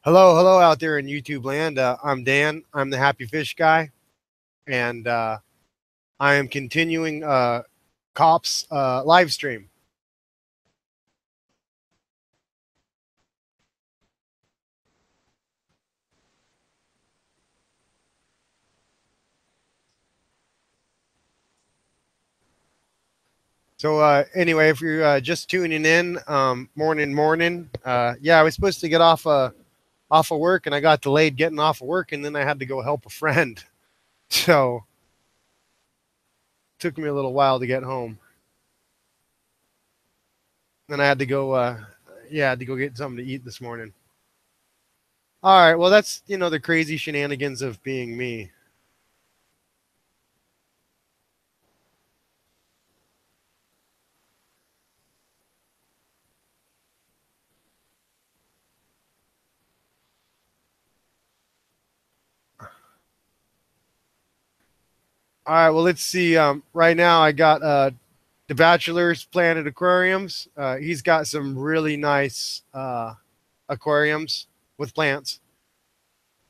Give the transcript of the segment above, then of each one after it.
Hello out there in YouTube land. I'm Dan. I'm the Happy Fish Guy, and I am continuing Cops live stream. So anyway, if you're just tuning in, morning. Yeah, I was supposed to get off of work, and I got delayed getting off of work, and then I had to go help a friend. So it took me a little while to get home. Then I had to go. Yeah, I had to go get something to eat this morning. All right. Well, that's the crazy shenanigans of being me. All right. Well, let's see. Right now, I got the Bachelor's Planet Aquariums. He's got some really nice aquariums with plants.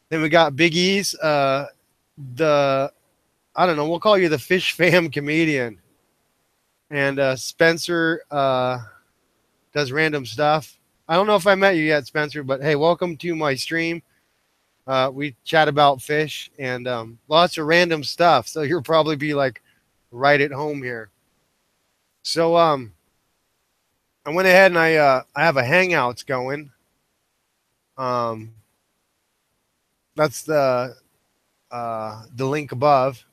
Then we got Big E's. The I don't know. We'll call you the Fish Fam comedian. And Spencer does random stuff. I don't know if I met you yet, Spencer, but hey, welcome to my stream. We chat about fish and lots of random stuff. So you'll probably be like right at home here. So I went ahead and I have a Hangouts going. Um, that's the link above.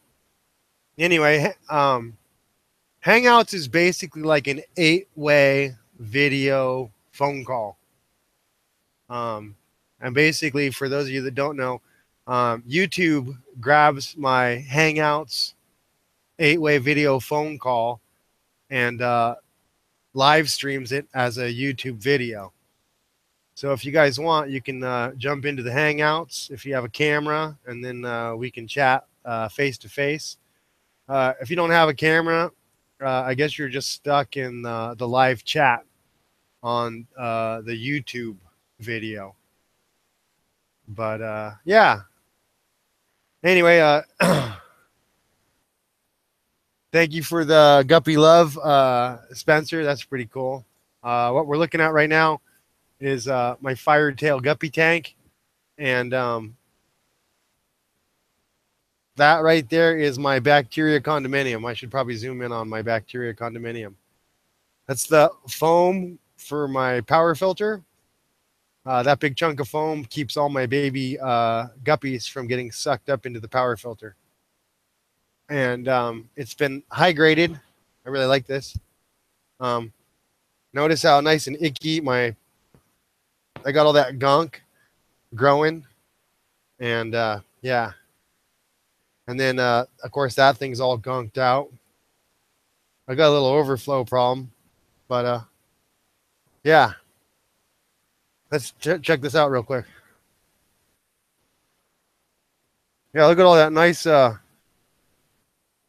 Anyway, Hangouts is basically like an 8-way video phone call. And basically, for those of you that don't know, YouTube grabs my Hangouts 8-way video phone call and live streams it as a YouTube video. So if you guys want, you can jump into the Hangouts if you have a camera, and then we can chat face to face. If you don't have a camera, I guess you're just stuck in the live chat on the YouTube video. But yeah. Anyway, thank you for the guppy love, Spencer. That's pretty cool. What we're looking at right now is my Firetail guppy tank, and that right there is my bacteria condominium. I should probably zoom in on my bacteria condominium. That's the foam for my power filter. That big chunk of foam keeps all my baby guppies from getting sucked up into the power filter. And it's been hydrated. I really like this. Notice how nice and icky I got all that gunk growing. And yeah. And then, of course, that thing's all gunked out. I got a little overflow problem. But yeah. Let's check this out real quick. Yeah, look at all that nice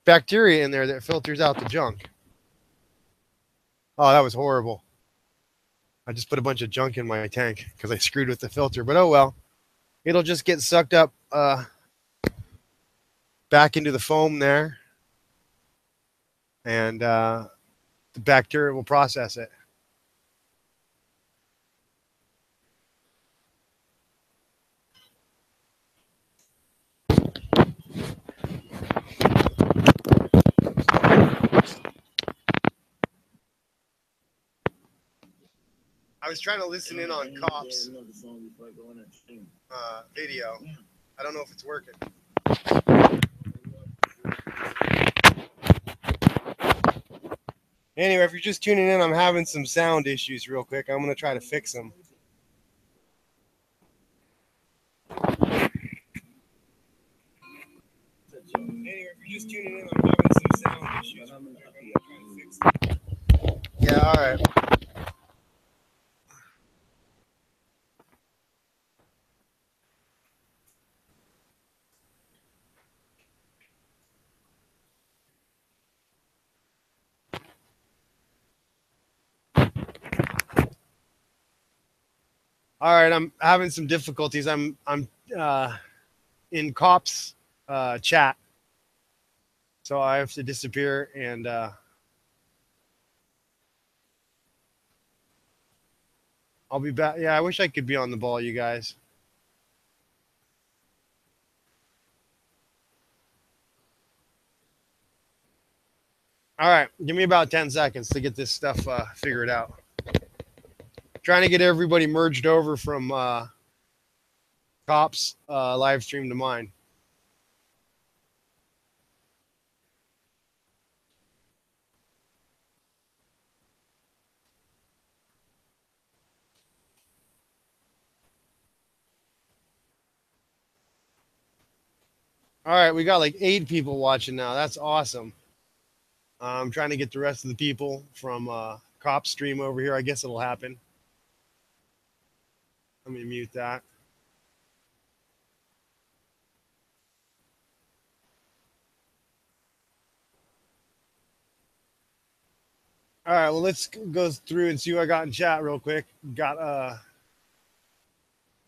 bacteria in there that filters out the junk. Oh, that was horrible. I just put a bunch of junk in my tank because I screwed with the filter. But oh well. It'll just get sucked up back into the foam there. And the bacteria will process it. I was trying to listen in on Cops video. I don't know if it's working. Anyway, if you're just tuning in, I'm having some sound issues real quick. I'm going to try to fix them. Anyway, if you're just tuning in, I'm having some sound issues. I'm going to try to fix them. Yeah, all right. All right, I'm having some difficulties. I'm in cops chat, so I have to disappear and I'll be back. Yeah, I wish I could be on the ball, you guys. All right, give me about 10 seconds to get this stuff figured out. Trying to get everybody merged over from cops live stream to mine. All right, we got like 8 people watching now. That's awesome. I'm trying to get the rest of the people from cop stream over here. I guess it'll happen. Let me mute that. All right, well, let's go through and see what I got in chat real quick. Got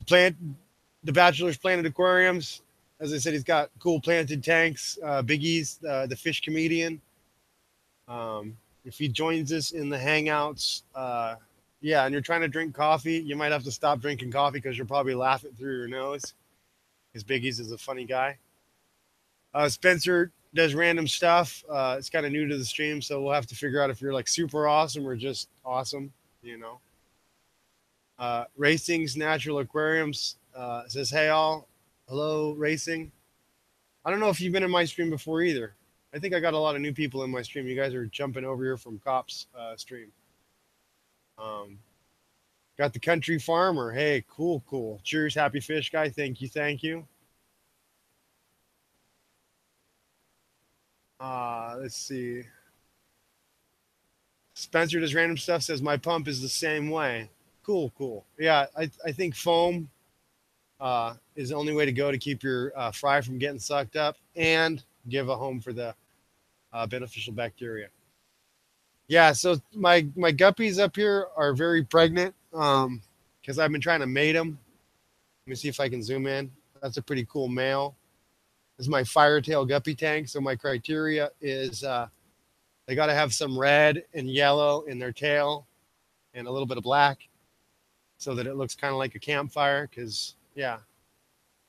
plant the Bachelor's Planted Aquariums. As I said, he's got cool planted tanks. Biggie's the fish comedian. If he joins us in the hangouts, yeah, and you're trying to drink coffee, you might have to stop drinking coffee because you'll probably laugh it through your nose. Because Biggie's is a funny guy. Spencer does random stuff. It's kind of new to the stream, so we'll have to figure out if you're like super awesome or just awesome, you know. Racing's Natural Aquariums says, "Hey all, hello Racing. I don't know if you've been in my stream before either. I think I got a lot of new people in my stream. You guys are jumping over here from Cops stream. Um, got the Country Farmer. Hey, cool, cool. Cheers, happy fish guy. Thank you, thank you. Let's see. Spencer does random stuff. Says my pump is the same way. Cool, cool. Yeah, I think foam is the only way to go to keep your fry from getting sucked up and give a home for the beneficial bacteria. Yeah, so my guppies up here are very pregnant because I've been trying to mate them. Let me see if I can zoom in. That's a pretty cool male. This is my firetail guppy tank. So my criteria is they got to have some red and yellow in their tail and a little bit of black so that it looks kind of like a campfire. Because, yeah,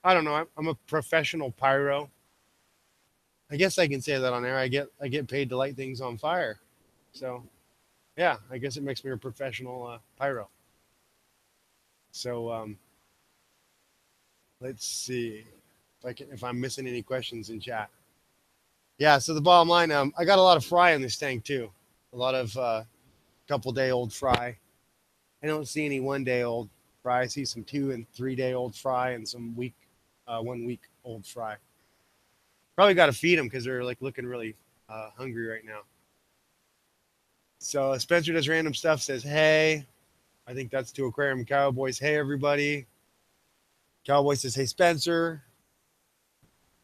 I don't know. I'm a professional pyro. I guess I can say that on air. I get paid to light things on fire. So, yeah, I guess it makes me a professional pyro. So, let's see if I'm missing any questions in chat. Yeah. So the bottom line, I got a lot of fry in this tank too. A lot of couple-day old fry. I don't see any 1 day old fry. I see some 2 and 3 day old fry and some 1 week old fry. Probably got to feed them because they're like looking really hungry right now. So Spencer does random stuff. Says, "Hey," I think that's to Aquarium Cowboys. "Hey everybody." Cowboy says, "Hey Spencer."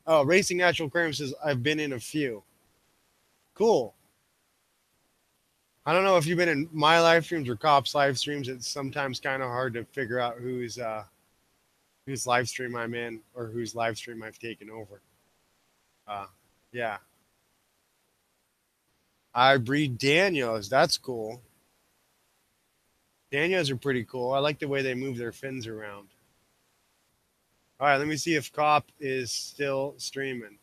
Oh, Racing Natural Aquarium says, "I've been in a few." Cool. I don't know if you've been in my live streams or cops live streams. It's sometimes kind of hard to figure out whose live stream I'm in or whose live stream I've taken over. Yeah. I breed Danios. That's cool. Danios are pretty cool. I like the way they move their fins around. All right, let me see if Cop is still streaming.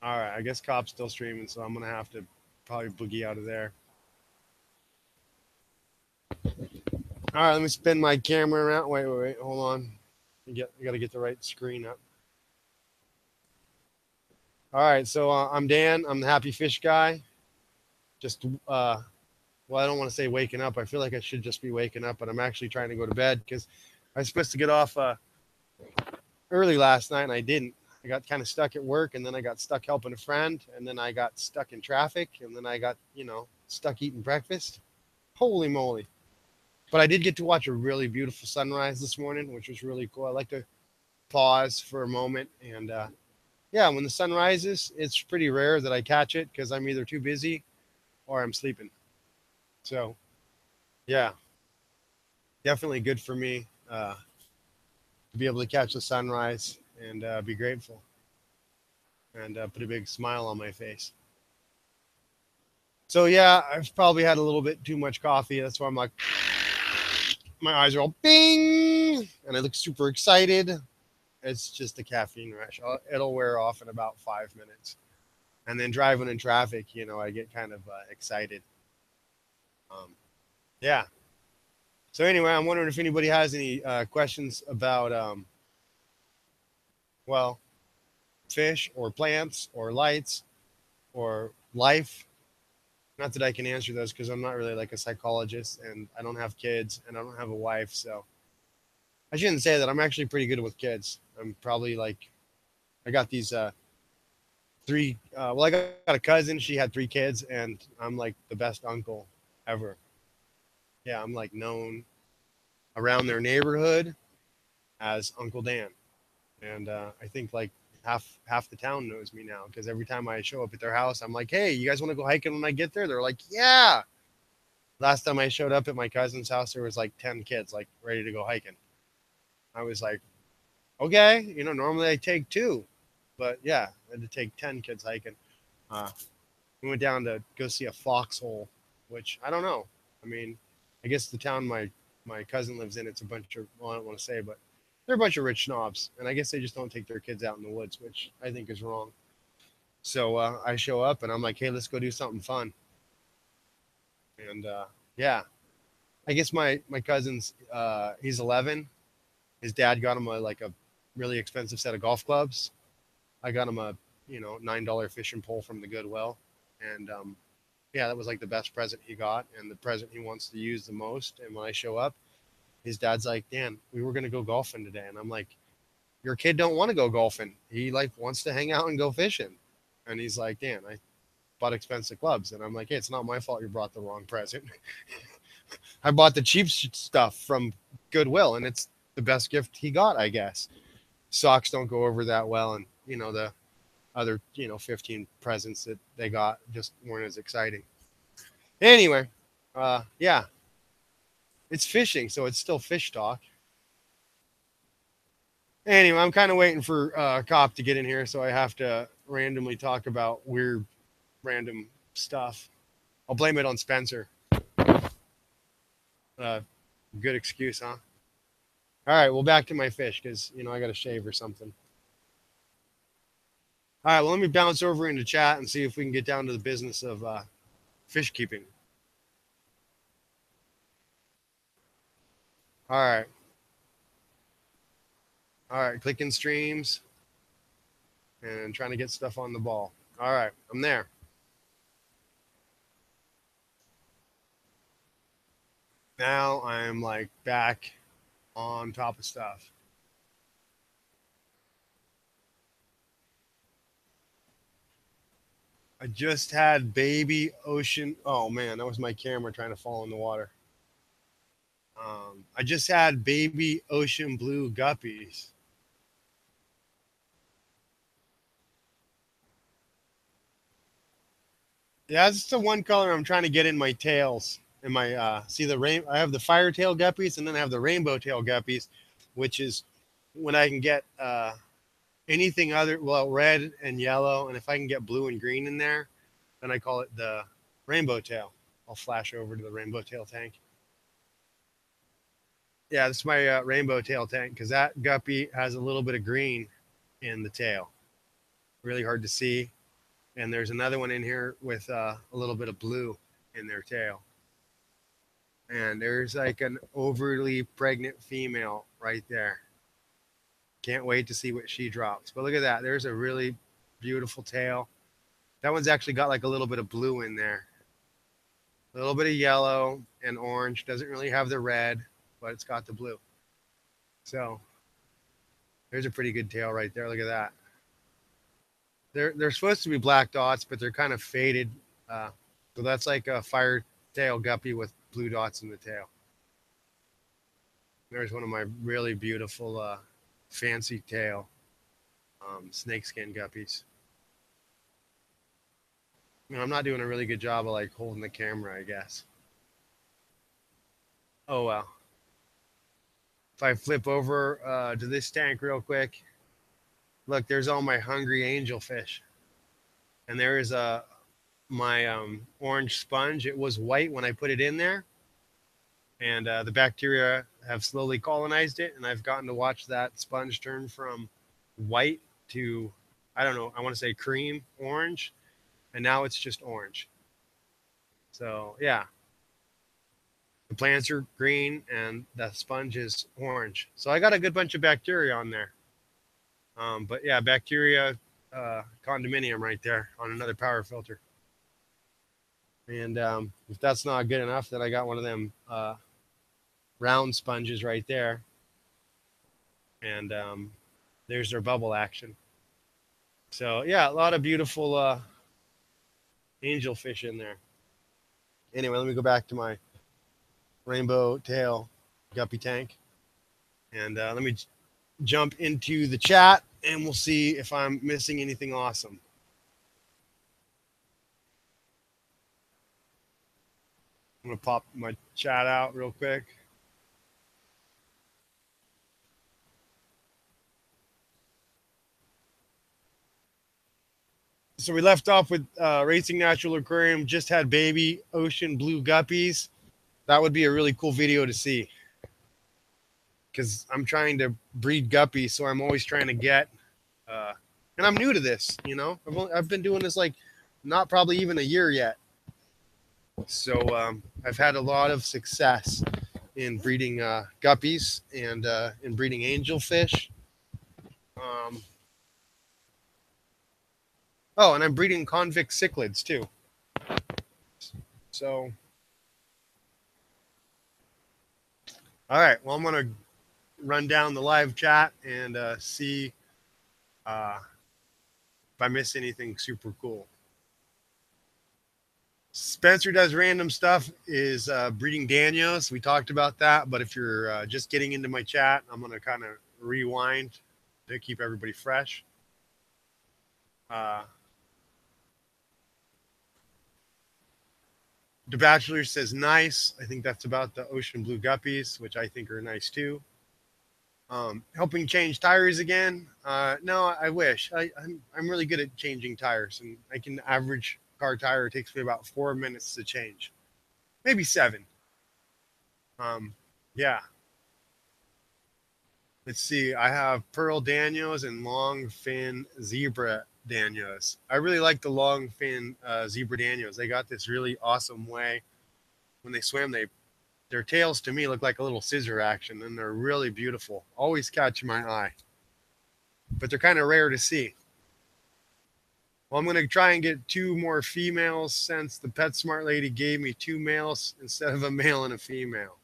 All right, I guess Cop's still streaming, so I'm going to have to probably boogie out of there. All right, let me spin my camera around. Wait, hold on. I got to get the right screen up. All right, so I'm Dan. I'm the happy fish guy. Just, well, I don't want to say waking up. I feel like I should just be waking up, but I'm actually trying to go to bed because I was supposed to get off early last night and I didn't. I got kind of stuck at work and then I got stuck helping a friend and then I got stuck in traffic and then I got, stuck eating breakfast. Holy moly. But I did get to watch a really beautiful sunrise this morning, which was really cool. I like to pause for a moment and yeah, when the sun rises, it's pretty rare that I catch it because I'm either too busy or I'm sleeping. So Yeah, definitely good for me to be able to catch the sunrise and be grateful and put a big smile on my face. So yeah, I've probably had a little bit too much coffee. That's why I'm like, my eyes are all bing, and I look super excited. It's just a caffeine rush. It'll wear off in about 5 minutes. And then driving in traffic, I get kind of excited. Um, yeah. So anyway, I'm wondering if anybody has any questions about, well, fish or plants or lights or life. Not that I can answer those because I'm not really like a psychologist and I don't have kids and I don't have a wife. So I shouldn't say that. I'm actually pretty good with kids. I'm probably like, I got these three, well, I got a cousin. She had 3 kids and I'm like the best uncle ever. Yeah, I'm like known around their neighborhood as Uncle Dan. And I think like half the town knows me now because every time I show up at their house, I'm like, "Hey, you guys want to go hiking when I get there?" They're like, "Yeah." Last time I showed up at my cousin's house, there was like 10 kids like ready to go hiking. I was like, "Okay, normally I take 2, but yeah, I had to take 10 kids hiking." Uh, we went down to go see a foxhole, which I don't know. I mean, I guess the town my cousin lives in, it's a bunch of, well, I don't want to say, but they're a bunch of rich snobs, and I guess they just don't take their kids out in the woods, which I think is wrong. So I show up and I'm like, hey, let's go do something fun. And yeah, I guess my cousin's he's 11. His dad got him a really expensive set of golf clubs. I got him a $9 fishing pole from the Goodwill, and yeah, that was like the best present he got and the present he wants to use the most. And when I show up, his dad's like, Dan, we were gonna go golfing today, and I'm like, your kid don't want to go golfing. He like wants to hang out and go fishing. And he's like, Dan, I bought expensive clubs. And I'm like, hey, it's not my fault you brought the wrong present. I bought the cheap stuff from Goodwill, and it's the best gift he got, I guess. Socks don't go over that well, and the other 15 presents that they got just weren't as exciting. Anyway, yeah, it's fishing, so it's still fish talk. Anyway, I'm kind of waiting for Cop to get in here, so I have to randomly talk about weird, random stuff. I'll blame it on Spencer. Uh, Good excuse, huh? All right, well, back to my fish because I got to shave or something. All right, well, let me bounce over into chat and see if we can get down to the business of fish keeping. All right, all right, clicking streams and trying to get stuff on the ball. All right, I'm there. Now I'm like back on top of stuff. I just had baby ocean. Oh man, that was my camera trying to fall in the water. I just had baby ocean blue guppies. Yeah, that's the one color I'm trying to get in my tails. In my see the rain. I have the fire tail guppies, and then I have the rainbow tail guppies, which is when I can get anything other red and yellow, and if I can get blue and green in there, then I call it the rainbow tail. I'll flash over to the rainbow tail tank. Yeah, this is my rainbow tail tank because that guppy has a little bit of green in the tail. Really hard to see. And there's another one in here with a little bit of blue in their tail. And there's like an overly pregnant female right there. Can't wait to see what she drops. But look at that. There's a really beautiful tail. That one's actually got like a little bit of blue in there. A little bit of yellow and orange. Doesn't really have the red, but it's got the blue. So there's a pretty good tail right there. Look at that. They're supposed to be black dots, but they're kind of faded. So that's like a fire tail guppy with blue dots in the tail. There's one of my really beautiful fancy tail snakeskin guppies. I'm not doing a really good job of like holding the camera, I guess. Oh well. If I flip over to this tank real quick, look, there's all my hungry angelfish, and there is my orange sponge. It was white when I put it in there, and the bacteria have slowly colonized it, and I've gotten to watch that sponge turn from white to, I don't know, I want to say cream orange, and now it's just orange. So yeah, the plants are green and the sponge is orange. So I got a good bunch of bacteria on there. But yeah, bacteria condominium right there on another power filter. And if that's not good enough, then I got one of them round sponges right there. And there's their bubble action. So yeah, a lot of beautiful angelfish in there. Anyway, let me go back to my rainbow tail guppy tank. And let me jump into the chat and we'll see if I'm missing anything awesome. I'm going to pop my chat out real quick. So we left off with Racing Natural Aquarium just had baby ocean blue guppies. That would be a really cool video to see because I'm trying to breed guppies, so I'm always trying to get. And I'm new to this, you know. I've been doing this like not probably even a year yet. So I've had a lot of success in breeding guppies and in breeding angelfish. Um, oh, and I'm breeding convict cichlids too. So, all right. Well, I'm gonna run down the live chat and see if I miss anything super cool. Spencer does random stuff is breeding Danios. We talked about that, but if you're just getting into my chat, I'm gonna kind of rewind to keep everybody fresh. The Bachelor says nice. I think that's about the ocean blue guppies, which I think are nice too. Helping change tires again. No, I wish. I'm really good at changing tires, and I can average car tire. It takes me about 4 minutes to change, maybe 7. Yeah. Let's see. I have pearl danios and long fin zebra danios. I really like the long fin zebra danios. They got this really awesome way when they swim. Their tails to me look like a little scissor action, and they're really beautiful. Always catch my eye, but they're kind of rare to see. Well, I'm going to try and get 2 more females since the PetSmart lady gave me 2 males instead of a male and a female.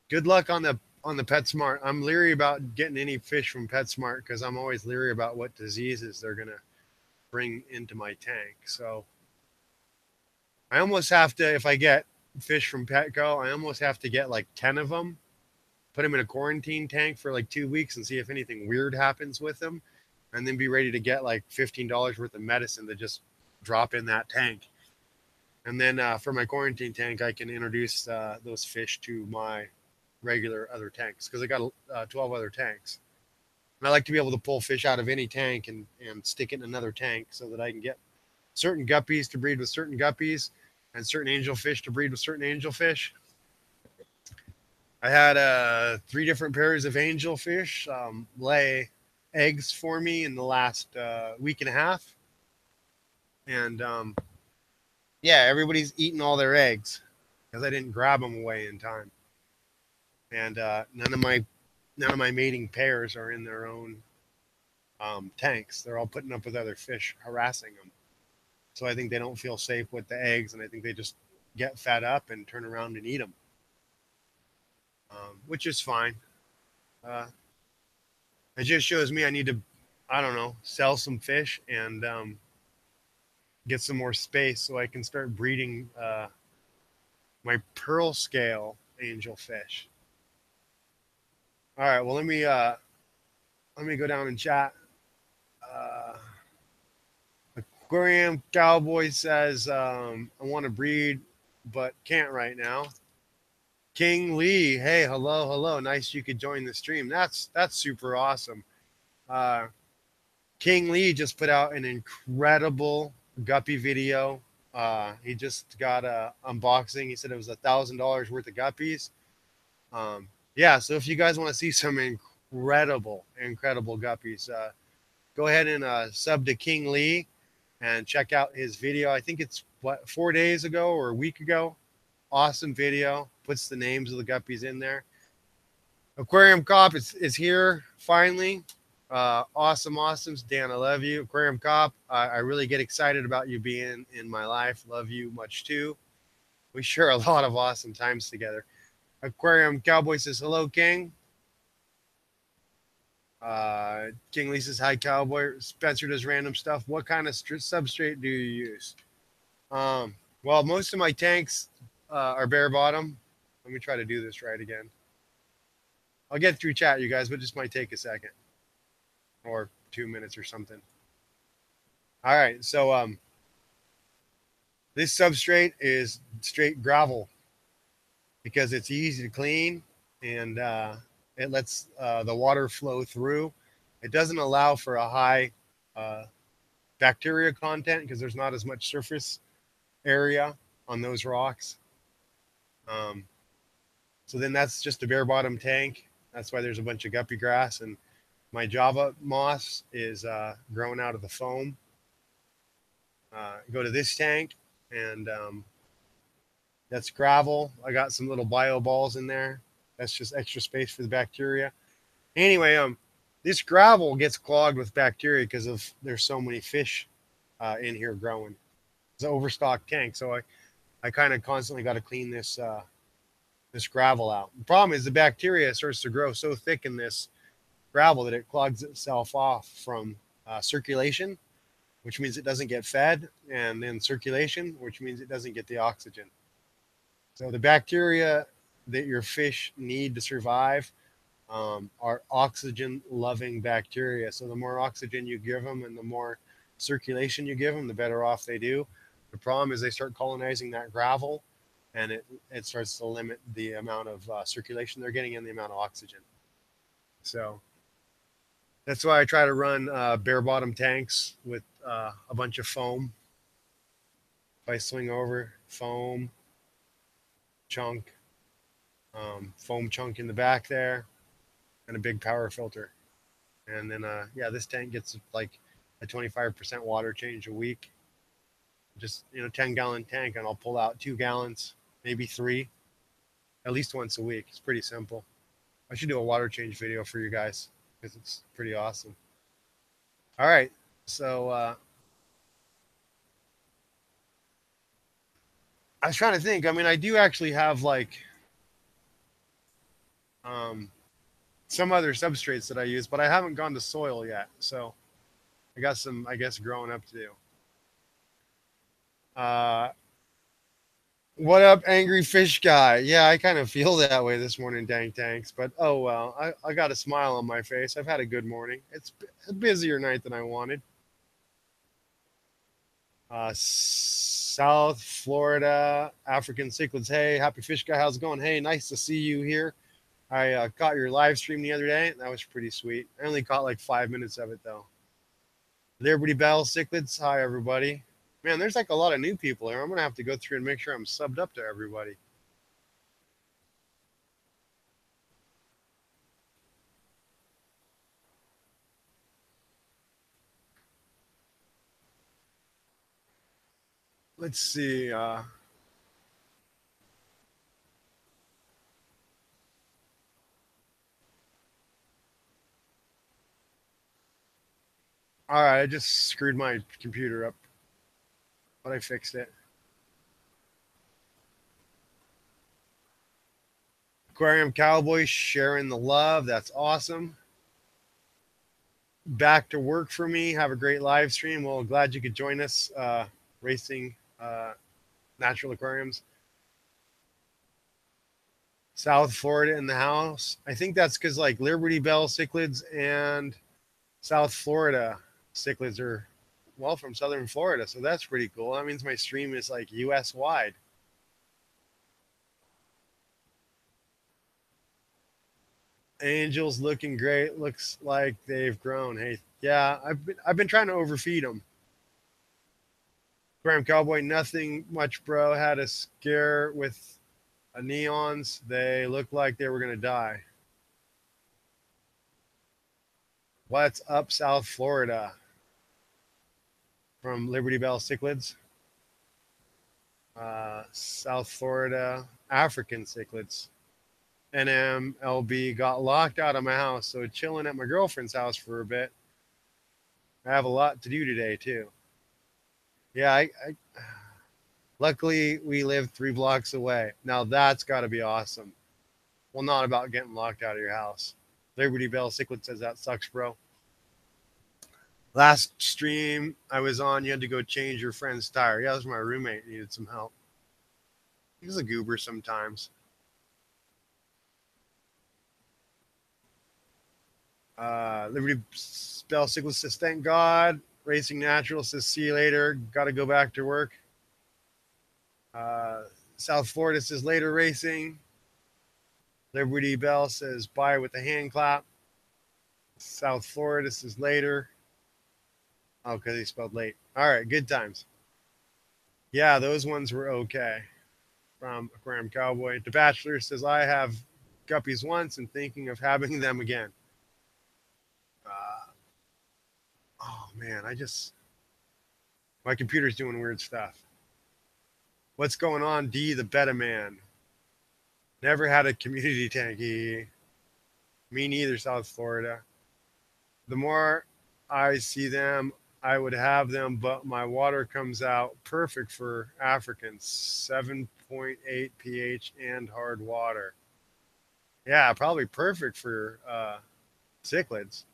Good luck on the PetSmart. I'm leery about getting any fish from PetSmart because I'm always leery about what diseases they're going to bring into my tank. So I almost have to, if I get fish from Petco, I almost have to get like 10 of them, put them in a quarantine tank for like 2 weeks and see if anything weird happens with them, and then be ready to get like $15 worth of medicine to just drop in that tank. And then for my quarantine tank, I can introduce those fish to my regular other tanks because I got 12 other tanks. And I like to be able to pull fish out of any tank and stick it in another tank so that I can get certain guppies to breed with certain guppies and certain angelfish to breed with certain angelfish. I had 3 different pairs of angelfish lay eggs for me in the last week and a half. And yeah, everybody's eating all their eggs because I didn't grab them away in time. And none of my mating pairs are in their own tanks. They're all putting up with other fish harassing them. So I think they don't feel safe with the eggs, and I think they just get fed up and turn around and eat them, which is fine. It just shows me I need to, I don't know, sell some fish and get some more space so I can start breeding my pearl scale angelfish. All right, well let me go down and chat. Aquarium Cowboy says I want to breed but can't right now. King Lee, hey, hello, hello. Nice you could join the stream. That's super awesome. Uh, King Lee just put out an incredible guppy video. He just got a unboxing. He said it was $1,000 worth of guppies. Yeah, so if you guys want to see some incredible guppies, go ahead and sub to King Lee and check out his video. I think it's what 4 days ago or a week ago. Awesome video. Puts the names of the guppies in there. Aquarium Cop is here finally. Awesome, awesome. Dan, I love you. Aquarium Cop, I really get excited about you being in my life. Love you much too. We share a lot of awesome times together. Aquarium Cowboy says, hello, King. King Lee says, hi, Cowboy. Spencer does random stuff. What kind of substrate do you use? Well, most of my tanks are bare bottom. Let me try to do this right again. I'll get through chat, you guys, but it just might take a second or 2 minutes or something. All right, so this substrate is straight gravel because it's easy to clean and it lets the water flow through. It doesn't allow for a high bacteria content because there's not as much surface area on those rocks. So then that's just a bare bottom tank. That's why there's a bunch of guppy grass, and my Java moss is growing out of the foam. Go to this tank, and that's gravel. I got some little bio balls in there. That's just extra space for the bacteria. Anyway, this gravel gets clogged with bacteria because of there's so many fish in here growing. It's an overstocked tank, so I kind of constantly got to clean this this gravel out. The problem is the bacteria starts to grow so thick in this gravel that it clogs itself off from circulation, which means it doesn't get fed, and then circulation, which means it doesn't get the oxygen. So the bacteria that your fish need to survive are oxygen-loving bacteria. So the more oxygen you give them and the more circulation you give them, the better off they do. The problem is they start colonizing that gravel, and it starts to limit the amount of circulation they're getting and the amount of oxygen. So that's why I try to run bare bottom tanks with a bunch of foam. If I swing over, foam chunk, foam chunk in the back there, and a big power filter. And then, yeah, this tank gets like a 25% water change a week. Just, 10-gallon tank, and I'll pull out 2 gallons, maybe 3, at least once a week. It's pretty simple. I should do a water change video for you guys because it's pretty awesome. All right, so I was trying to think. I mean, I do actually have like some other substrates that I use, but I haven't gone to soil yet. So I got some, I guess, growing up to do. What up, angry fish guy? Yeah, I kind of feel that way this morning, Dank Tanks, but oh well. I got a smile on my face. I've had a good morning. It's a busier night than I wanted. South Florida, African cichlids. Hey, happy fish guy. How's it going? Hey, nice to see you here. I caught your live stream the other day. That was pretty sweet. I only caught like 5 minutes of it though. Liberty Bell cichlids. Hi, everybody. Man, there's like a lot of new people here. I'm going to have to go through and make sure I'm subbed up to everybody. Let's see. All right, I just screwed my computer up, but I fixed it. Aquarium Cowboy sharing the love. That's awesome. Back to work for me. Have a great live stream. Well, glad you could join us racing natural aquariums. South Florida in the house. I think that's because like Liberty Bell cichlids and South Florida cichlids are, well, from Southern Florida. So that's pretty cool. That means my stream is like US wide. Angels looking great. Looks like they've grown. Hey, yeah, I've been trying to overfeed them. Graham Cowboy, nothing much, bro. Had a scare with neons. They looked like they were gonna die. What's up, South Florida? From Liberty Bell cichlids. South Florida African cichlids. NMLB got locked out of my house, so chilling at my girlfriend's house for a bit. I have a lot to do today too. Yeah, luckily we live 3 blocks away. Now that's got to be awesome. Well, not about getting locked out of your house. Liberty Bell Cichlid says that sucks, bro. Last stream I was on, you had to go change your friend's tire. Yeah, that was my roommate. Needed some help. He's a goober sometimes. Liberty Bell Cichlid says, thank God. Racing Natural says, see you later. Got to go back to work. South Florida says, later racing. Liberty Bell says, bye with a hand clap. South Florida says, later. Oh, because he spelled late. All right, good times. Yeah, those ones were okay. From Aquarium Cowboy. The Bachelor says, I have guppies once and thinking of having them again. Oh, man, my computer's doing weird stuff. What's going on, D, the Beta Man? Never had a community tanky. Me neither, South Florida. The more I see them, I would have them, but my water comes out perfect for Africans. 7.8 pH and hard water. Yeah, probably perfect for cichlids.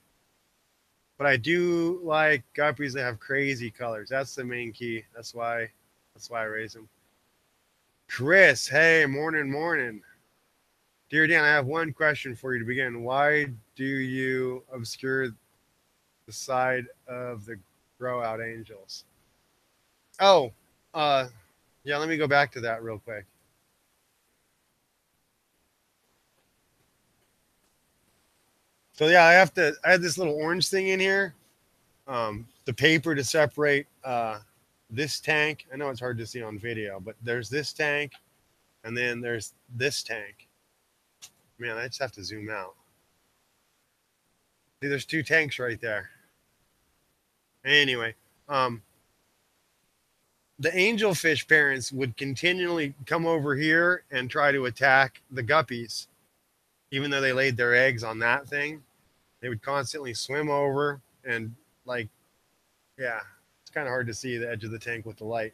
But I do like guppies that have crazy colors. That's the main key. That's why I raise them. Chris, hey, morning. Dear Dan, I have one question for you to begin. Why do you obscure the side of the grow out angels? Oh, yeah, let me go back to that real quick. So yeah, I have this little orange thing in here. The paper to separate this tank. I know it's hard to see on video, but there's this tank and then there's this tank. Man, I just have to zoom out. See, there's 2 tanks right there. Anyway, the angelfish parents would continually come over here and try to attack the guppies, even though they laid their eggs on that thing. They would constantly swim over and like, yeah, it's kind of hard to see the edge of the tank with the light.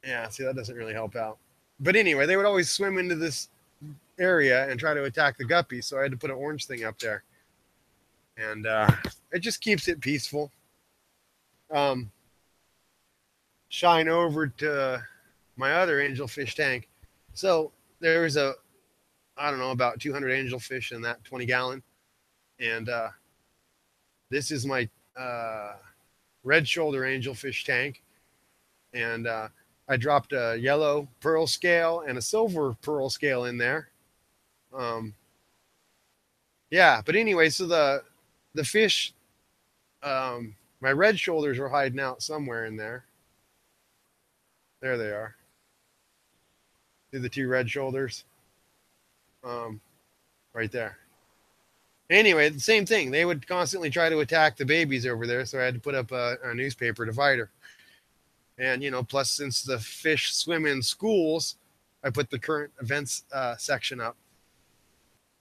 Yeah, see, that doesn't really help out. But anyway, they would always swim into this area and try to attack the guppies, so I had to put an orange thing up there. And it just keeps it peaceful. Shine over to my other angelfish tank. So there was I don't know, about 200 angelfish in that 20-gallon. And this is my red shoulder angelfish tank. And I dropped a yellow pearl scale and a silver pearl scale in there. Yeah, but anyway, so the fish, my red shoulders are hiding out somewhere in there. There they are. See the 2 red shoulders? Right there. Anyway, the same thing. They would constantly try to attack the babies over there, so I had to put up a newspaper divider. And, plus since the fish swim in schools, I put the current events section up.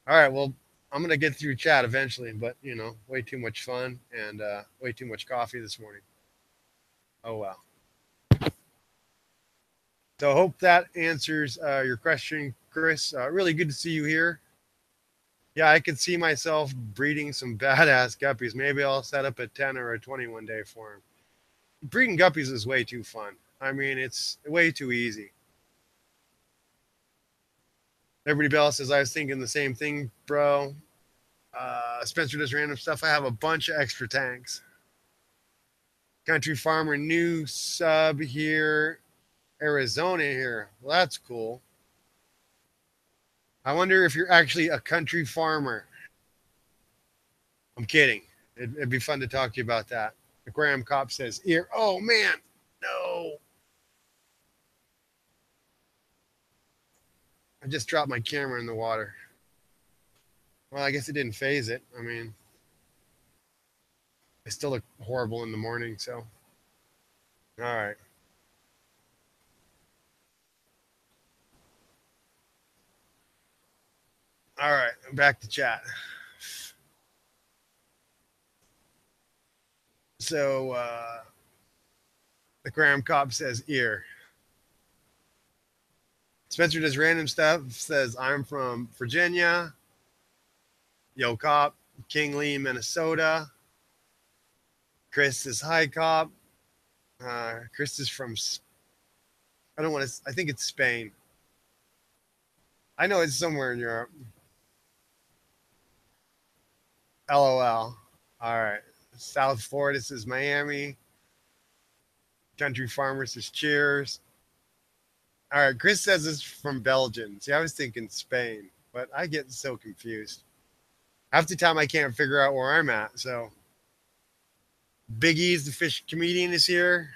All right, well, I'm going to get through chat eventually, but, way too much fun and way too much coffee this morning. Oh, wow. So I hope that answers your question, Chris. Really good to see you here. Yeah, I could see myself breeding some badass guppies. Maybe I'll set up a 10 or a 20 one day for him. Breeding guppies is way too fun. I mean, it's way too easy. Everybody else says, I was thinking the same thing, bro. Spencer does random stuff. I have a bunch of extra tanks. Country Farmer, new sub here. Arizona here. Well, that's cool. I wonder if you're actually a country farmer. I'm kidding. It'd be fun to talk to you about that. Aquarium Cop says, ear. Oh, man. No. I just dropped my camera in the water. Well, I guess it didn't phase it. I mean, I still look horrible in the morning, so. All right. All right. Back to chat. So, the Aquarium Cop says, ear. Spencer does random stuff, says, I'm from Virginia. Yo, Cop. King Lee, Minnesota. Chris is hi, Cop. Chris is from, I don't want to, I think it's Spain. I know it's somewhere in Europe. LOL. All right. South Florida says Miami. Country Farmer says cheers. All right. Chris says it's from Belgium. See, I was thinking Spain, but I get so confused. Half the time I can't figure out where I'm at. So Big E's the fish comedian is here.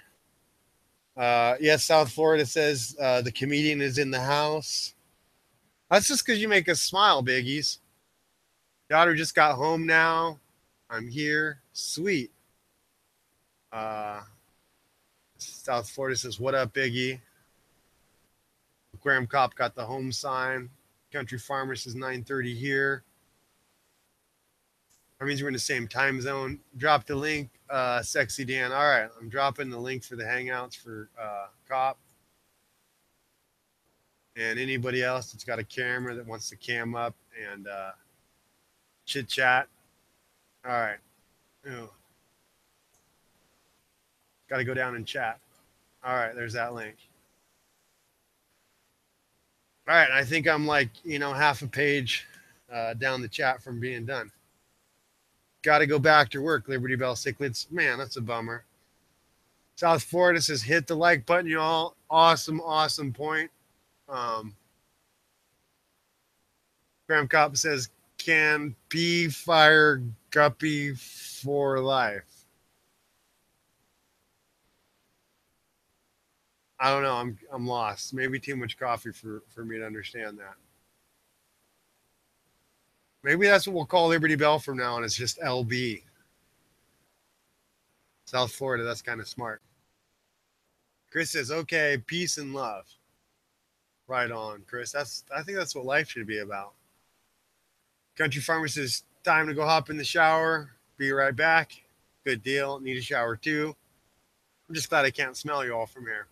Yes, South Florida says the comedian is in the house. That's just because you make us smile, Biggies. Daughter just got home now. I'm here. Sweet. South Florida says, what up, Biggie? Graham Cop got the home sign. Country Farmer says 9:30 here. That means we're in the same time zone. Drop the link, Sexy Dan. All right, I'm dropping the link for the Hangouts for Cop. And anybody else that's got a camera that wants to cam up and chit chat. All right. Got to go down and chat. All right, there's that link. All right, I think I'm like, half a page down the chat from being done. Got to go back to work, Liberty Bell Cichlids. Man, that's a bummer. South Florida says, hit the like button, y'all. Awesome, awesome point. Graham Cop says, can be fire guppy for life. I don't know. I'm lost. Maybe too much coffee for me to understand that. Maybe that's what we'll call Liberty Bell from now on. It's just LB. South Florida. That's kind of smart. Chris says, okay, peace and love. Right on, Chris. I think that's what life should be about. Country Farmer says, time to go hop in the shower. Be right back. Good deal. Need a shower too. I'm just glad I can't smell you all from here.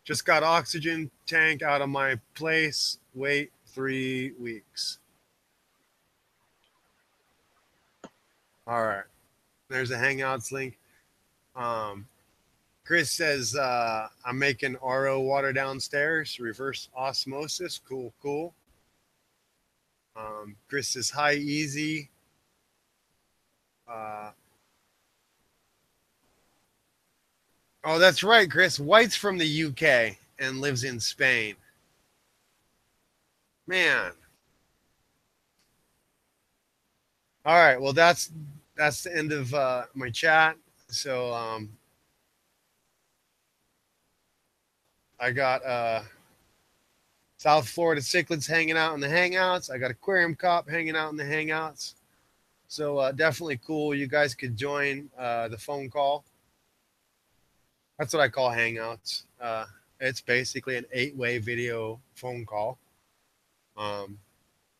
Just got oxygen tank out of my place. Wait 3 weeks. All right. There's a Hangouts link. Chris says, I'm making RO water downstairs, reverse osmosis. Cool, cool. Chris says, hi, easy. Oh, that's right, Chris. White's from the UK and lives in Spain. Man. All right. Well, that's the end of my chat. So I got South Florida Cichlids hanging out in the Hangouts. I got Aquarium Cop hanging out in the Hangouts. So definitely cool. You guys could join the phone call. That's what I call Hangouts. It's basically an 8-way video phone call.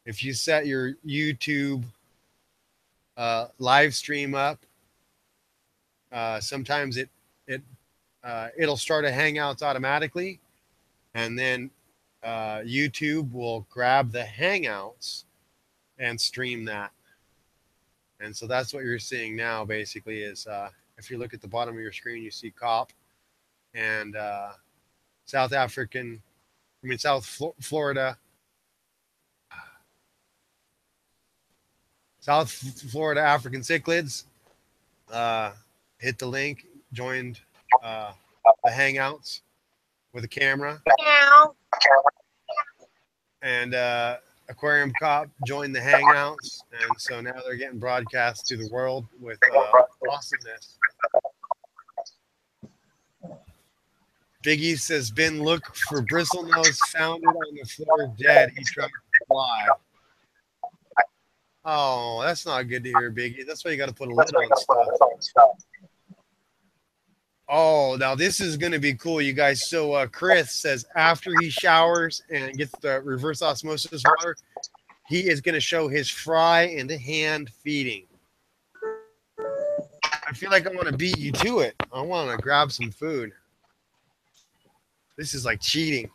If you set your YouTube live stream up, sometimes it'll start a Hangouts automatically, and then YouTube will grab the Hangouts and stream that. And so that's what you're seeing now. Basically, is if you look at the bottom of your screen, you see Cop and South Florida. South Florida African Cichlids. Hit the link, joined the Hangouts with a camera. And Aquarium Cop joined the Hangouts, and so now they're getting broadcast to the world with awesomeness. Biggie says, "Ben, look for Bristlenose founded on the floor dead. He tried to fly." Oh, that's not good to hear, Biggie. That's why you got to put a lid on stuff. Oh, now this is going to be cool, you guys. So Chris says after he showers and gets the reverse osmosis water, he is going to show his fry and hand feeding. I feel like I want to beat you to it. I want to grab some food. This is like cheating.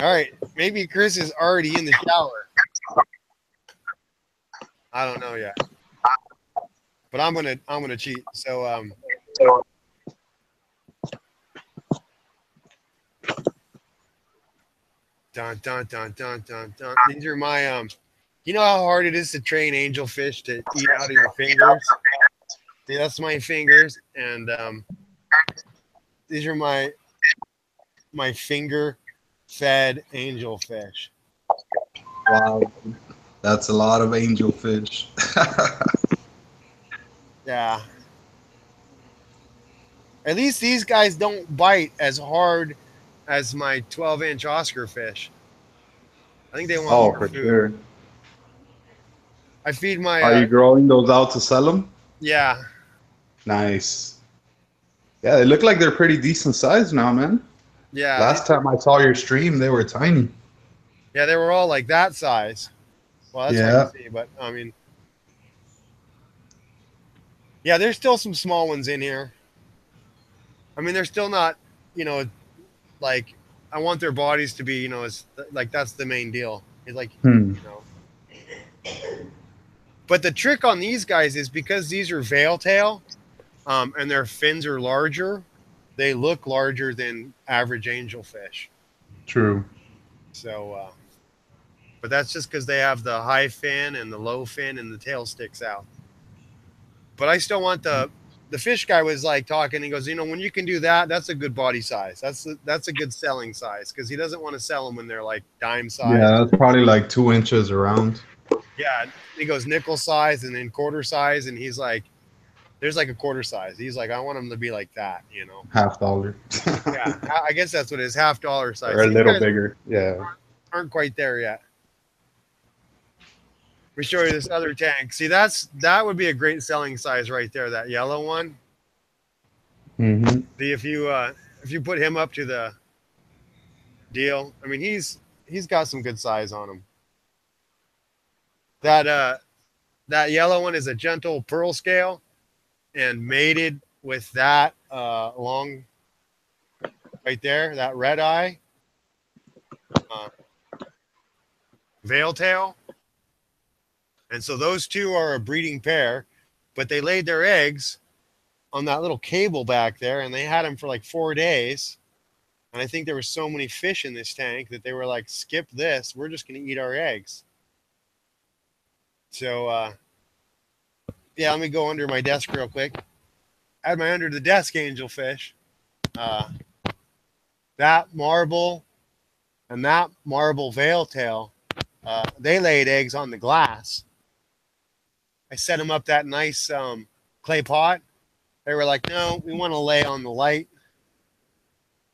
All right, maybe Chris is already in the shower. I don't know yet, but I'm gonna cheat. So dun dun dun dun dun dun. These are my You know how hard it is to train angelfish to eat out of your fingers? See, that's my fingers, and these are my finger fed angelfish. Wow, that's a lot of angelfish. Yeah. At least these guys don't bite as hard as my 12-inch Oscar fish. I think they want Oh, more for food. sure. I feed my. Are you growing those out to sell them? Yeah. Nice. Yeah, they look like they're pretty decent size now, man. Yeah. Last time I saw your stream, they were tiny. Yeah, they were all like that size. Well, that's hard to see, but I mean, yeah, there's still some small ones in here. I mean, they're still not, like I want their bodies to be, as like that's the main deal. It's like, But the trick on these guys is because these are veil tail, and their fins are larger, they look larger than average angelfish. True. So, but that's just because they have the high fin and the low fin and the tail sticks out. But I still want the fish guy was like talking. He goes, when you can do that, that's a good body size. That's a good selling size because he doesn't want to sell them when they're like dime size. Yeah, that's probably like 2 inches around. Yeah, he goes nickel size and then quarter size, and he's like, there's like a quarter size. He's like, I want them to be like that, $50. Yeah, I guess that's what it is, $50 size. Or a little bigger. Yeah. Aren't quite there yet. We show you this other tank. See, that would be a great selling size right there. That yellow one. Mm-hmm. See if you put him up to the deal. I mean, he's got some good size on him. That yellow one is a gentle pearl scale, and mated with that long right there, that red eye veil tail. And so those two are a breeding pair, but they laid their eggs on that little cable back there, and they had them for like 4 days. And I think there were so many fish in this tank that they were like, skip this. We're just going to eat our eggs. So, yeah, let me go under my desk real quick. I had my under the desk angelfish. That marble and that marble veil tail, they laid eggs on the glass. I set them up that nice clay pot. They were like, no, we want to lay on the light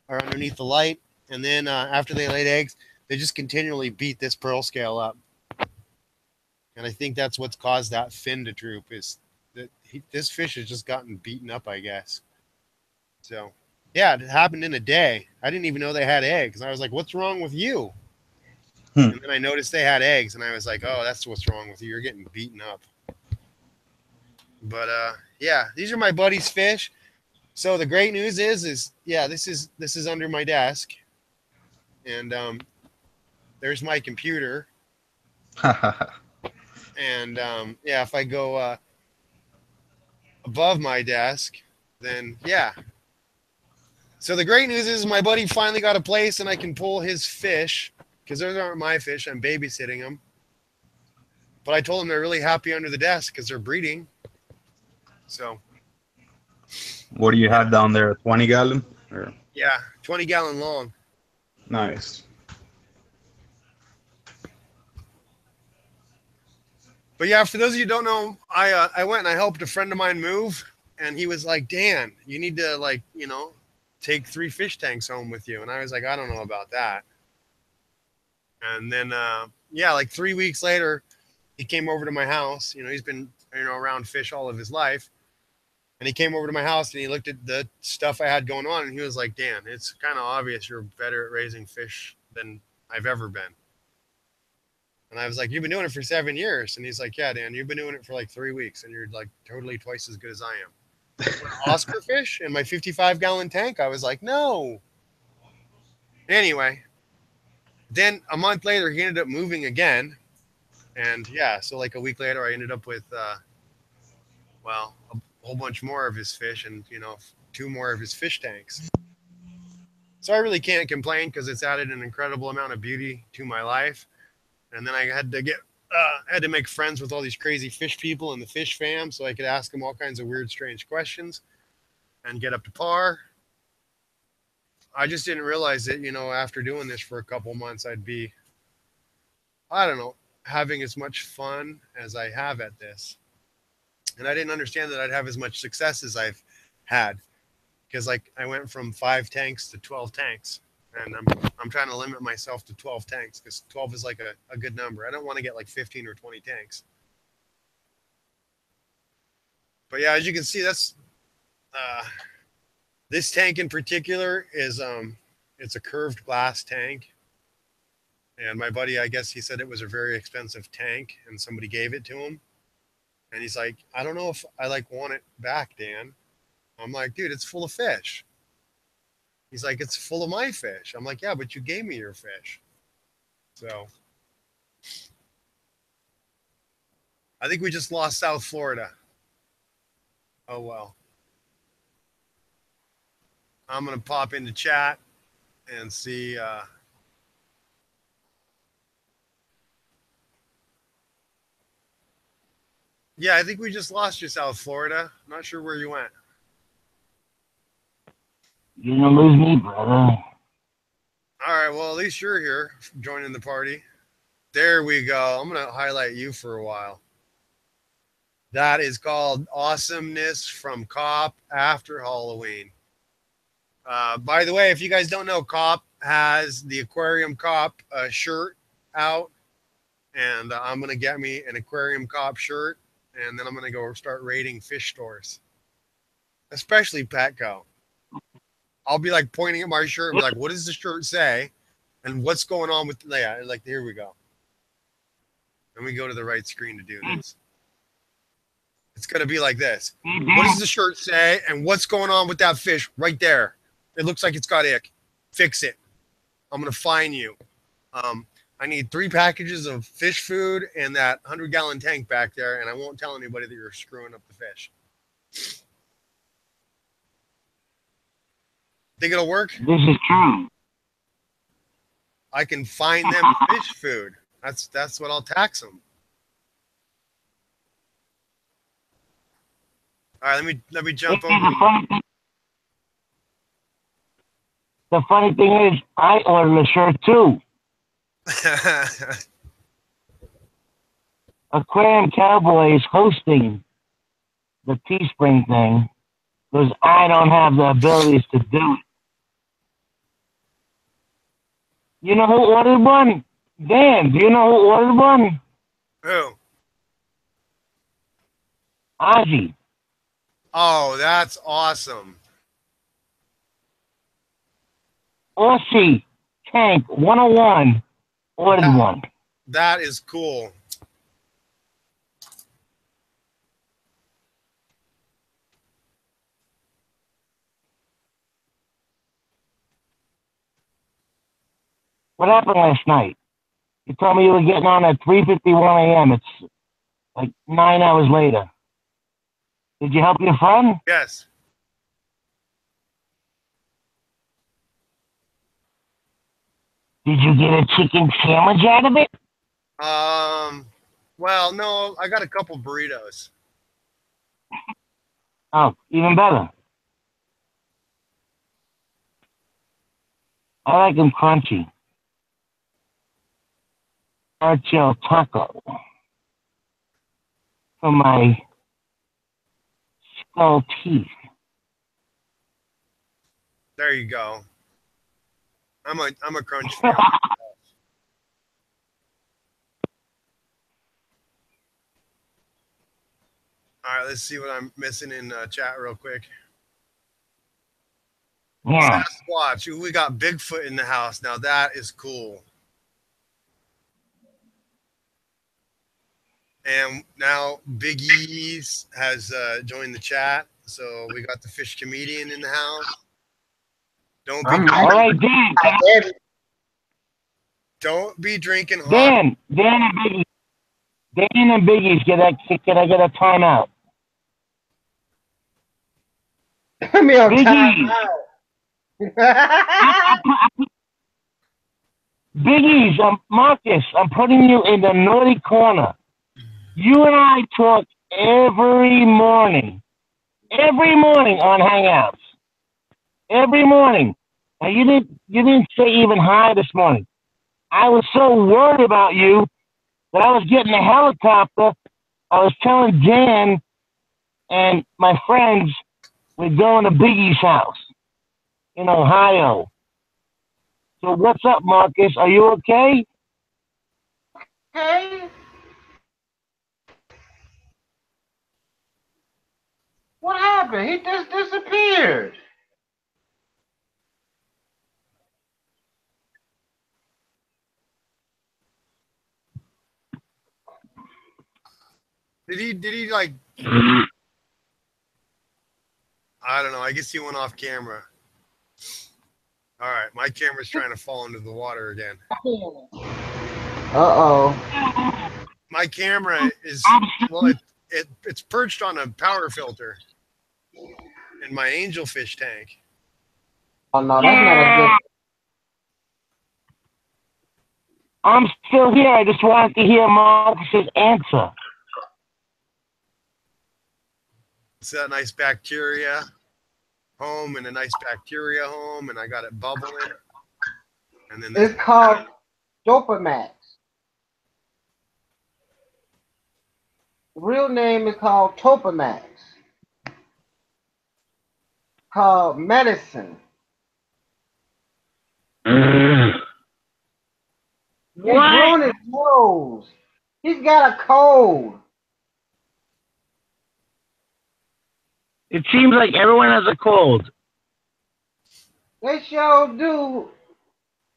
or underneath the light. And then after they laid eggs, they just continually beat this pearl scale up. And I think that's what's caused that fin to droop is that this fish has just gotten beaten up, I guess. So, yeah, it happened in a day. I didn't even know they had eggs. And I was like, what's wrong with you? And then I noticed they had eggs, and I was like, oh, that's what's wrong with you. You're getting beaten up. But, yeah, these are my buddy's fish. So the great news is yeah, this is under my desk. And there's my computer. And, yeah, if I go above my desk, then, yeah. So the great news is my buddy finally got a place, and I can pull his fish, because those aren't my fish. I'm babysitting them. But I told them they're really happy under the desk because they're breeding. So. What do you have down there? A 20 gallon? Or? Yeah, 20 gallon long. Nice. But yeah, for those of you who don't know, I went and I helped a friend of mine move, and he was like, Dan, you need to like, take 3 fish tanks home with you. And I was like, I don't know about that. And then yeah, like 3 weeks later, he came over to my house. He's been around fish all of his life. And he came over to my house and he looked at the stuff I had going on and he was like, Dan, it's kind of obvious you're better at raising fish than I've ever been. And I was like, you've been doing it for 7 years. And he's like, yeah, Dan, you've been doing it for like 3 weeks and you're like totally twice as good as I am. Oscar fish in my 55-gallon tank? I was like, no. Anyway, then a month later, he ended up moving again. And yeah, so like a week later, I ended up with, well, a whole bunch more of his fish and, 2 more of his fish tanks. So I really can't complain because it's added an incredible amount of beauty to my life. And then I had to make friends with all these crazy fish people in the fish fam so I could ask them all kinds of weird, strange questions and get up to par. I just didn't realize that, after doing this for a couple months, I'd be, I don't know, having as much fun as I have at this. And I didn't understand that I'd have as much success as I've had because like I went from 5 tanks to 12 tanks. And I'm trying to limit myself to 12 tanks because 12 is like a good number. I don't want to get like 15 or 20 tanks. But yeah, as you can see, that's this tank in particular is it's a curved glass tank. And my buddy, I guess he said it was a very expensive tank and somebody gave it to him. And he's like, I don't know if I like want it back, Dan. I'm like, dude, it's full of fish. He's like, it's full of my fish. I'm like, yeah, but you gave me your fish. So I think we just lost South Florida. Oh, well. I'm going to pop into chat and see. Yeah, I think we just lost you, South Florida. I'm not sure where you went. You're going to lose me, brother. All right, well, at least you're here joining the party. There we go. I'm going to highlight you for a while. That is called Awesomeness from Cop After Halloween. By the way, if you guys don't know, Cop has the Aquarium Cop shirt out. And I'm going to get me an Aquarium Cop shirt. And then I'm going to go start raiding fish stores. Especially Petco. I'll be like pointing at my shirt and be like, what does the shirt say? And what's going on with, yeah, like, here we go. Let me go to the right screen to do this. It's going to be like this. What does the shirt say? And what's going on with that fish right there? It looks like it's got ick. Fix it. I'm going to fine you. I need 3 packages of fish food and that 100-gallon tank back there. And I won't tell anybody that you're screwing up the fish. Think it'll work? This is true. I can find them fish food. That's what I'll tax them. All right, let me jump over. The funny thing is, I ordered a shirt too. Aquarium Cowboy is hosting the Teespring thing because I don't have the abilities to do it. You know who ordered one? Dan, do you know who ordered one? Who? Ozzy. Oh, that's awesome. Aussie Tank 101 ordered one. That is cool. What happened last night? You told me you were getting on at 3:51 a.m. It's like 9 hours later. Did you help your friend? Yes. Did you get a chicken sandwich out of it? Well, no, I got a couple burritos. Oh, even better. I like them crunchy. Archo taco. for my skull teeth. There you go. I'm a crunch fan. All right, let's see what I'm missing in chat real quick. Yeah. Sasquatch. Ooh, we got Bigfoot in the house. Now that is cool. And now Big E's has joined the chat. So we got the fish comedian in the house. Don't be All right, Dan. don't be drinking hot. Dan and Biggie. Dan and Biggie's can I get a timeout? Give me a Biggie. timeout. Biggie's, Marcus, I'm putting you in the naughty corner. You and I talk every morning on Hangouts. Every morning. Now you didn't say even hi this morning. I was so worried about you that I was getting a helicopter. I was telling Dan and my friends we're going to Biggie's house in Ohio. So what's up, Marcus? Are you okay? Hey. What happened? He just disappeared. Did he like I don't know. I guess he went off camera. All right, my camera's trying to fall into the water again. Uh-oh. My camera is it's perched on a power filter in my angelfish tank. Oh, no, that's not a good... I'm still here. I just wanted to hear Marcus's answer. It's that nice bacteria home and a nice bacteria home, and I got it bubbling. And then It's called Dopamax. The real name is called Topamax. Called medicine. He's blowing his nose. He's got a cold. It seems like everyone has a cold. They sure do.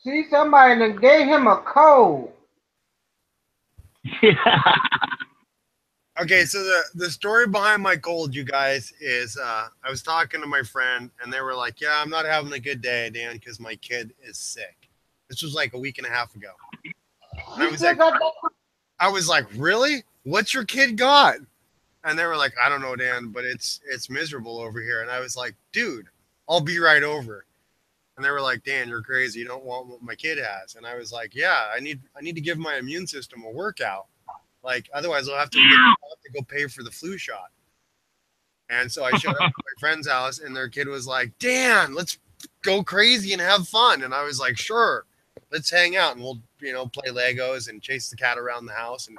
See, somebody that gave him a cold. Okay, so the story behind my cold, you guys, is I was talking to my friend, and they were like, "Yeah, I'm not having a good day, Dan, because my kid is sick." This was like a week and a half ago. And I was like, "Really? What's your kid got?" And they were like, "I don't know, Dan, but it's miserable over here." And I was like, "Dude, I'll be right over." And they were like, "Dan, you're crazy. You don't want what my kid has." And I was like, "Yeah, I need to give my immune system a workout. Like, otherwise I'll have to go pay for the flu shot." And so I showed up at my friend's house, and their kid was like, "Dan, let's go crazy and have fun." And I was like, "Sure, let's hang out and we'll, play Legos and chase the cat around the house and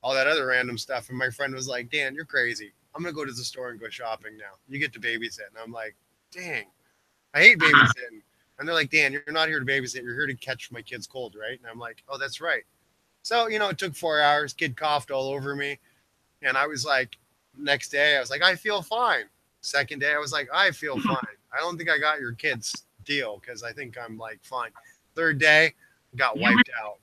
all that other random stuff." And my friend was like, "Dan, you're crazy. I'm going to go to the store and go shopping now. You get to babysit." And I'm like, "Dang, I hate babysitting." And they're like, "Dan, you're not here to babysit. You're here to catch my kid's cold, right?" And I'm like, "Oh, that's right." So, it took 4 hours. Kid coughed all over me. And I was like, next day, I was like, "I feel fine." Second day, I was like, "I feel fine. I don't think I got your kid's deal because I think I'm like fine." Third day, got wiped out.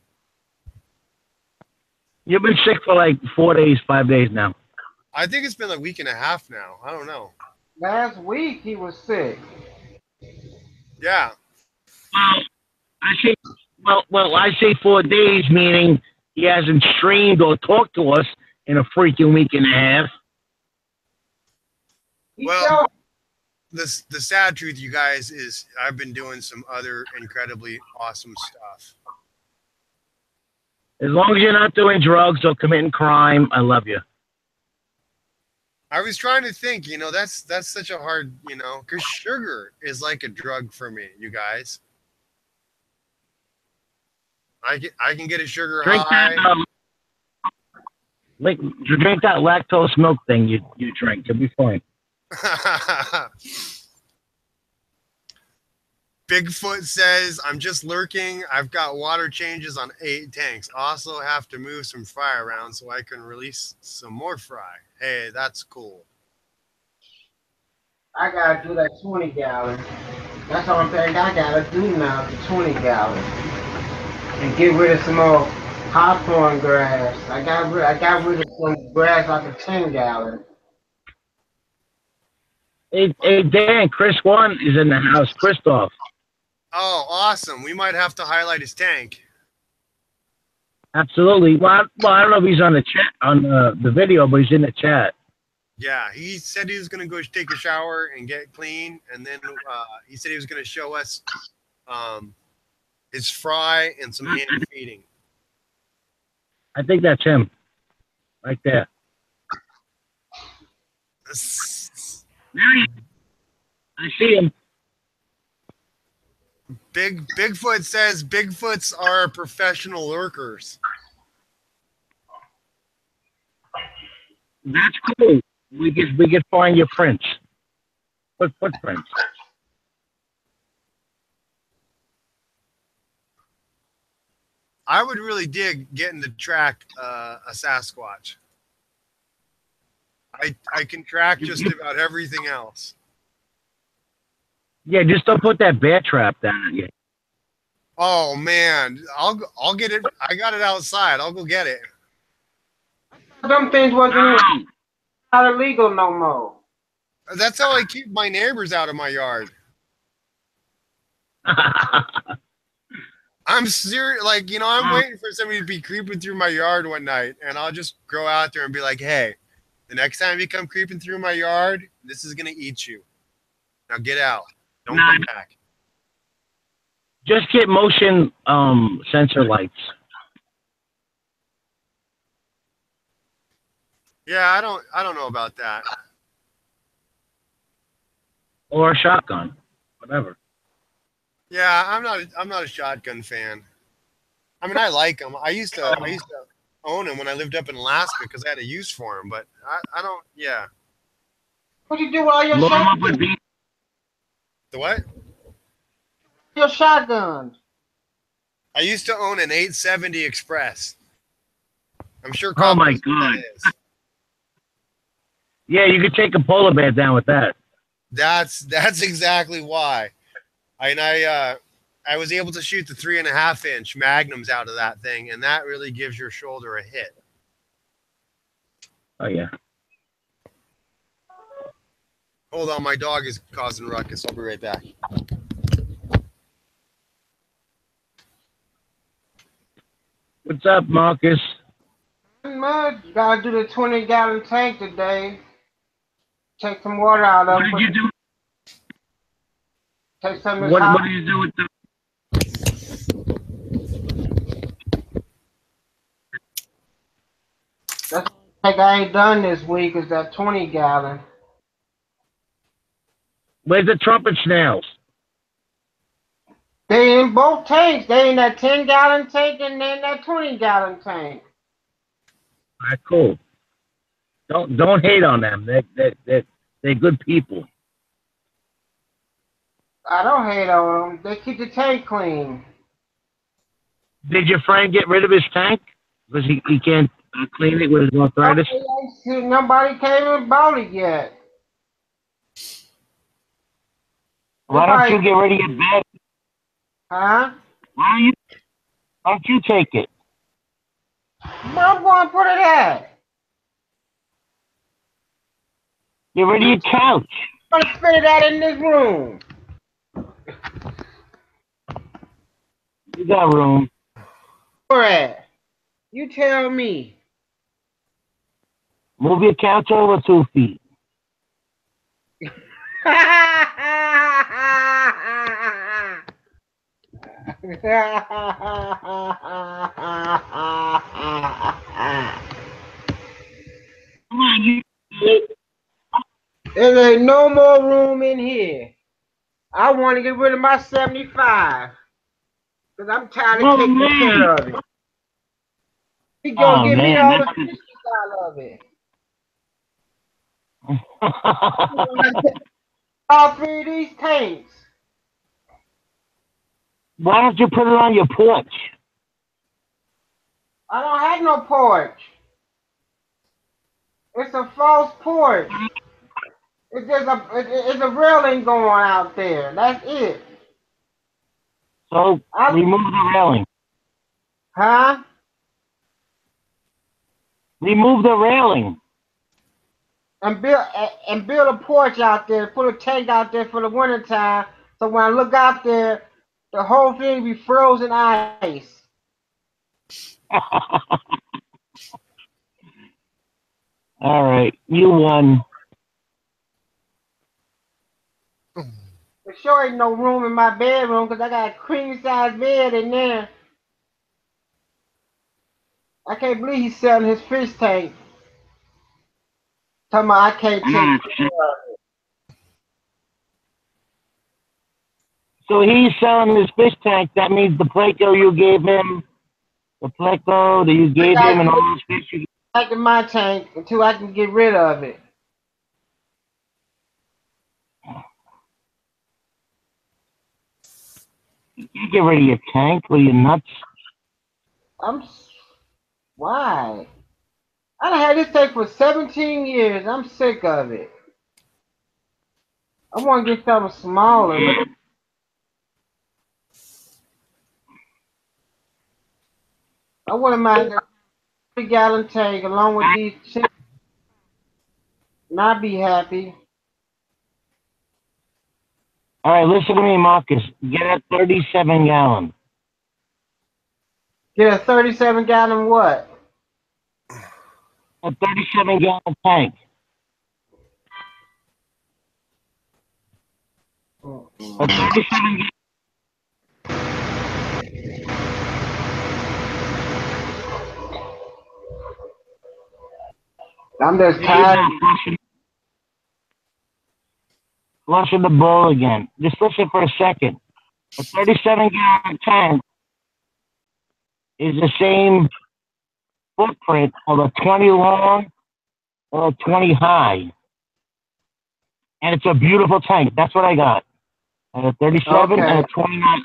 You've been sick for like 4 days, 5 days now. I think it's been a week and a half now. I don't know. Last week he was sick. Yeah. I say 4 days, meaning he hasn't streamed or talked to us in a freaking week and a half. Well, the sad truth, you guys, is I've been doing some other incredibly awesome stuff. As long as you're not doing drugs or committing crime, I love you. I was trying to think, that's such a hard, because sugar is like a drug for me, you guys. I can get a sugar high. Like, you drink that lactose milk thing you drink. You'll be fine. Bigfoot says, I'm just lurking. I've got water changes on 8 tanks. Also have to move some fry around so I can release some more fry. Hey, that's cool. I gotta do that 20 gallon. That's the only thing I gotta do now, the 20 gallon. And get rid of some more hawthorn grass. I got rid of some grass like a 10 gallon. Hey, Dan, Chris One is in the house. Christoph. Oh, awesome. We might have to highlight his tank. Absolutely. Well, I don't know if he's on the chat, on the video, but he's in the chat. Yeah, he said he was going to go take a shower and get clean. And then he said he was going to show us his fry and some hand feeding. I think that's him. Right there. I see him. Bigfoot says Bigfoots are professional lurkers. That's cool. We could find your prints. Footprints. I would really dig getting to track a Sasquatch. I can track just about everything else. Yeah, just don't put that bear trap down yet. Oh man, I'll get it. I got it outside. I'll go get it. Them things wasn't not illegal no more. That's how I keep my neighbors out of my yard. I'm serious. Like, you know, I'm waiting for somebody to be creeping through my yard one night, and I'll just go out there and be like, hey, the next time you come creeping through my yard, this is going to eat you. Now get out. Don't come back. Just get motion sensor lights. Yeah, I don't know about that. Or a shotgun. Whatever. Yeah, I'm not a shotgun fan. I mean, I like them. I used to own them when I lived up in Alaska because I had a use for them, but I don't. Yeah. What you do with all your Load 'em up shotguns? with The what? Your shotguns. I used to own an 870 Express. I'm sure. Oh my Cobb knows what that God. is. Yeah, you could take a polar bear down with that. That's exactly why. I was able to shoot the 3.5-inch magnums out of that thing, and that really gives your shoulder a hit. Oh yeah. Hold on, my dog is causing ruckus. I'll be right back. What's up, Marcus? Much. You gotta do the 20 gallon tank today. Take some water out of What it. did you do? Take some of this What hot. did you do with the? That's like I ain't done this week is that 20 gallon. Where's the trumpet snails? They in both tanks. They in that 10 gallon tank and then that 20 gallon tank. All right, cool. Don't hate on them. They're good people. I don't hate on them. They keep the tank clean. Did your friend get rid of his tank because he can't clean it with his arthritis? Nobody came and bought it yet. Why don't you get rid of your bed? Huh? Why don't you take it? Where I'm going to put it at? Get rid of your couch. I'm going to fit it out in this room. You got room. Where at? You tell me. Move your couch over 2 feet. Come on, There ain't no more room in here. I want to get rid of my 75. Because I'm tired of taking care of it. He gonna give me all the out of it. All three of these tanks. Why don't you put it on your porch? I don't have no porch. It's a false porch. It's just it's a railing going out there. That's it. So remove the railing. Huh? Remove the railing. And build a porch out there. Put a tank out there for the winter time. So when I look out there, the whole thing be frozen ice. All right, you won. There sure ain't no room in my bedroom because I got a queen size bed in there. I can't believe he's selling his fish tank. Talking about I can't take care of it. So he's selling his fish tank. That means the Pleco you gave him, the Pleco that you gave him, and all those fish you back in my tank until I can get rid of it. You get rid of your tank? What are you, nuts? Why? I done had this tank for 17 years. I'm sick of it. I want to get something smaller. But I wouldn't mind a 3-gallon tank along with these chips. And I'd be happy. All right, listen to me, Marcus. Get a 37-gallon. Get a 37-gallon what? A 37-gallon tank. A 37-gallon. I'm just tired. Flushing the bowl again. Just listen for a second. A 37-gallon tank is the same footprint of a 20 long or a 20 high. And it's a beautiful tank. That's what I got. And a 37 and a 29.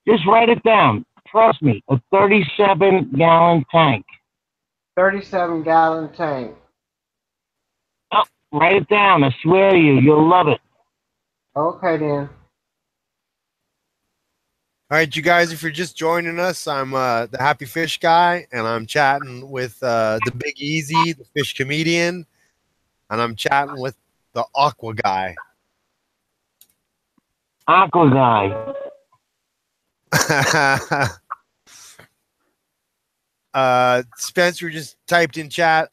Just write it down. Trust me. A 37-gallon tank. 37-gallon tank. Oh, write it down. I swear to you. You'll love it. Okay, then. All right, you guys, if you're just joining us, I'm the Happy Fish Guy, and I'm chatting with the Big Easy, the fish comedian, and I'm chatting with the Aqua Guy. Aqua Guy. Spencer just typed in chat.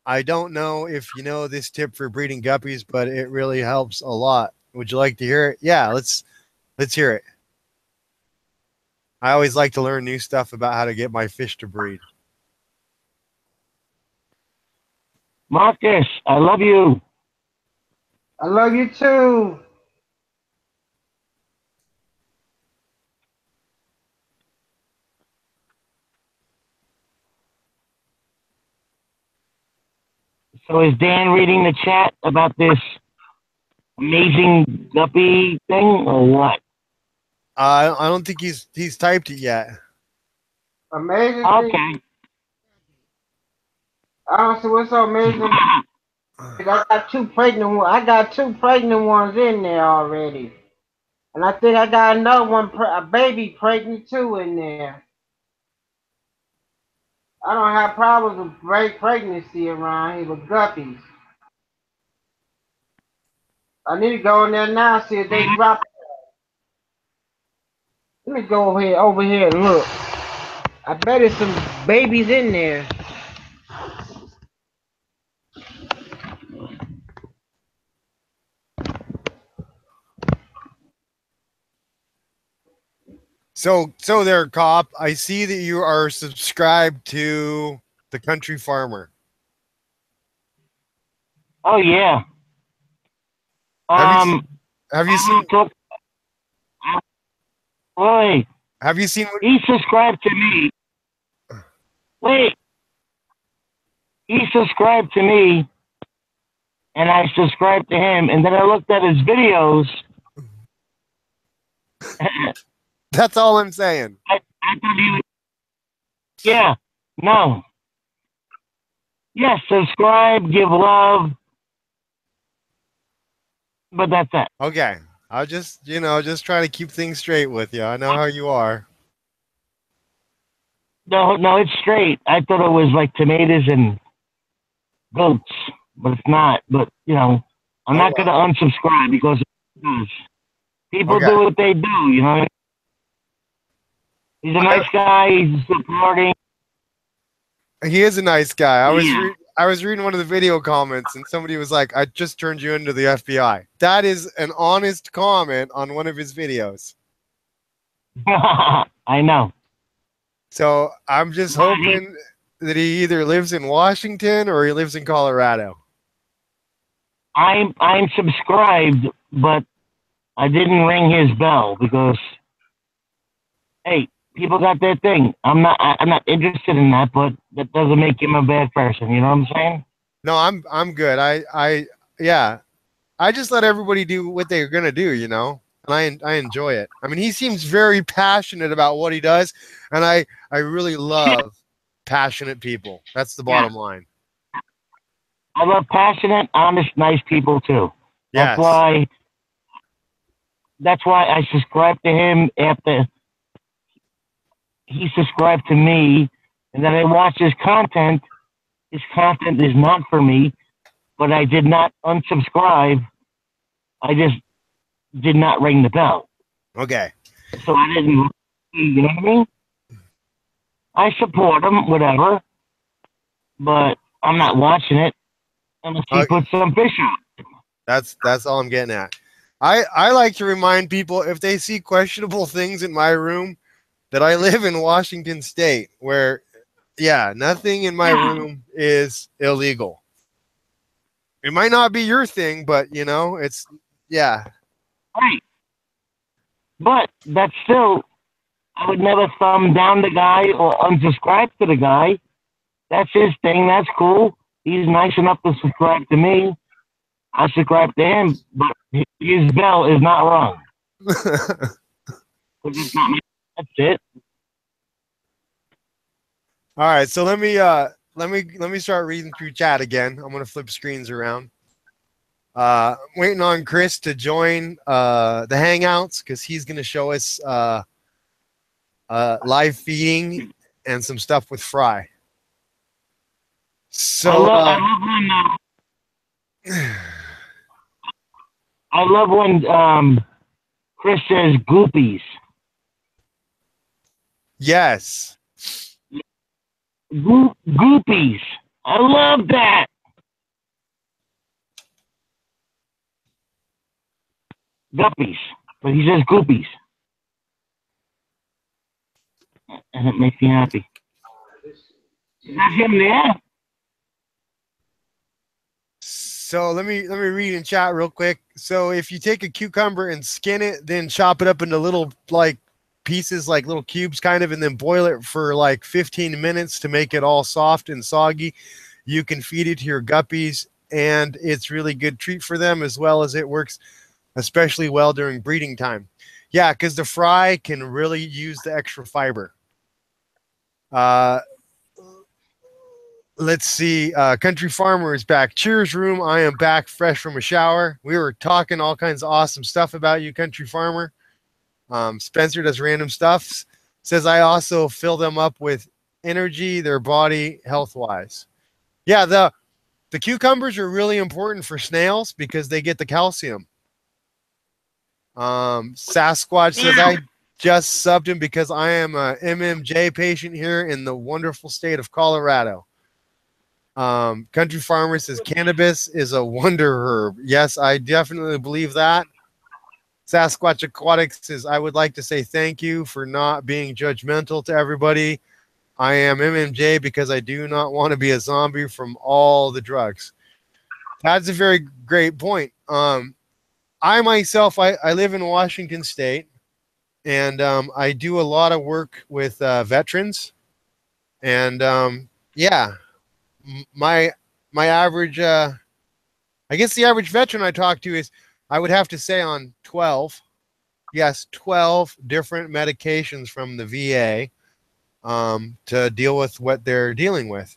I don't know if you know this tip for breeding guppies, but it really helps a lot. Would you like to hear it? Yeah, let's hear it. I always like to learn new stuff about how to get my fish to breed. Marcus, I love you. I love you too. So is Dan reading the chat about this amazing guppy thing or what? I don't think he's typed it yet. Amazing. Okay. I don't see what's so amazing. I got two pregnant ones. I got two pregnant ones in there already, and I think I got another one, a baby pregnant too in there. I don't have problems with pregnancy around here with guppies. I need to go in there now and see if they drop. Let me go over here and look. I bet there's some babies in there. So there, Cop. I see that you are subscribed to the Country Farmer. Oh yeah. Have you seen? Wait. Have you seen? He subscribed to me. Wait. he subscribed to me, and I subscribed to him, and then I looked at his videos. That's all I'm saying. I thought he was, yeah, no. Yes, subscribe, give love, but that's it. Okay. I'll just, just try to keep things straight with you. I know how you are. No, it's straight. I thought it was like tomatoes and goats, but it's not. But, I'm not going to unsubscribe because people Okay. do what they do, you know. He's a nice guy. He's supporting. He is a nice guy. Yeah. I was reading one of the video comments, and somebody was like, "I just turned you into the FBI." That is an honest comment on one of his videos. I know. So I'm just hoping that he either lives in Washington or he lives in Colorado. I'm subscribed, but I didn't ring his bell because, hey, people got their thing. I'm not interested in that, but that doesn't make him a bad person. You know what I'm saying? No, I'm good. I just let everybody do what they're gonna do, and I enjoy it. I mean, he seems very passionate about what he does, and I really love passionate people. That's the bottom line. I love passionate, honest, nice people too. Yes. That's why I subscribed to him after he subscribed to me, and then I watched his content. His content is not for me, but I did not unsubscribe. I just did not ring the bell. Okay. So I didn't, you know what I mean? I support him, whatever, but I'm not watching it unless he puts some fish on. That's all I'm getting at. I like to remind people if they see questionable things in my room that I live in Washington State, where, nothing in my room is illegal. It might not be your thing, but, it's, Right. But that's still, I would never thumb down the guy or unsubscribe to the guy. That's his thing. That's cool. He's nice enough to subscribe to me. I subscribe to him, but his bell is not wrong. It's not me. That's it. All right, so let me start reading through chat again. I'm gonna flip screens around. Waiting on Chris to join the Hangouts because he's gonna show us live feeding and some stuff with Fry. So I love when Chris says goopies. Yes. Goopies. I love that. Guppies. But he says goopies. And it makes me happy. Is that him there? So let me read in chat real quick. So if you take a cucumber and skin it, then chop it up into little pieces, like little cubes kind of, and then boil it for 15 minutes to make it all soft and soggy, you can feed it to your guppies, and it's really good treat for them, as well as it works especially well during breeding time. Yeah, because the fry can really use the extra fiber. Let's see. Country Farmer is back. Cheers, room. I am back fresh from a shower. We were talking all kinds of awesome stuff about you, Country Farmer. Spencer does random stuff. Says I also fill them up with energy, their body health-wise. Yeah, the cucumbers are really important for snails because they get the calcium. Sasquatch says I just subbed him because I am a MMJ patient here in the wonderful state of Colorado. Country Farmer says cannabis is a wonder herb. Yes, I definitely believe that. Sasquatch Aquatics says I would like to say thank you for not being judgmental to everybody. I am MMJ because I do not want to be a zombie from all the drugs. That's a very great point. I myself, I live in Washington State, and I do a lot of work with veterans. And yeah, my average, I guess the average veteran I talk to is, I would have to say, on 12, yes, 12 different medications from the VA to deal with what they're dealing with.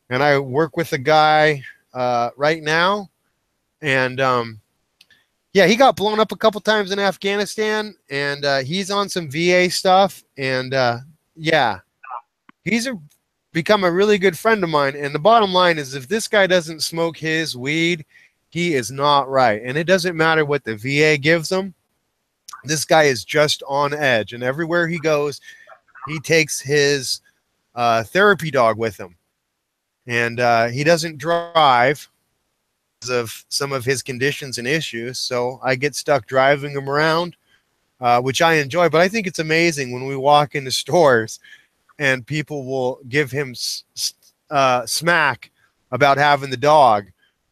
And I work with a guy right now, and yeah, he got blown up a couple times in Afghanistan, and he's on some VA stuff, and yeah, he's become a really good friend of mine. And the bottom line is, if this guy doesn't smoke his weed, he is not right. And it doesn't matter what the VA gives him. This guy is just on edge, and everywhere he goes, he takes his therapy dog with him, and he doesn't drive because of some of his conditions and issues. So I get stuck driving him around, which I enjoy. But I think it's amazing when we walk into stores and people will give him smack about having the dog.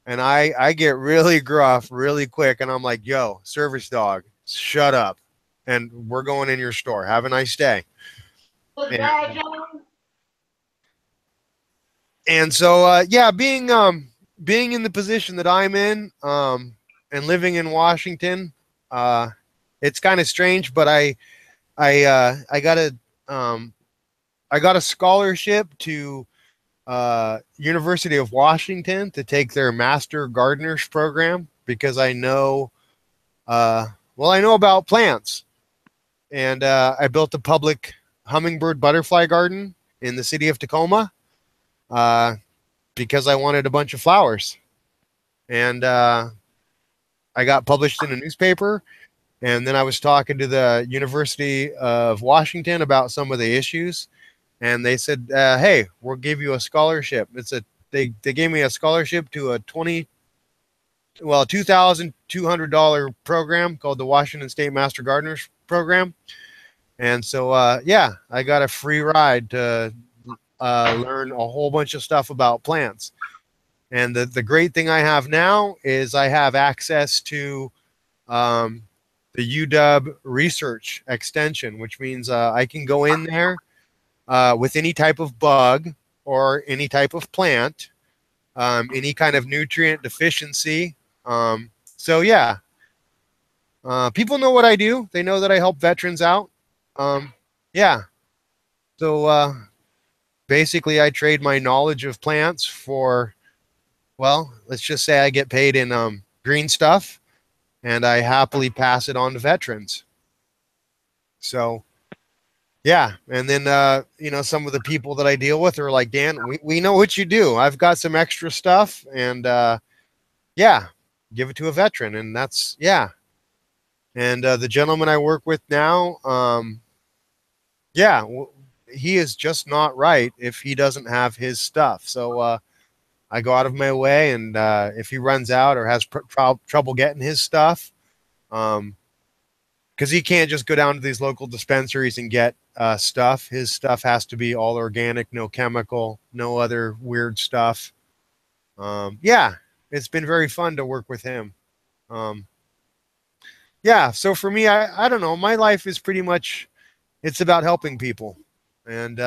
And I get really gruff really quick, and I'm like, yo, service dog, shut up. And we're going in your store. Have a nice day. And so, yeah, being in the position that I'm in, and living in Washington, it's kind of strange, but I got a scholarship to University of Washington to take their Master Gardeners program, because I know, well, I know about plants, and I built a public hummingbird butterfly garden in the city of Tacoma, because I wanted a bunch of flowers, and I got published in a newspaper. And then I was talking to the University of Washington about some of the issues, and they said, "Hey, we'll give you a scholarship." They gave me a scholarship to a $2,200 program called the Washington State Master Gardeners program. And so, yeah, I got a free ride to learn a whole bunch of stuff about plants. And the great thing I have now is I have access to the UW Research Extension, which means I can go in there with any type of bug or any type of plant, any kind of nutrient deficiency. So, yeah, people know what I do. They know that I help veterans out. Yeah. So basically, I trade my knowledge of plants for, well, let's just say I get paid in green stuff, and I happily pass it on to veterans. So, yeah. And then, you know, some of the people that I deal with are like, Dan, we know what you do. I've got some extra stuff, and yeah, give it to a veteran. And that's, yeah. And the gentleman I work with now, yeah, he is just not right if he doesn't have his stuff. So I go out of my way, and if he runs out or has trouble getting his stuff, because he can't just go down to these local dispensaries and get stuff. His stuff has to be all organic, no chemical, no other weird stuff. Yeah, it's been very fun to work with him. Yeah, so for me, I don't know. My life is pretty much, it's about helping people. And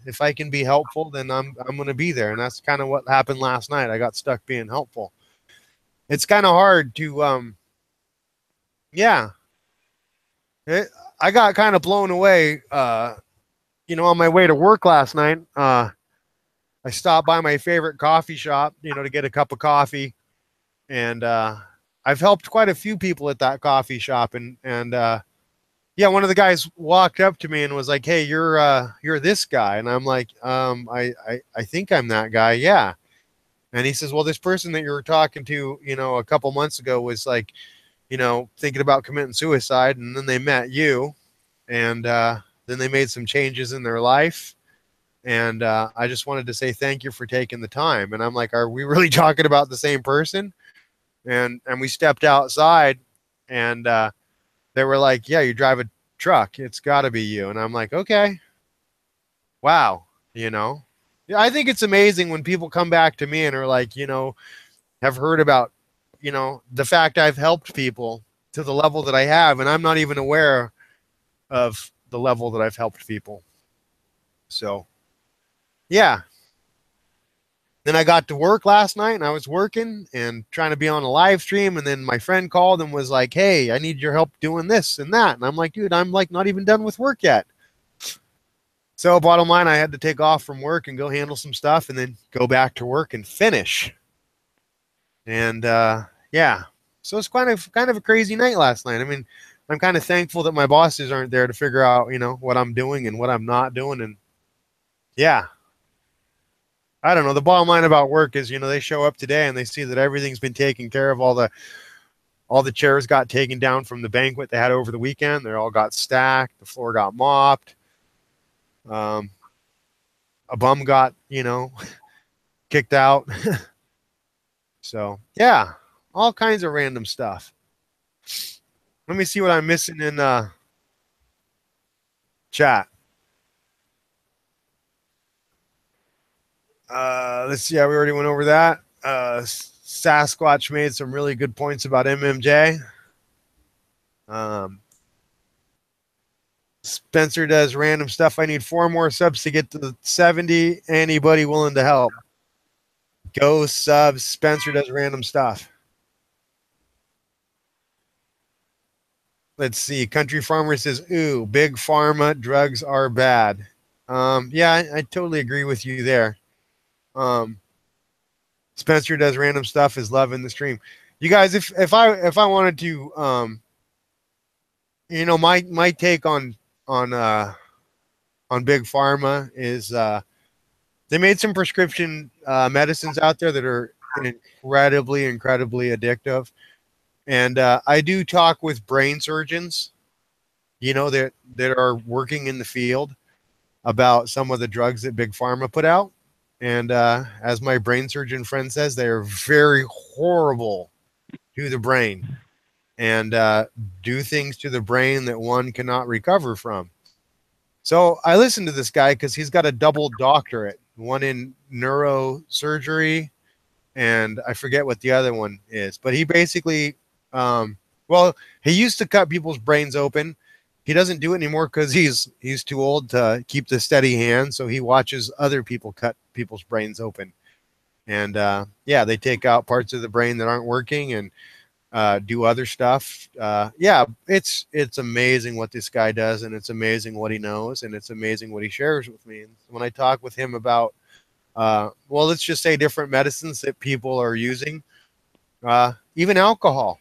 if I can be helpful, then I'm going to be there. And that's kind of what happened last night. I got stuck being helpful. It's kind of hard to, yeah. I got kind of blown away, you know, on my way to work last night. I stopped by my favorite coffee shop, you know, to get a cup of coffee. And I've helped quite a few people at that coffee shop. And yeah, one of the guys walked up to me and was like, "Hey, you're this guy." And I'm like, I think I'm that guy. Yeah. And he says, "Well, this person that you were talking to, you know, a couple months ago was like, you know, thinking about committing suicide, and then they met you, and then they made some changes in their life. And I just wanted to say thank you for taking the time." And I'm like, "Are we really talking about the same person?" And we stepped outside, and they were like, "Yeah, you drive a truck. It's got to be you." And I'm like, "Okay, wow." You know, yeah, I think it's amazing when people come back to me and are like, you know, have heard about, you know, the fact I've helped people to the level that I have, and I'm not even aware of the level that I've helped people. So, yeah. Then I got to work last night and I was working and trying to be on a live stream. And then my friend called and was like, hey, I need your help doing this and that. And I'm like, dude, I'm like not even done with work yet. So bottom line, I had to take off from work and go handle some stuff and then go back to work and finish. And yeah, so it's kind of a crazy night last night. I mean, I'm kind of thankful that my bosses aren't there to figure out, you know, what I'm doing and what I'm not doing. And yeah, I don't know. The bottom line about work is, you know, they show up today and they see that everything's been taken care of. All the chairs got taken down from the banquet they had over the weekend. They all got stacked. The floor got mopped. A bum got, you know, kicked out. So yeah, all kinds of random stuff. Let me see what I'm missing in chat. Let's see. Yeah, we already went over that. Sasquatch made some really good points about MMJ. Spencer does random stuff. I need 4 more subs to get to 70. Anybody willing to help? Go subs. Spencer does random stuff. Let's see. Country Farmer says, ooh, big pharma, drugs are bad. Yeah, I totally agree with you there. Spencer does random stuff, is loving the stream. You guys, if I wanted to, you know, my take on big pharma is they made some prescription medicines out there that are incredibly addictive. And I do talk with brain surgeons, you know, that are working in the field about some of the drugs that big pharma put out. And as my brain surgeon friend says, they are very horrible to the brain and do things to the brain that one cannot recover from. So I listened to this guy because he's got a double doctorate, one in neurosurgery, and I forget what the other one is. But he basically, well, he used to cut people's brains open. He doesn't do it anymore because he's too old to keep the steady hand. So he watches other people cut people's brains open. And yeah, they take out parts of the brain that aren't working and do other stuff. Yeah, it's amazing what this guy does, and it's amazing what he knows, and it's amazing what he shares with me. And when I talk with him about, well, let's just say different medicines that people are using, even alcohol.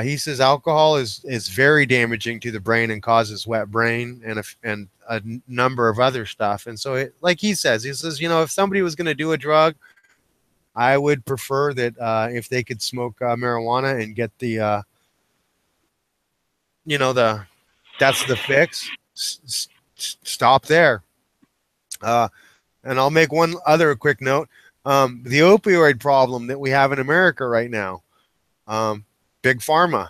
He says alcohol is very damaging to the brain and causes wet brain and a number of other stuff. And so, like he says, you know, if somebody was going to do a drug, I would prefer that if they could smoke marijuana and get the, you know, that's the fix. Stop there. And I'll make one other quick note. The opioid problem that we have in America right now. Big pharma.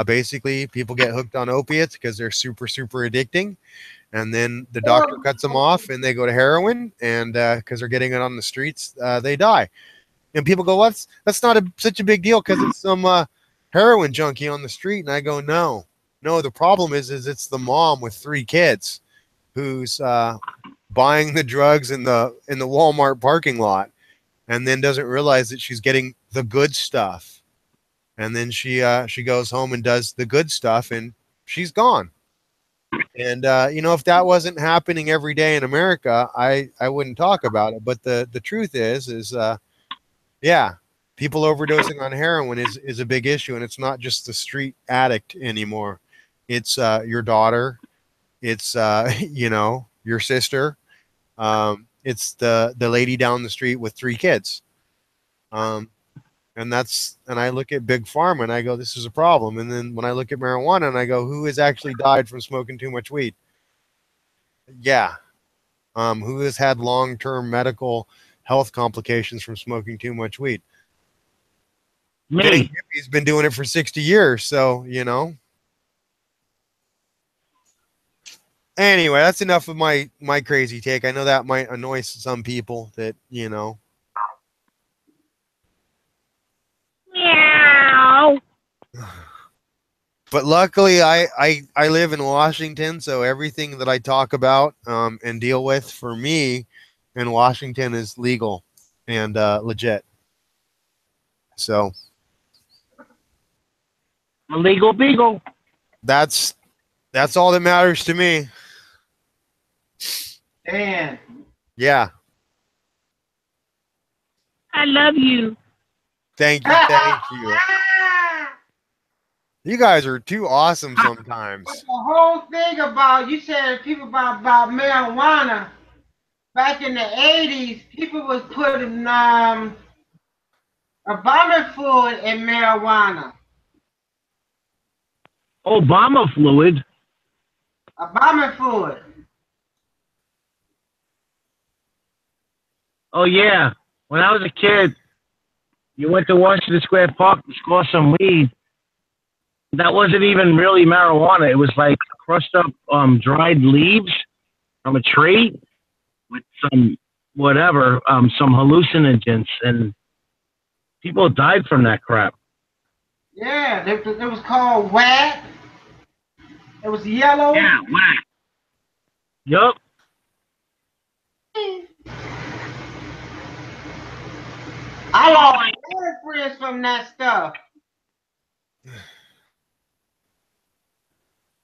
Basically, people get hooked on opiates because they're super addicting. And then the doctor cuts them off and they go to heroin. And because they're getting it on the streets, they die. And people go, that's not such a big deal because it's some heroin junkie on the street. And I go, no, the problem is it's the mom with 3 kids who's buying the drugs in the Walmart parking lot and then doesn't realize that she's getting the good stuff. And then she goes home and does the good stuff and she's gone. And, you know, if that wasn't happening every day in America, I wouldn't talk about it. But the truth is yeah, people overdosing on heroin is a big issue. And it's not just the street addict anymore. It's your daughter. It's, you know, your sister. It's the lady down the street with 3 kids. And I look at big pharma and I go, this is a problem. And then when I look at marijuana and I go, who has actually died from smoking too much weed? Yeah. Who has had long-term medical health complications from smoking too much weed? Me. He's been doing it for 60 years. So, you know. Anyway, that's enough of my crazy take. I know that might annoy some people that, you know. Meow. But luckily, I live in Washington, so everything that I talk about and deal with for me in Washington is legal and legit. So A legal beagle. that's all that matters to me. Dan. Yeah. I love you. Thank you. Thank you. You guys are too awesome sometimes. The whole thing about, you said people about marijuana, back in the 80s, people was putting Obama fluid in marijuana. Obama fluid. Obama fluid. Oh yeah. When I was a kid, you went to Washington Square Park to score some weed. That wasn't even really marijuana. It was like crushed up dried leaves from a tree with some whatever, some hallucinogens, and people died from that crap. Yeah, it was called whack. It was yellow. Yeah, whack. Yup. I lost friends from that stuff.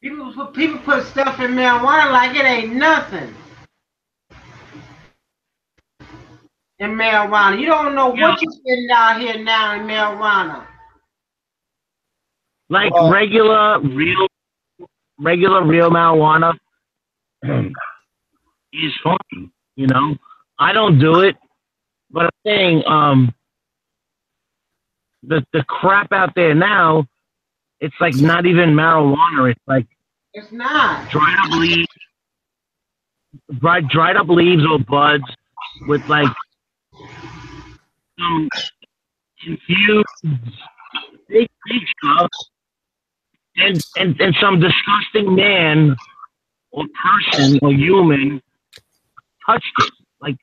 People put stuff in marijuana like it ain't nothing. In marijuana, you don't know what you're getting out here now in marijuana. Like regular real marijuana is fun. You know, I don't do it, but I'm saying the crap out there now, it's like not even marijuana. It's like It's not. dried up leaves or buds with like some infused big stuff, and some disgusting man or person or human touched it. Like,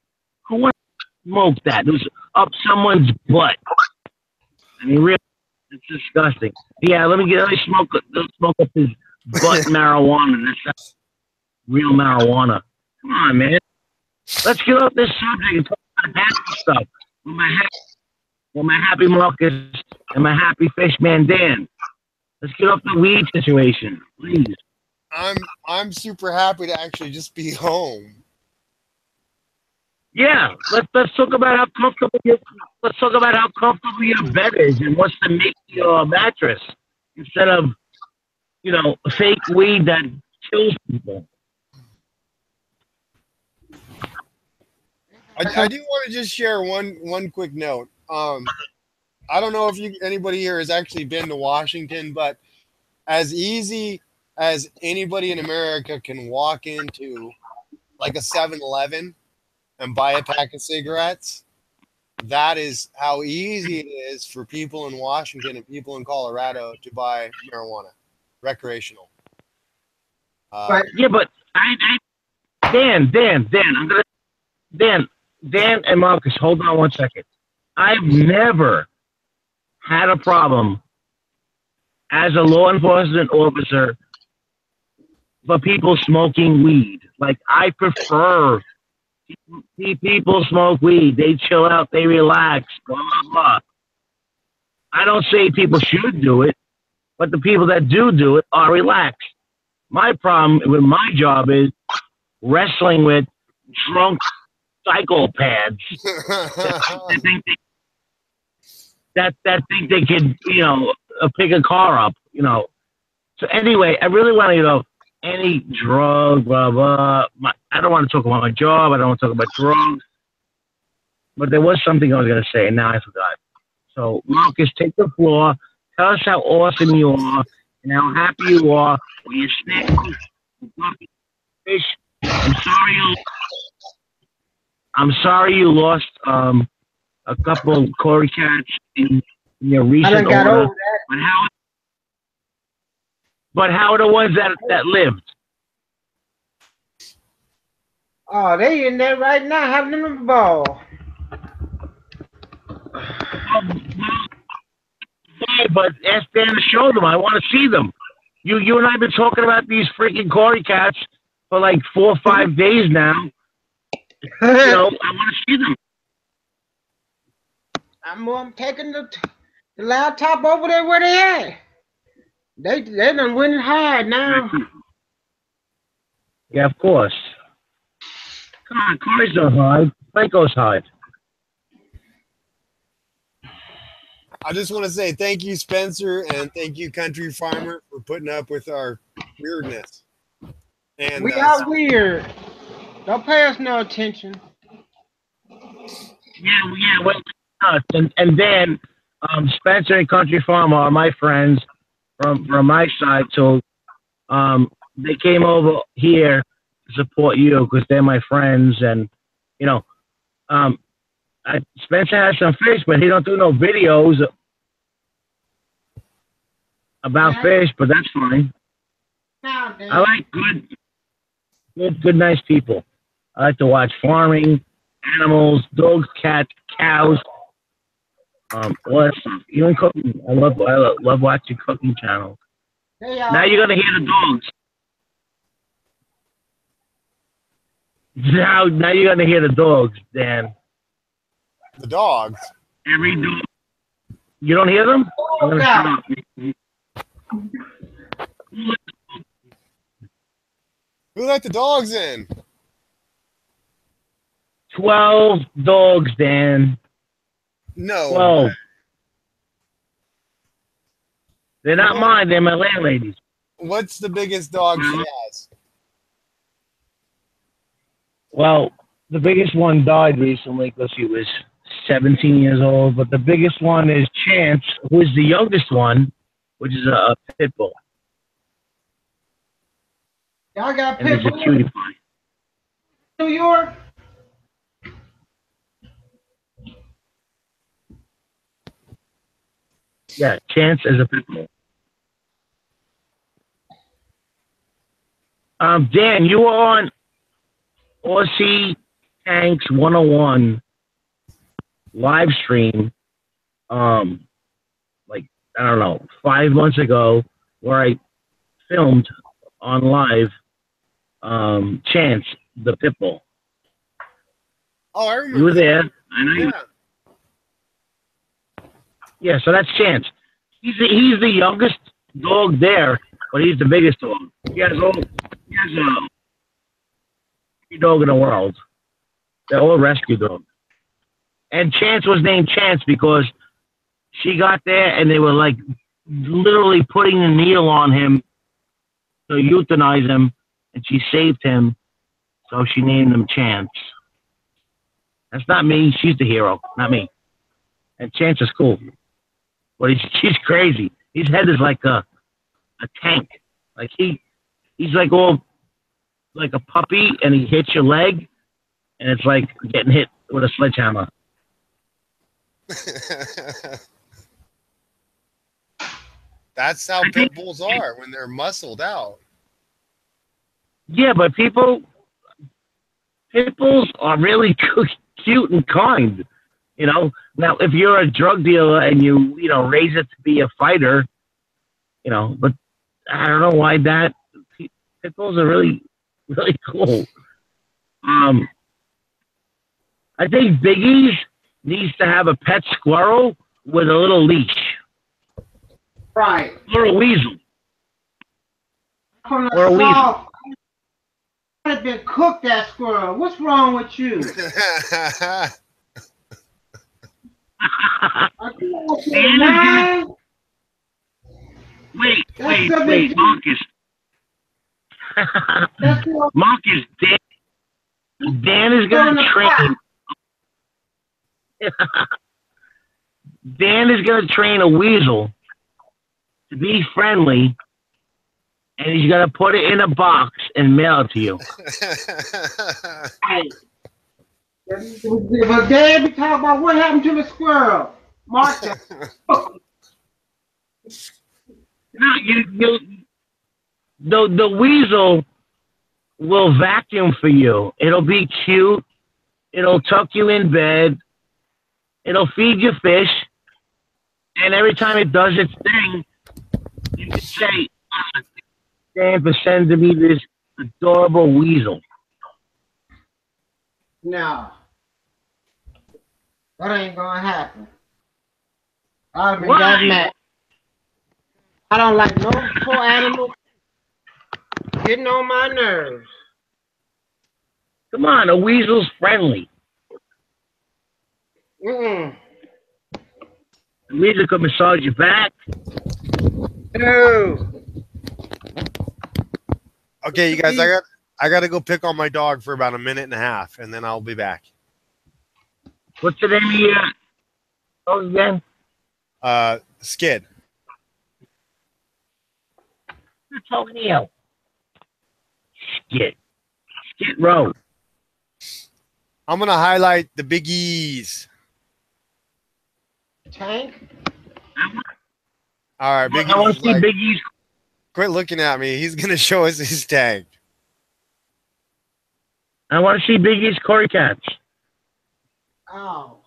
who wants to smoke that? It was up someone's butt. I mean, really, it's disgusting. Yeah, let me smoke up his butt marijuana. That's real marijuana. Come on, man. Let's get off this subject and talk about happy stuff. With my happy Marcus and my happy fish man Dan. Let's get off the weed situation, please. I'm super happy to actually just be home. Yeah, let's talk about how comfortable your bed is and what's to make your mattress instead of fake weed that kills people. I do want to just share one quick note. I don't know if anybody here has actually been to Washington, but as easy as anybody in America can walk into like a 7-Eleven and buy a pack of cigarettes, that is how easy it is for people in Washington and people in Colorado to buy marijuana, recreational. Yeah, but Dan, Dan and Marcus, hold on one second. I've never had a problem as a law enforcement officer for people smoking weed. Like, I prefer people smoke weed. They chill out, they relax, blah, blah, blah. I don't say people should do it, but the people that do it are relaxed. My problem with my job is wrestling with drunk psychopaths that think they can, pick a car up, So anyway, I really want to, any drug, blah, blah. I don't want to talk about my job. I don't want to talk about drugs. But there was something I was going to say, and now I forgot. So, Marcus, take the floor. Tell us how awesome you are and how happy you are with your snacks and fish. I'm sorry you lost a couple of Cory cats in your recent order. But how are the ones that lived? Oh, they in there right now having a ball. But ask Dan to show them. I want to see them. You and I have been talking about these freaking Cory cats for like 4 or 5 days now. I want to see them. I'm taking the laptop over there where they at. They done went it hard now. Yeah, of course. Come on, cars don't hide. Franco's hide. I just want to say thank you, Spencer, and thank you, Country Farmer, for putting up with our weirdness. And We are weird. Don't pay us no attention. Yeah. Well, and then Spencer and Country Farmer are my friends from my side, so they came over here to support you because they're my friends, and Spencer has some fish, but he don't do no videos about fish, but that's fine. I like good, nice people. I like to watch farming, animals, dogs, cats, cows, all that stuff. Even cooking. I love watching cooking channels. Now you're gonna hear the dogs. Now you're gonna hear the dogs, Dan. the dogs. Every dog. You don't hear them? I'm gonna shut up. Who let the dogs in? 12 dogs, Dan. No. 12. They're not mine. They're my landlady's. What's the biggest dog she has? Well, the biggest one died recently because he was 17 years old. But the biggest one is Chance, who is the youngest one, which is a pit bull. Y'all got And pit he's a bulls cutie in pie. New York? Yeah, Chance is a pit bull. Dan, you were on Aussie Tanks 101 live stream, like, I don't know, 5 months ago, where I filmed on live Chance, the pit bull. Oh, I remember. You were there. I know you. Yeah. Yeah, so that's Chance. He's the youngest dog there, but he's the biggest dog. He has every dog in the world. They're all rescue dogs. And Chance was named Chance because she got there and they were like literally putting a needle on him to euthanize him, and she saved him, so she named him Chance. That's not me. She's the hero, not me. And Chance is cool. But she's crazy. His head is like a tank. Like he's like all like a puppy, and he hits your leg, and it's like getting hit with a sledgehammer. That's how pit bulls are when they're muscled out. Yeah, but pit bulls are really cute and kind. You know, now if you're a drug dealer and you raise it to be a fighter, but I don't know why that pit bulls are really, really cool. I think Biggie's needs to have a pet squirrel with a little leash. Right. Or a weasel. From the Or a weasel. south. I've been cooked, that squirrel. What's wrong with you? Wait, Marcus. Marcus, Dan is going to train. Dan is going to train a weasel to be friendly, and he's going to put it in a box and mail it to you. But Dad, we talk about what happened to the squirrel. Martha. No, the weasel will vacuum for you. It'll be cute. It'll tuck you in bed. It'll feed you fish. And every time it does its thing, you can say, Dan for sending me this adorable weasel. No, that ain't gonna happen. I've been that Why? mad. I don't like no poor animal getting on my nerves. Come on, a weasel's friendly. Mm-mm. A weasel could massage your back. No. Okay, you guys, I got to go pick on my dog for about a minute and a half, and then I'll be back. What's the name of your dog again? Skid. Antonio. Skid. Skid Row. I'm gonna highlight the Big E's. Tank? All right, Big I want E's. to see Big E's. Quit looking at me. He's gonna show us his tank. I want to see Big E's Cory cats. Oh.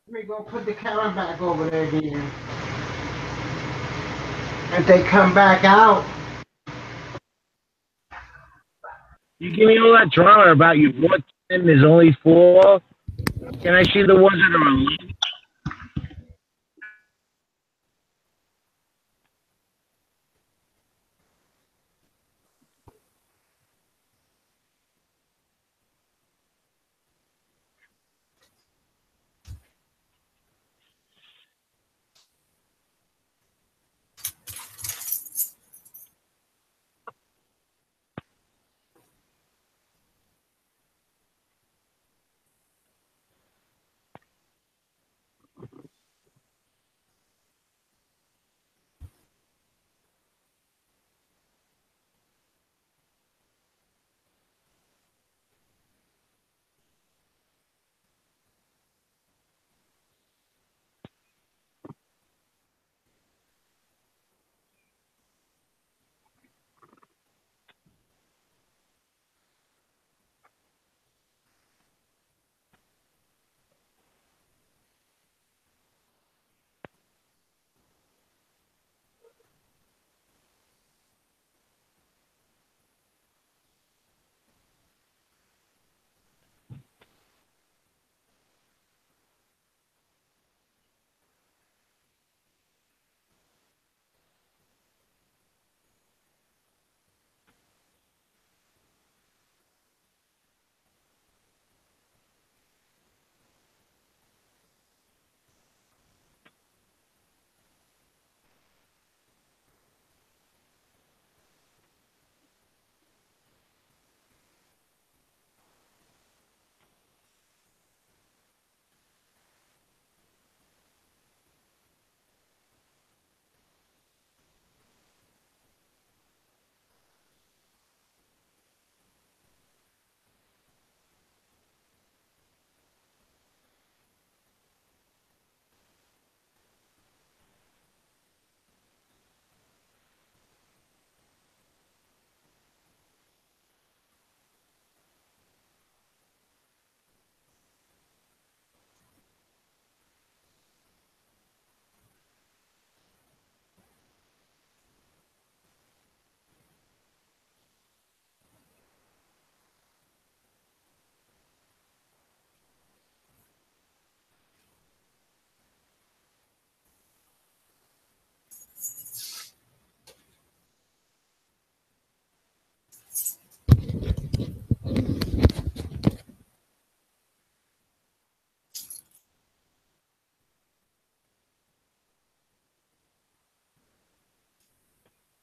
Let me go put the camera back over there again. If they come back out, You give me all that drama about you bought 10, there's only 4. Can I see the ones that are 11?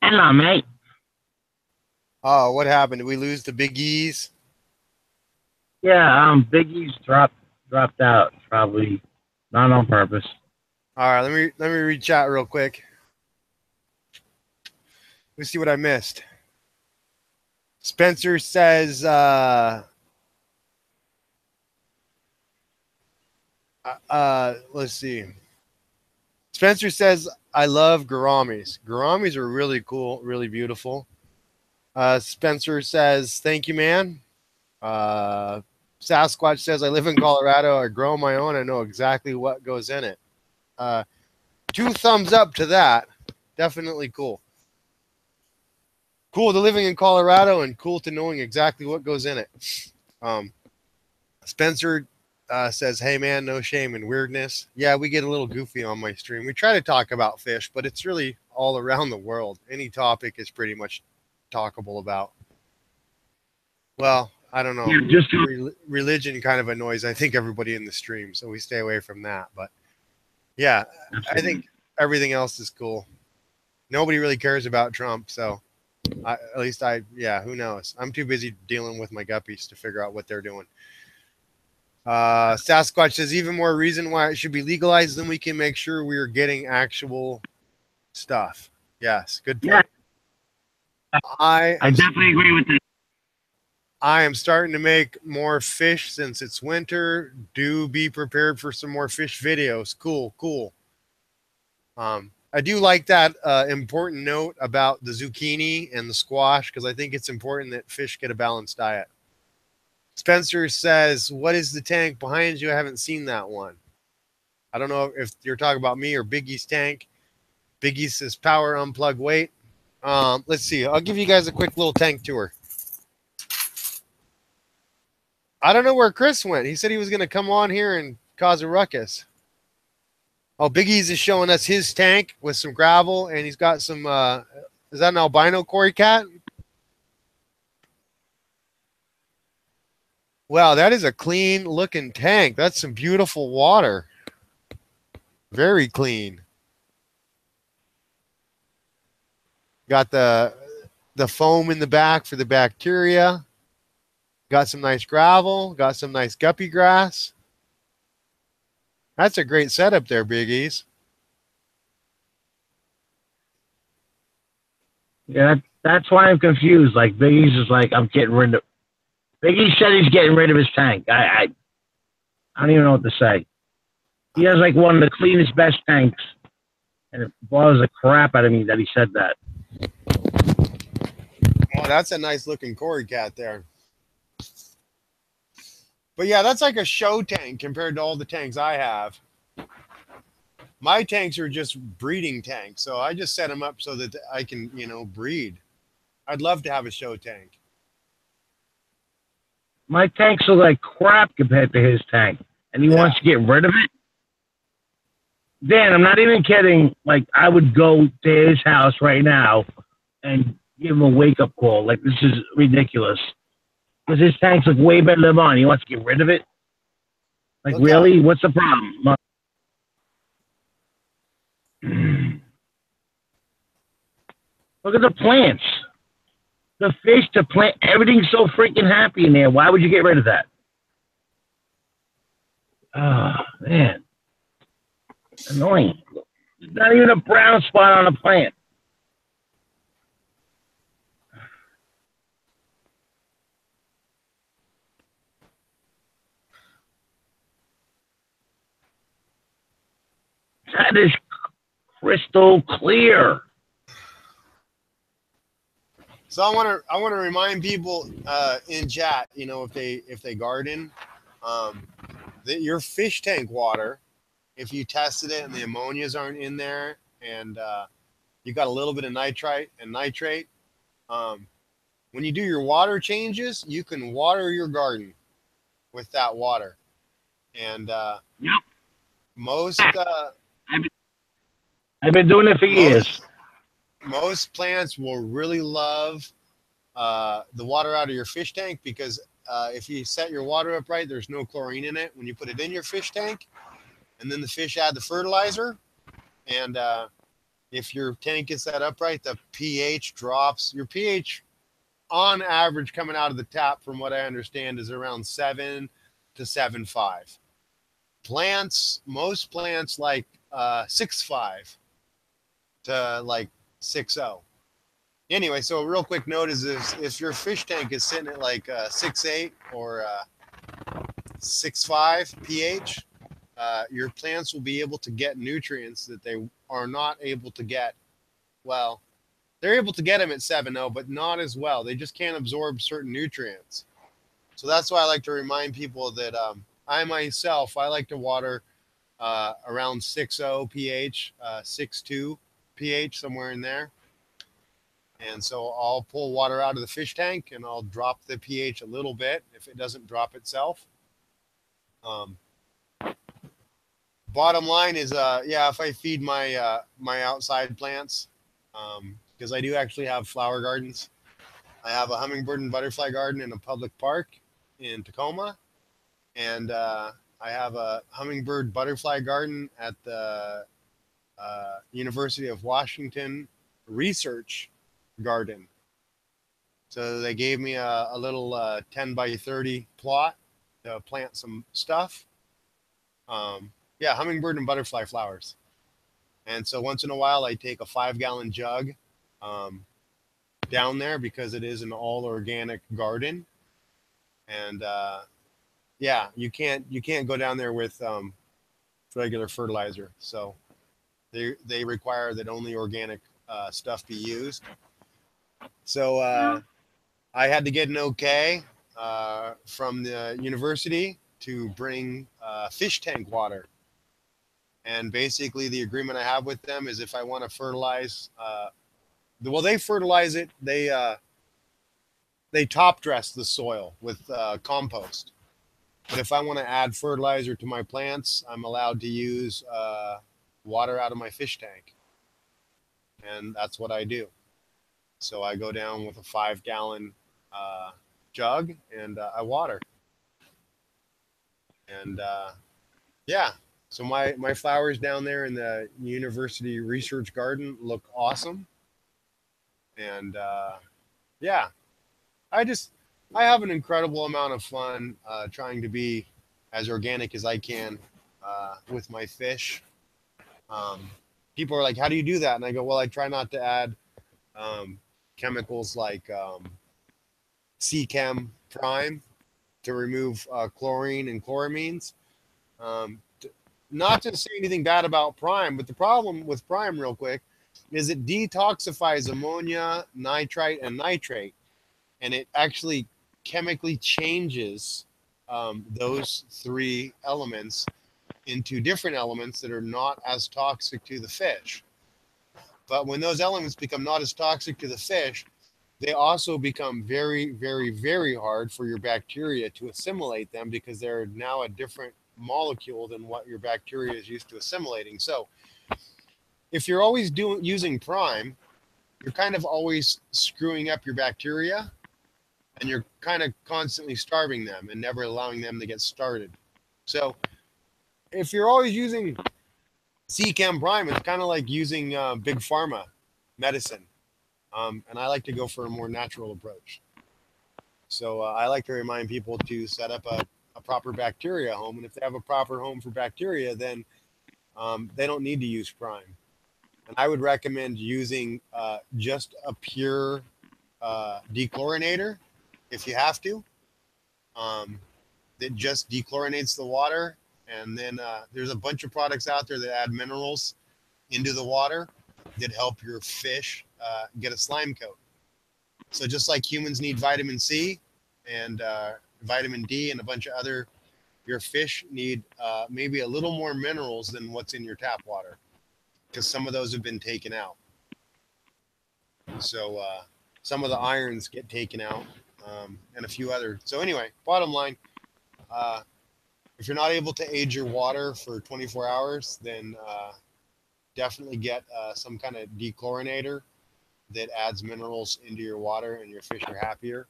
Hello, mate. Oh, what happened? Did we lose the Big E's? Yeah, Big E's dropped out. Probably not on purpose. All right, let me read chat real quick. Let's see what I missed. Spencer says, let's see. Spencer says, I love gouramis. Gouramis are really cool, really beautiful. Spencer says, thank you, man. Sasquatch says, I live in Colorado. I grow my own. I know exactly what goes in it. 2 thumbs up to that. Definitely cool. cool to living in Colorado and cool to knowing exactly what goes in it. Spencer says, hey man, no shame in weirdness. Yeah, we get a little goofy on my stream. We try to talk about fish, but it's really all around the world. Any topic is pretty much talkable about. Well, I don't know. Religion kind of annoys, I think, everybody in the stream, so we stay away from that. But yeah, I think everything else is cool. Nobody really cares about Trump, so who knows? I'm too busy dealing with my guppies to figure out what they're doing. Sasquatch says, even more reason why it should be legalized, then we can make sure we are getting actual stuff. Yes, good point. Yeah. I definitely agree with that. I am starting to make more fish since it's winter. Do be prepared for some more fish videos. Cool. I do like that important note about the zucchini and the squash, because I think it's important that fish get a balanced diet. Spencer says, what is the tank behind you? I haven't seen that one. I don't know if you're talking about me or Biggie's tank. Biggie says, power, unplug, wait. Let's see. I'll give you guys a quick little tank tour. I don't know where Chris went. He said he was going to come on here and cause a ruckus. Oh, Biggie's is showing us his tank with some gravel, and he's got some, is that an albino Cory cat? Wow, that is a clean looking tank. That's some beautiful water. Very clean. Got the foam in the back for the bacteria. Got some nice gravel. Got some nice guppy grass. That's a great setup there, Biggies. Yeah, that's why I'm confused. Like, Biggie's is like, I'm getting rid of. Biggie said he's getting rid of his tank. I don't even know what to say. He has like one of the cleanest, best tanks, and it bothers the crap out of me that he said that. Oh, that's a nice looking Cory cat there. But yeah, that's like a show tank compared to all the tanks I have. My tanks are just breeding tanks, so I just set them up so that I can, breed. I'd love to have a show tank. My tanks are like crap compared to his tank, and he wants to get rid of it. Dan, I'm not even kidding. Like, I would go to his house right now and give him a wake-up call. Like, this is ridiculous. Because his tank's like way better than mine. He wants to get rid of it. Like, really? What's the problem? Look at the plants. The fish, the plant, everything's so freaking happy in there. Why would you get rid of that? Oh, man. Annoying. There's not even a brown spot on a plant. That is crystal clear. So I want to remind people in chat, if they garden, that your fish tank water, if you tested it and the ammonias aren't in there, and you got a little bit of nitrite and nitrate, when you do your water changes, you can water your garden with that water. And most I've been doing it for years. Most plants will really love the water out of your fish tank, because if you set your water up right, there's no chlorine in it when you put it in your fish tank, and then the fish add the fertilizer. And if your tank is set up right, the pH drops. Your pH on average coming out of the tap, from what I understand, is around 7 to 7.5. Most plants like 6.5 to like 6.0. Anyway, so a real quick note is if your fish tank is sitting at like 6.8 or 6.5 pH, your plants will be able to get nutrients that they are not able to get. Well, they're able to get them at 7.0, but not as well. They just can't absorb certain nutrients. So that's why I like to remind people that I like to water around 6.0 pH, 6.2 pH, somewhere in there. And so I'll pull water out of the fish tank and I'll drop the pH a little bit if it doesn't drop itself. Um, Bottom line is, yeah, if I feed my outside plants, because I do actually have flower gardens. I have a hummingbird and butterfly garden in a public park in Tacoma, and I have a hummingbird butterfly garden at the University of Washington Research Garden. So they gave me a little 10 by 30 plot to plant some stuff. Yeah, hummingbird and butterfly flowers. And so once in a while, I take a 5-gallon jug down there because it is an all organic garden. And yeah, you can't go down there with regular fertilizer. So they require that only organic stuff be used. So I had to get an okay from the university to bring fish tank water. And basically, the agreement I have with them is if I want to fertilize, well, they fertilize it. They top dress the soil with compost. But if I want to add fertilizer to my plants, I'm allowed to use water out of my fish tank, and that's what I do. So I go down with a 5-gallon jug and I water. And yeah. So my flowers down there in the university research garden look awesome. And yeah, I have an incredible amount of fun trying to be as organic as I can with my fish. People are like, how do you do that? And I go, well, I try not to add chemicals like Seachem Prime to remove chlorine and chloramines. Not to say anything bad about Prime, but the problem with Prime, real quick, is it detoxifies ammonia, nitrite, and nitrate, and it actually chemically changes those 3 elements into different elements that are not as toxic to the fish. But when those elements become not as toxic to the fish, they also become very, very, very hard for your bacteria to assimilate them because they're now a different molecule than what your bacteria is used to assimilating. So if you're always using Prime, you're kind of always screwing up your bacteria and you're kind of constantly starving them and never allowing them to get started. So if you're always using Seachem Prime, it's kind of like using big pharma medicine. And I like to go for a more natural approach. So I like to remind people to set up a proper bacteria home. And if they have a proper home for bacteria, then they don't need to use Prime. And I would recommend using just a pure dechlorinator if you have to. That just dechlorinates the water. And then there's a bunch of products out there that add minerals into the water that help your fish get a slime coat. So just like humans need vitamin C and vitamin D and a bunch of other, your fish need maybe a little more minerals than what's in your tap water because some of those have been taken out. So some of the irons get taken out and a few other. So anyway, bottom line, if you're not able to age your water for 24 hours, then definitely get some kind of dechlorinator that adds minerals into your water and your fish are happier.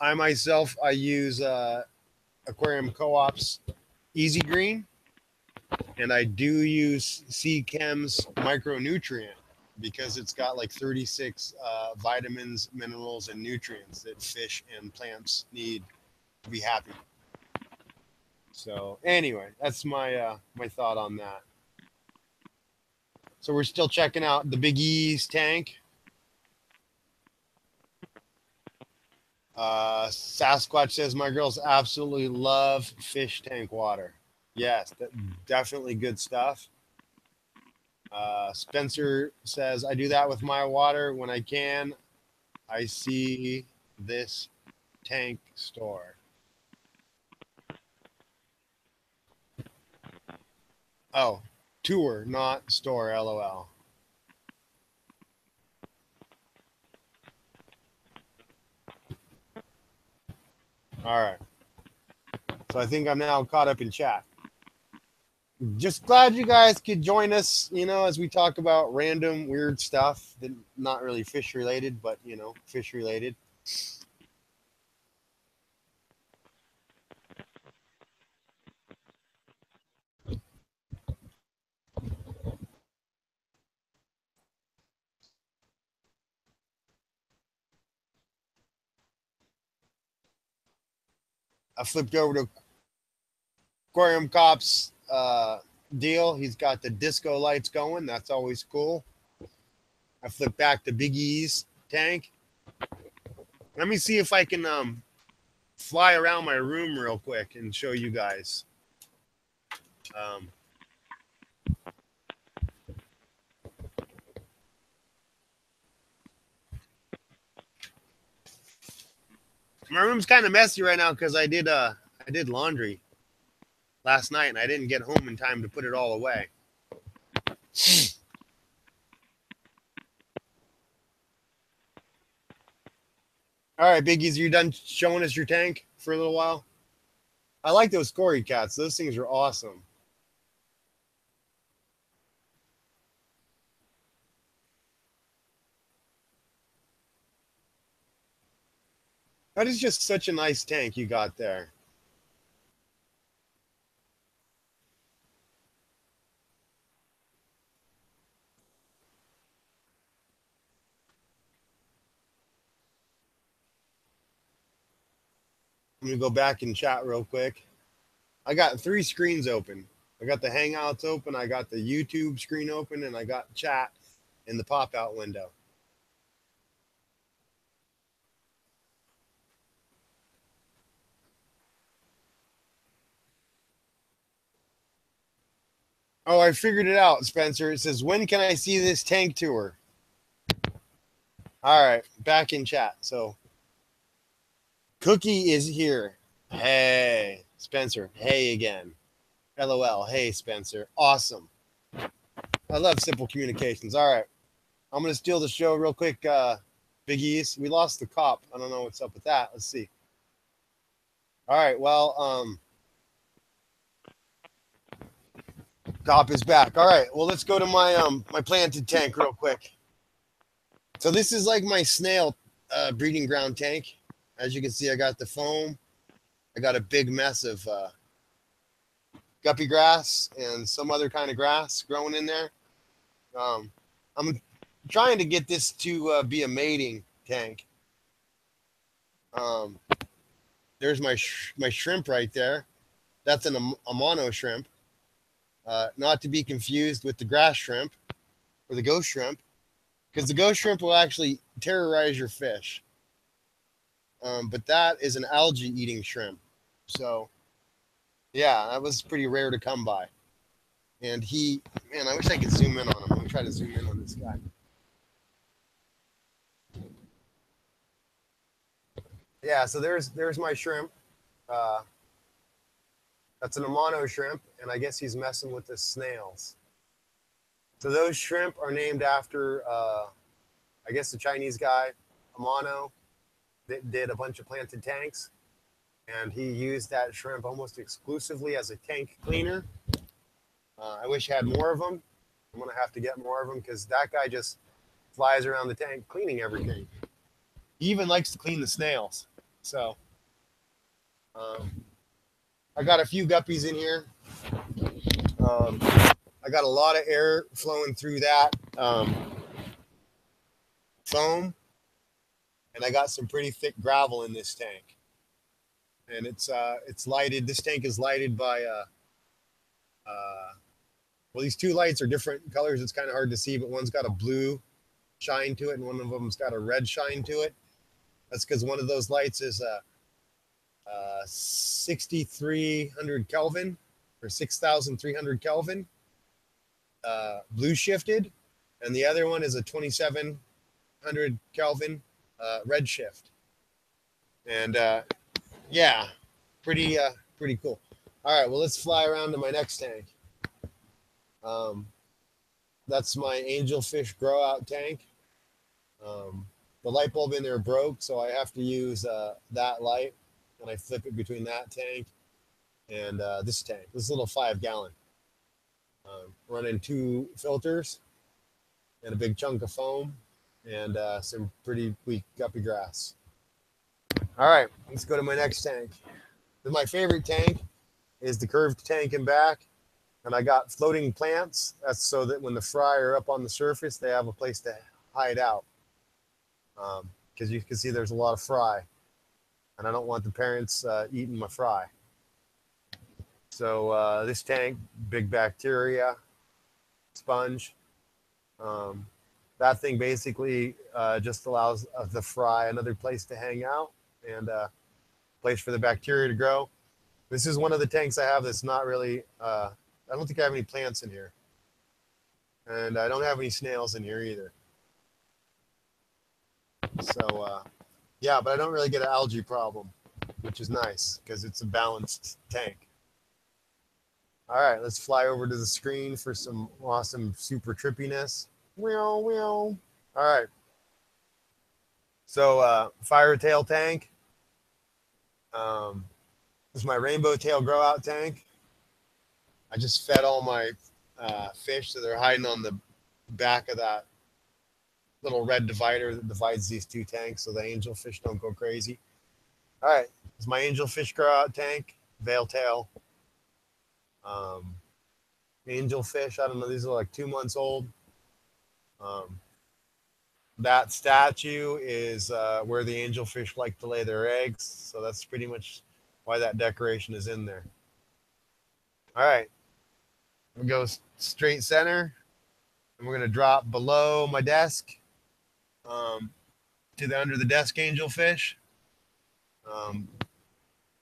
I myself, I use Aquarium Co-op's Easy Green, and I do use Seachem's micronutrient because it's got like 36 vitamins, minerals, and nutrients that fish and plants need to be happy. So anyway, that's my my thought on that. So we're still checking out the Big E's tank. Sasquatch says my girls absolutely love fish tank water. Yes, definitely good stuff. Spencer says I do that with my water when I can. I see this tank store. Oh, tour, not store, LOL. All right. So I think I'm now caught up in chat. Just glad you guys could join us, you know, as we talk about random weird stuff that not really fish related, but you know, fish related. I flipped over to Aquarium Cop's deal. He's got the disco lights going. That's always cool. I flipped back to Big E's tank. Let me see if I can fly around my room real quick and show you guys. My room's kind of messy right now because I did laundry last night and I didn't get home in time to put it all away. All right, Biggies, are you done showing us your tank for a little while? I like those Cory cats. Those things are awesome. That is just such a nice tank you got there. I'm going to go back and chat real quick. I got 3 screens open. I got the Hangouts open, I got the YouTube screen open, and I got chat in the pop-out window. Oh, I figured it out, Spencer. It says, when can I see this tank tour? All right, back in chat. So, Cookie is here. Hey, Spencer. Hey again. LOL. Hey, Spencer. Awesome. I love simple communications. All right. I'm going to steal the show real quick, Big East. We lost the cop. I don't know what's up with that. Let's see. All right. Well, cop is back. All right. Well, let's go to my my planted tank real quick. So this is like my snail breeding ground tank. As you can see, I got the foam. I got a big mess of guppy grass and some other kind of grass growing in there. I'm trying to get this to be a mating tank. There's my shrimp right there. That's a mono shrimp. Not to be confused with the grass shrimp or the ghost shrimp, because the ghost shrimp will actually terrorize your fish. But that is an algae eating shrimp. So yeah, that was pretty rare to come by. And man, I wish I could zoom in on him. Let me try to zoom in on this guy. Yeah, so there's my shrimp. That's an Amano shrimp, and I guess he's messing with the snails. So those shrimp are named after, I guess, the Chinese guy, Amano, that did a bunch of planted tanks. And he used that shrimp almost exclusively as a tank cleaner. I wish I had more of them. I'm going to have to get more of them because that guy just flies around the tank cleaning everything. He even likes to clean the snails. So I got a few guppies in here. I got a lot of air flowing through that foam. And I got some pretty thick gravel in this tank. And it's lighted. This tank is lighted by well, these 2 lights are different colors. It's kind of hard to see, but one's got a blue shine to it, and one of them's got a red shine to it. That's because one of those lights is 6,300 Kelvin or 6,300 Kelvin, blue shifted, and the other one is a 2,700 Kelvin red shift. And yeah, pretty cool. All right, well, let's fly around to my next tank. That's my angelfish grow out tank. The light bulb in there broke, so I have to use that light and I flip it between that tank and this tank, this little 5-gallon. Running 2 filters and a big chunk of foam and some pretty weak guppy grass. All right, let's go to my next tank. My favorite tank is the curved tank in back, and I got floating plants. That's so that when the fry are up on the surface, they have a place to hide out. Because you can see there's a lot of fry, and I don't want the parents eating my fry. So this tank, big bacteria, sponge. That thing basically just allows the fry another place to hang out and a place for the bacteria to grow. This is one of the tanks I have that's not really, I don't think I have any plants in here. And I don't have any snails in here either. So, yeah, but I don't really get an algae problem, which is nice because it's a balanced tank. All right, let's fly over to the screen for some awesome super trippiness. All right. So fire tail tank. This is my rainbow tail grow out tank. I just fed all my fish, so they're hiding on the back of that little red divider that divides these 2 tanks so the angelfish don't go crazy. All right, this is my angelfish grow out tank, veil tail. Angelfish, I don't know, these are like 2 months old. That statue is where the angelfish like to lay their eggs, so that's pretty much why that decoration is in there. All right, we'll go straight center, and we're going to drop below my desk to the under the desk angelfish.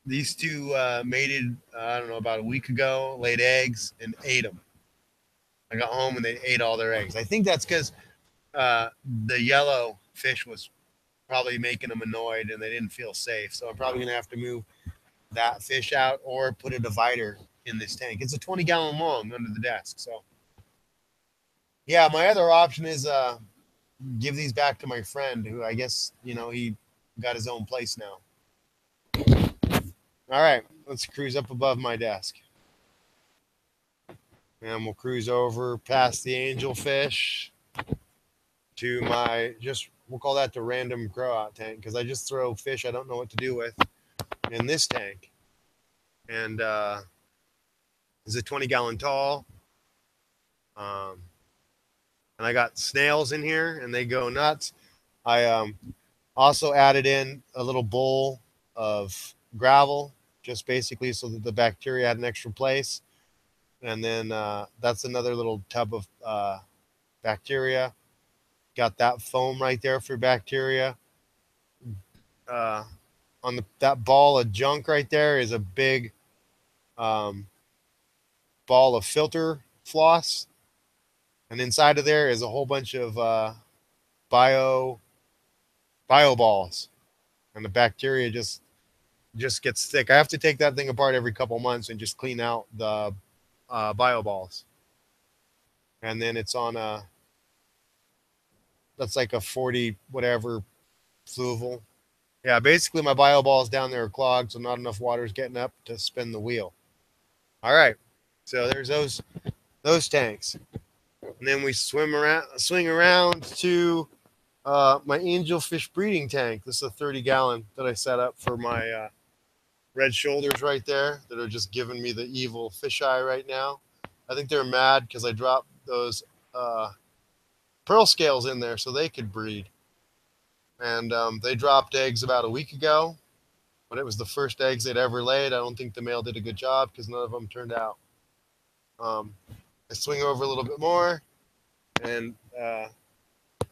These 2 mated, I don't know, about a week ago, laid eggs and ate them. I got home and they ate all their eggs. I think that's because the yellow fish was probably making them annoyed and they didn't feel safe. So I'm probably going to have to move that fish out or put a divider in this tank. It's a 20-gallon long under the desk. So, yeah, my other option is give these back to my friend who I guess, you know, he got his own place now. All right, let's cruise up above my desk. And we'll cruise over past the angelfish to my, we'll call that the random grow out tank because I just throw fish I don't know what to do with in this tank. And it's a 20-gallon tall. And I got snails in here and they go nuts. I also added in a little bowl of gravel just basically so that the bacteria had an extra place. And then that's another little tub of bacteria. Got that foam right there for bacteria. On that ball of junk right there is a big ball of filter floss. And inside of there is a whole bunch of bio balls. And the bacteria just gets thick. I have to take that thing apart every couple months and just clean out the bio balls. And then it's on that's like a 40 whatever fluval. Yeah, basically my bio balls down there are clogged, so not enough water is getting up to spin the wheel. All right, so there's those tanks. And then we swing around to my angelfish breeding tank. This is a 30-gallon that I set up for my red shoulders right there that are just giving me the evil fisheye right now. I think they're mad because I dropped those pearl scales in there so they could breed. And they dropped eggs about a week ago, but it was the first eggs they'd ever laid. I don't think the male did a good job because none of them turned out. I swing over a little bit more, and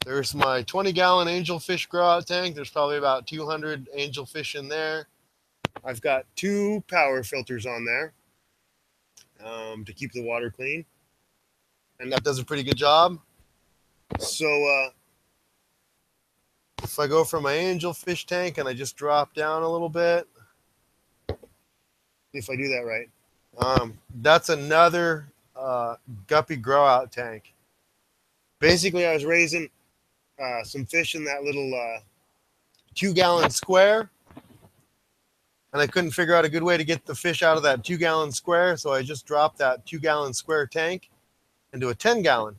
there's my 20-gallon angelfish grow out tank. There's probably about 200 angelfish in there. I've got 2 power filters on there to keep the water clean, and that does a pretty good job. So if I go from my angelfish tank and I just drop down a little bit, if I do that right, that's another guppy grow out tank. Basically, I was raising some fish in that little 2-gallon square. and I couldn't figure out a good way to get the fish out of that 2-gallon square, so I just dropped that 2-gallon square tank into a 10-gallon.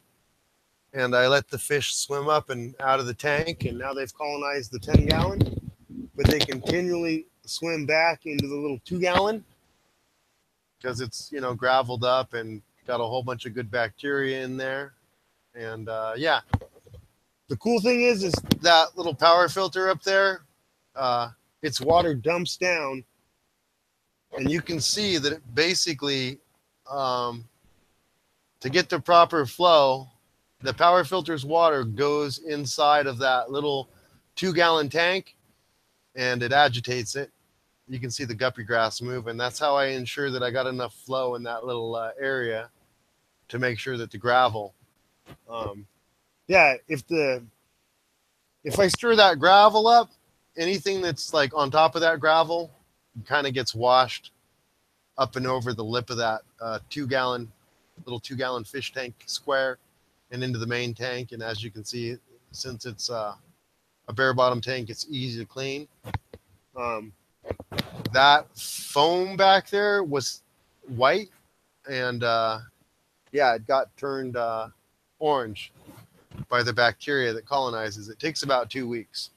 And I let the fish swim up and out of the tank, and now they've colonized the 10-gallon, but they continually swim back into the little 2-gallon because it's, you know, graveled up and got a whole bunch of good bacteria in there. And yeah, the cool thing is that little power filter up there, its water dumps down, and you can see that it basically, to get the proper flow, the power filter's water goes inside of that little 2-gallon tank, and it agitates it. You can see the guppy grass move, and that's how I ensure that I got enough flow in that little area to make sure that the gravel, yeah, if I stir that gravel up, anything that's like on top of that gravel kind of gets washed up and over the lip of that 2-gallon, little 2-gallon fish tank square and into the main tank. And as you can see, since it's a bare bottom tank, it's easy to clean. That foam back there was white, and yeah, it got turned orange by the bacteria that colonizes. It takes about 2 weeks.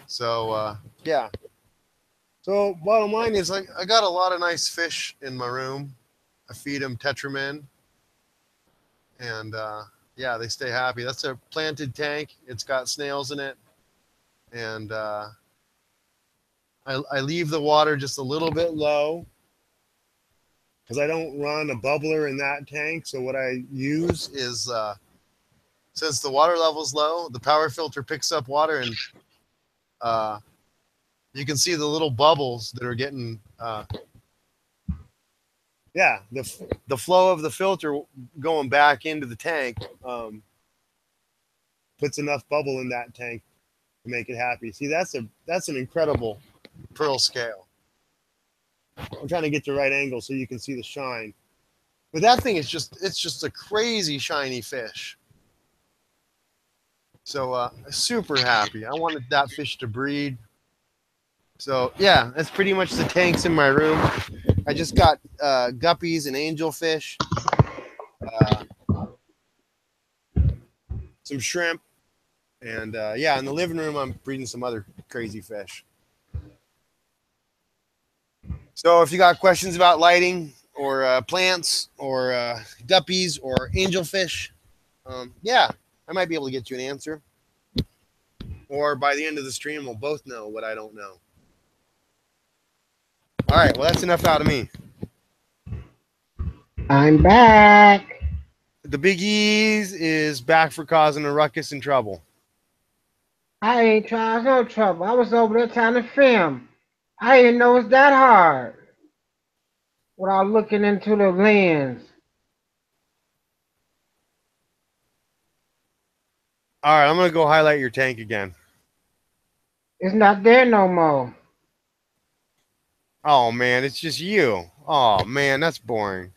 So yeah. So bottom line is, like, I got a lot of nice fish in my room. I feed them Tetramin, and yeah, they stay happy. That's a planted tank. It's got snails in it, and I leave the water just a little bit low because I don't run a bubbler in that tank. So what I use is, since the water level's low, the power filter picks up water, and you can see the little bubbles that are getting, yeah, the flow of the filter going back into the tank puts enough bubble in that tank to make it happy. See, that's an incredible pearl scale. I'm trying to get the right angle so you can see the shine. But that thing is just a crazy shiny fish. So super happy. I wanted that fish to breed. So yeah, that's pretty much the tanks in my room. I just got guppies and angelfish, some shrimp, and yeah, in the living room I'm breeding some other crazy fish. So if you got questions about lighting or plants or guppies or angelfish, yeah, I might be able to get you an answer. Or by the end of the stream, we'll both know what I don't know. All right, well, that's enough out of me. I'm back. The Big E's is back for causing a ruckus and trouble. I ain't trying no trouble. I was over there trying to film. I didn't know it's that hard without looking into the lens. All right, I'm going to go highlight your tank again. It's not there no more. Oh, man, it's just you. Oh, man, that's boring.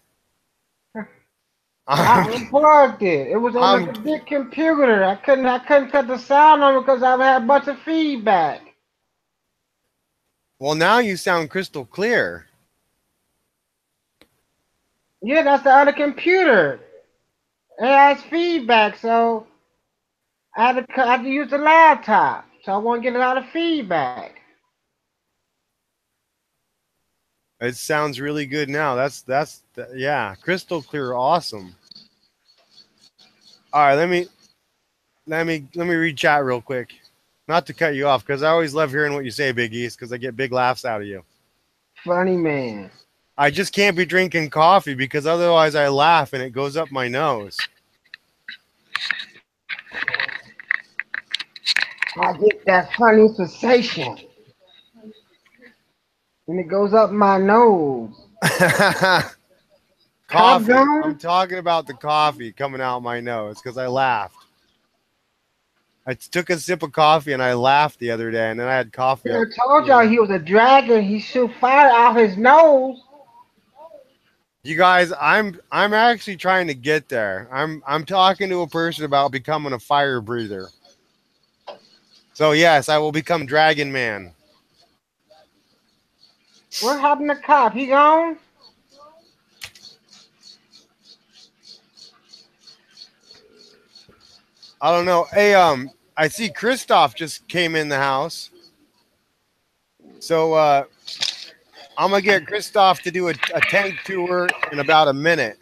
I unplugged it. It was on the big computer. I couldn't cut the sound on it because I've had a bunch of feedback. Well, now you sound crystal clear. Yeah, that's the other computer. It has feedback, so I had to use the laptop. So I won't get a lot of feedback. It sounds really good now. That's yeah, crystal clear, awesome. All right, let me read chat real quick. Not to cut you off, because I always love hearing what you say, Big East, because I get big laughs out of you. Funny man. I just can't be drinking coffee because otherwise I laugh and it goes up my nose. I get that funny sensation. And it goes up my nose. Coffee. I'm talking about the coffee coming out my nose because I laughed. I took a sip of coffee and I laughed the other day, and then I had coffee. I told y'all he was a dragon. He shoot fire out his nose. You guys, I'm actually trying to get there. I'm talking to a person about becoming a fire breather. So yes, I will become Dragon Man. What happened to Cop? He gone? I don't know. Hey, I see Christoph just came in the house. So I'm gonna get Christoph to do a tank tour in about a minute.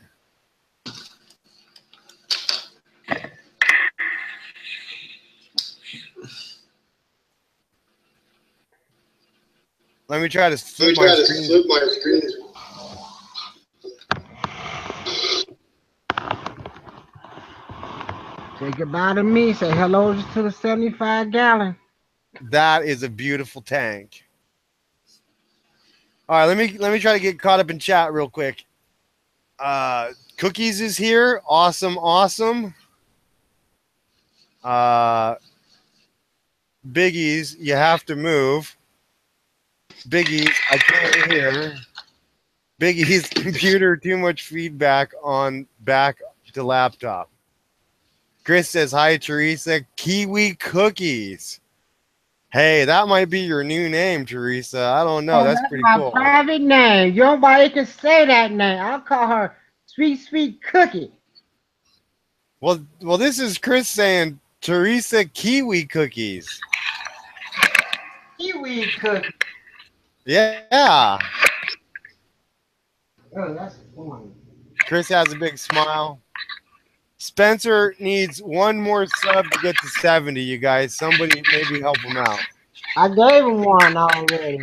Let me try to flip my screen. Say goodbye to me. Say hello to the 75-gallon. That is a beautiful tank. All right, let me try to get caught up in chat real quick. Cookies is here. Awesome, awesome. Biggies, you have to move. Biggies, I can't hear. Biggie's computer, too much feedback on back to laptop. Chris says, hi, Teresa. Kiwi Cookies. Hey, that might be your new name, Teresa. I don't know. That's pretty my cool. private name. Nobody can say that name. I'll call her Sweet Sweet Cookie. Well, this is Chris saying Teresa Kiwi Cookies. Kiwi Cookie. Yeah. Oh, that's funny. Chris has a big smile. Spencer needs one more sub to get to 70, you guys. Somebody maybe help him out. I gave him one already.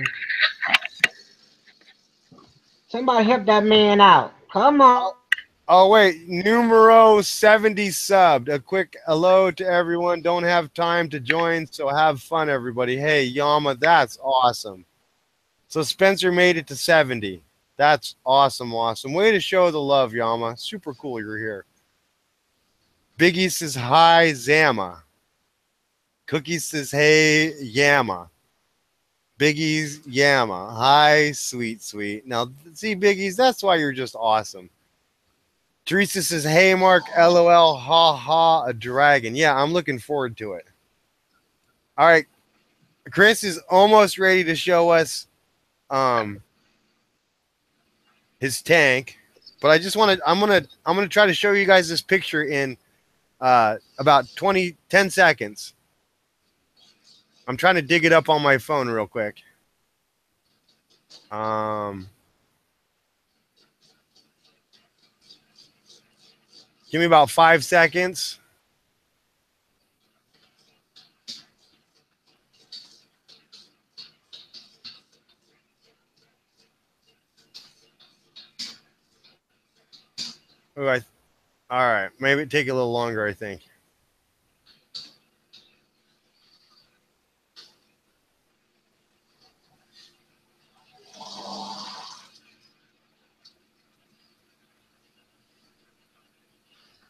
Somebody help that man out. Come on. Oh, wait. Numero 70 subbed. A quick hello to everyone. Don't have time to join, so have fun, everybody. Hey, Yama, that's awesome. So Spencer made it to 70. That's awesome, awesome. Way to show the love, Yama. Super cool you're here. Biggie says, hi, Zama. Cookie says, hey, Yama. Biggie's Yama. Hi, sweet, sweet. Now, see, Biggies, that's why you're just awesome. Teresa says, hey, Mark, LOL, ha, ha, a dragon. Yeah, I'm looking forward to it. All right. Chris is almost ready to show us his tank, but I just want to, I'm going to try to show you guys this picture in about 10 seconds. I'm trying to dig it up on my phone real quick. Give me about 5 seconds. All right. Maybe it take a little longer, I think.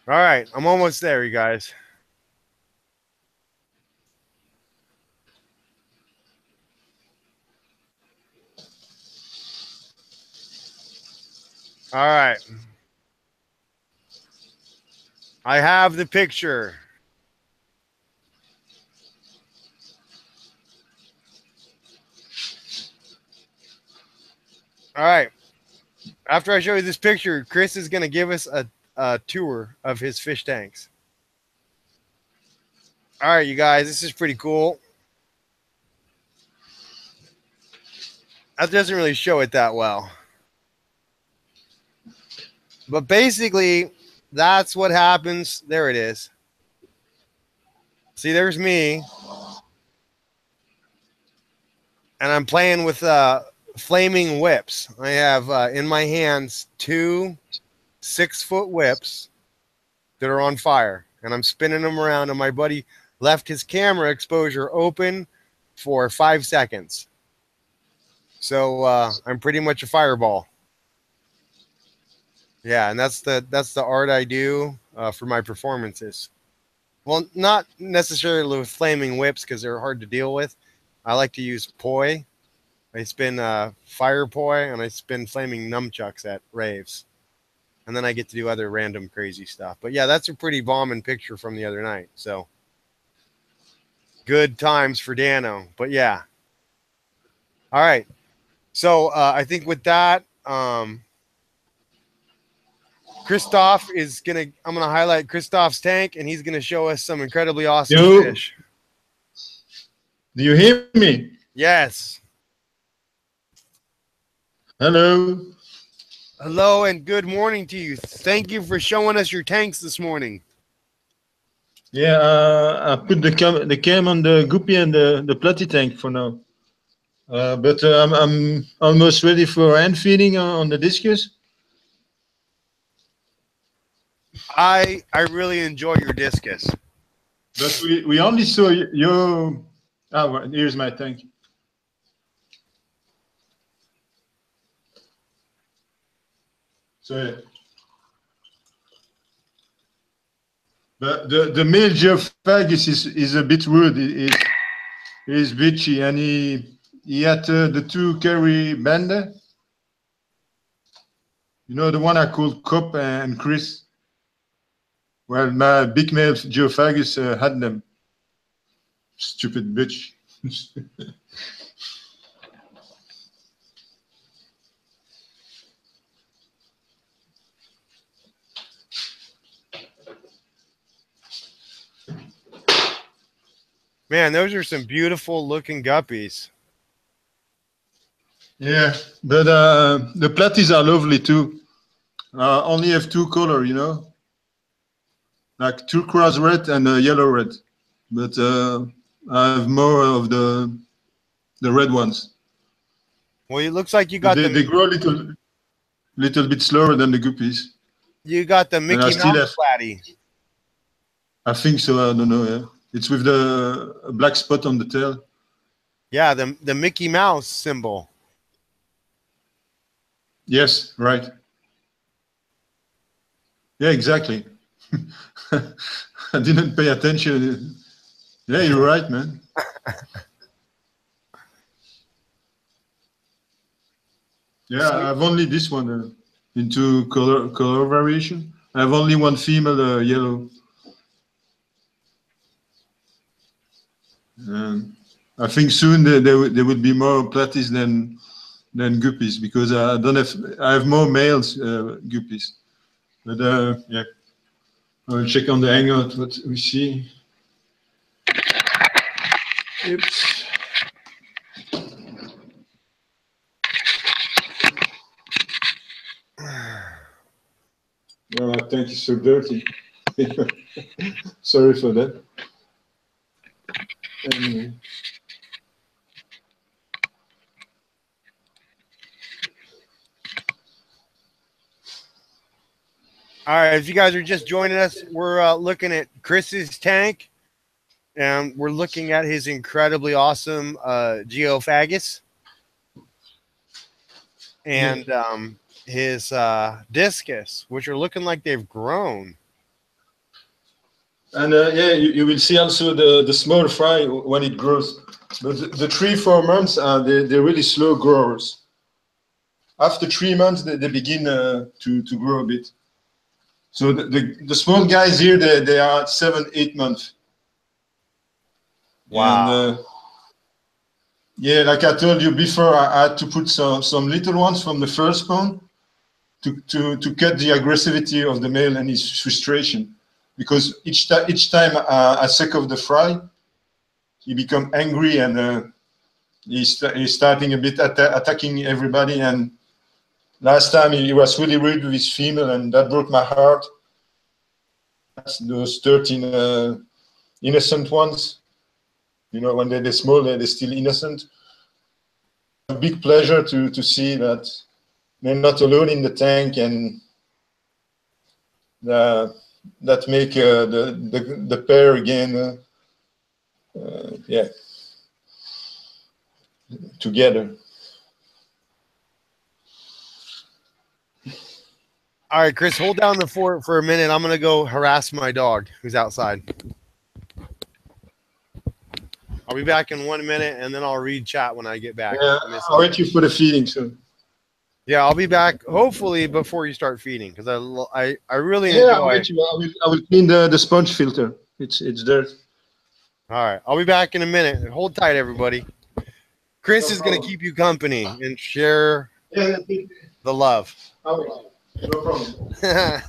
All right, I'm almost there, you guys. All right. I have the picture. All right. After I show you this picture, Chris is going to give us a tour of his fish tanks. All right, you guys, this is pretty cool. That doesn't really show it that well. But basically, that's what happens. There it is. See, there's me. And I'm playing with flaming whips. I have in my hands 2 6-foot whips that are on fire. And I'm spinning them around. And my buddy left his camera exposure open for 5 seconds. So I'm pretty much a fireball. Yeah, and that's the art I do for my performances. Well, not necessarily with flaming whips because they're hard to deal with. I like to use poi. I spin fire poi and I spin flaming nunchucks at raves. And then I get to do other random crazy stuff. But yeah, that's a pretty bombing picture from the other night. So good times for Dano. But yeah. All right. So I think with that, Christoph is gonna. I'm gonna highlight Christoph's tank, and he's gonna show us some incredibly awesome Yo. fish. Do you hear me? Yes. Hello. Hello and good morning to you. Thank you for showing us your tanks this morning. Yeah, I put the cam on the guppy and the platy tank for now. But I'm almost ready for hand feeding on the discus. I really enjoy your discus. But we only saw you. Oh, well, here's my tank. So yeah. But the male Geophagus is a bit rude. He's bitchy, and he had the two carry banda. You know, the one I called Cop and Chris. Well, my big male Geophagus had them. Stupid bitch. Man, those are some beautiful looking guppies. Yeah, but the platies are lovely too. Only have two color, you know, like turquoise red and yellow red. But I have more of the red ones. Well, it looks like you got They grow a little bit slower than the guppies. You got the Mickey Mouse platy. I think so. I don't know. Yeah, it's with the black spot on the tail. Yeah, the Mickey Mouse symbol. Yes, right. Yeah, exactly. I didn't pay attention. Yeah, you're right, man. Yeah, I have only this one into color variation. I have only one female yellow. I think soon there will be more platies than guppies because I have more males guppies. But yeah, I'll check on the hangout what we see. Oops. Oh, my tank is so dirty. Sorry for that. Anyway. All right, if you guys are just joining us, we're looking at Chris's tank, and we're looking at his incredibly awesome Geophagus and his discus, which are looking like they've grown. And yeah, you will see also the small fry when it grows. But the 3-4 months, they're really slow growers. After 3 months, they begin to grow a bit. So the small guys here, they are 7-8 months. Wow. And, yeah, like I told you before, I had to put some little ones from the first spawn to cut the aggressivity of the male and his frustration. Because each time I suck off the fry, he become angry and he's starting a bit attacking everybody. And last time he was really rude with his female, and that broke my heart. That's those 13 innocent ones. You know, when they're small, they're still innocent. A big pleasure to see that they're not alone in the tank, and that make the pair again, yeah, together. All right, Chris, hold down the fort for a minute. I'm going to go harass my dog who's outside. I'll be back in 1 minute, and then I'll read chat when I get back. Yeah, I'll wait you for the feeding soon. Yeah, I'll be back hopefully before you start feeding because I really enjoy. I will clean the sponge filter. It's dirt. All right, I'll be back in a minute. Hold tight, everybody. Chris No is going to problem. keep you company and share Yeah, the love. no problem.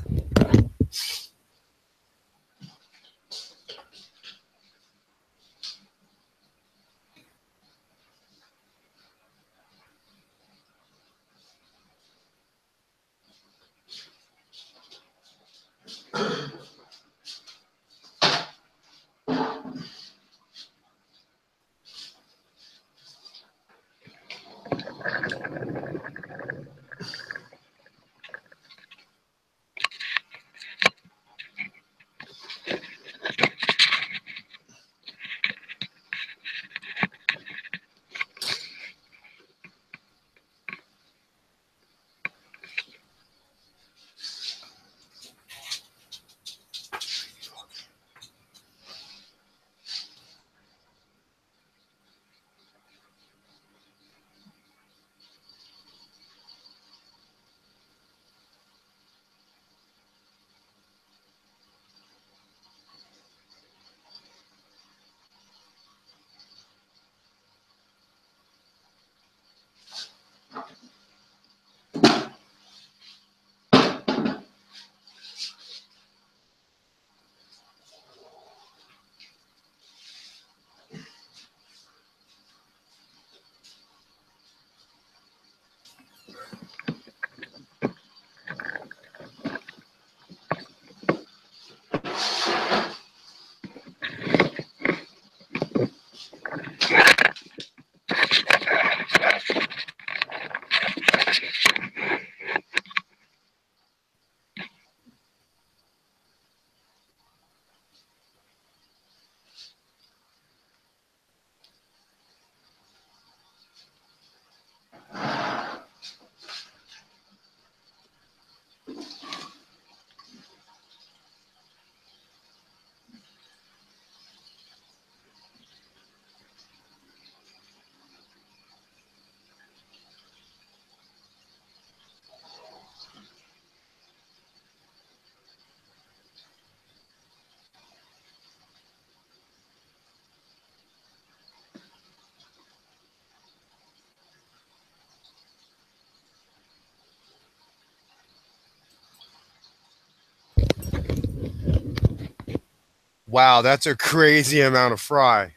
Wow, that's a crazy amount of fry.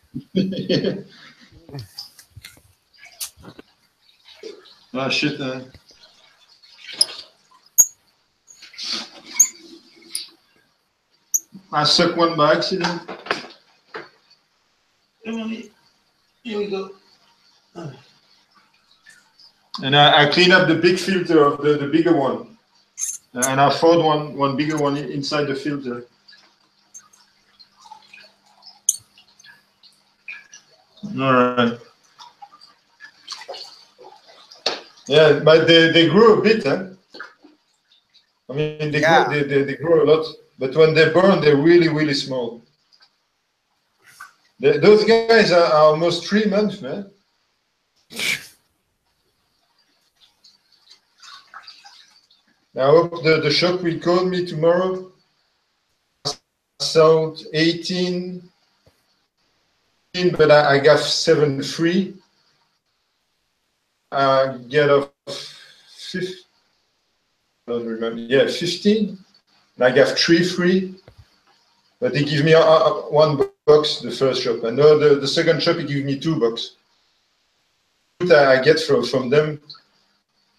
Ah, shit. I sucked one by accident. Here we go. And I clean up the big filter of the bigger one. And I found one bigger one inside the filter. All right. Yeah, but they grew a bit, huh? I mean, they grow a lot. But when they burn, they're really, really small. Those guys are almost 3 months, man. I hope the shop will call me tomorrow. Sold 18, but I got 7 free. I get off 15. I don't remember. Yeah, 15. And I got 3 free. But they give me 1 box, the first shop. I know the second shop, he give me 2 boxes. I get from them,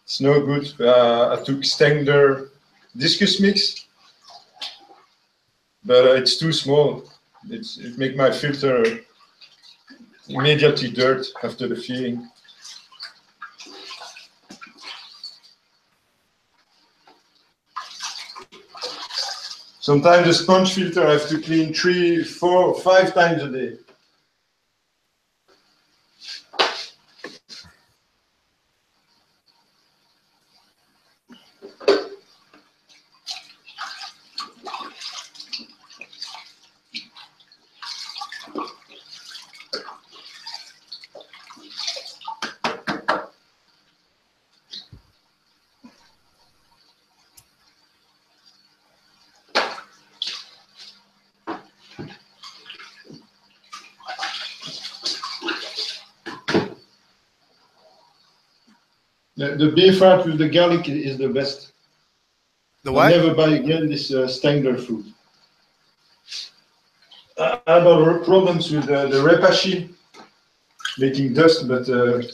it's no good. I took Stengler discus mix, but it's too small. It make my filter immediately dirt after the feeding. Sometimes the sponge filter I have to clean 3, 4, 5 times a day. The beef fat with the garlic is the best. The I'll what? never buy again this Stangler food. I had other problems with the repashi making dust, but the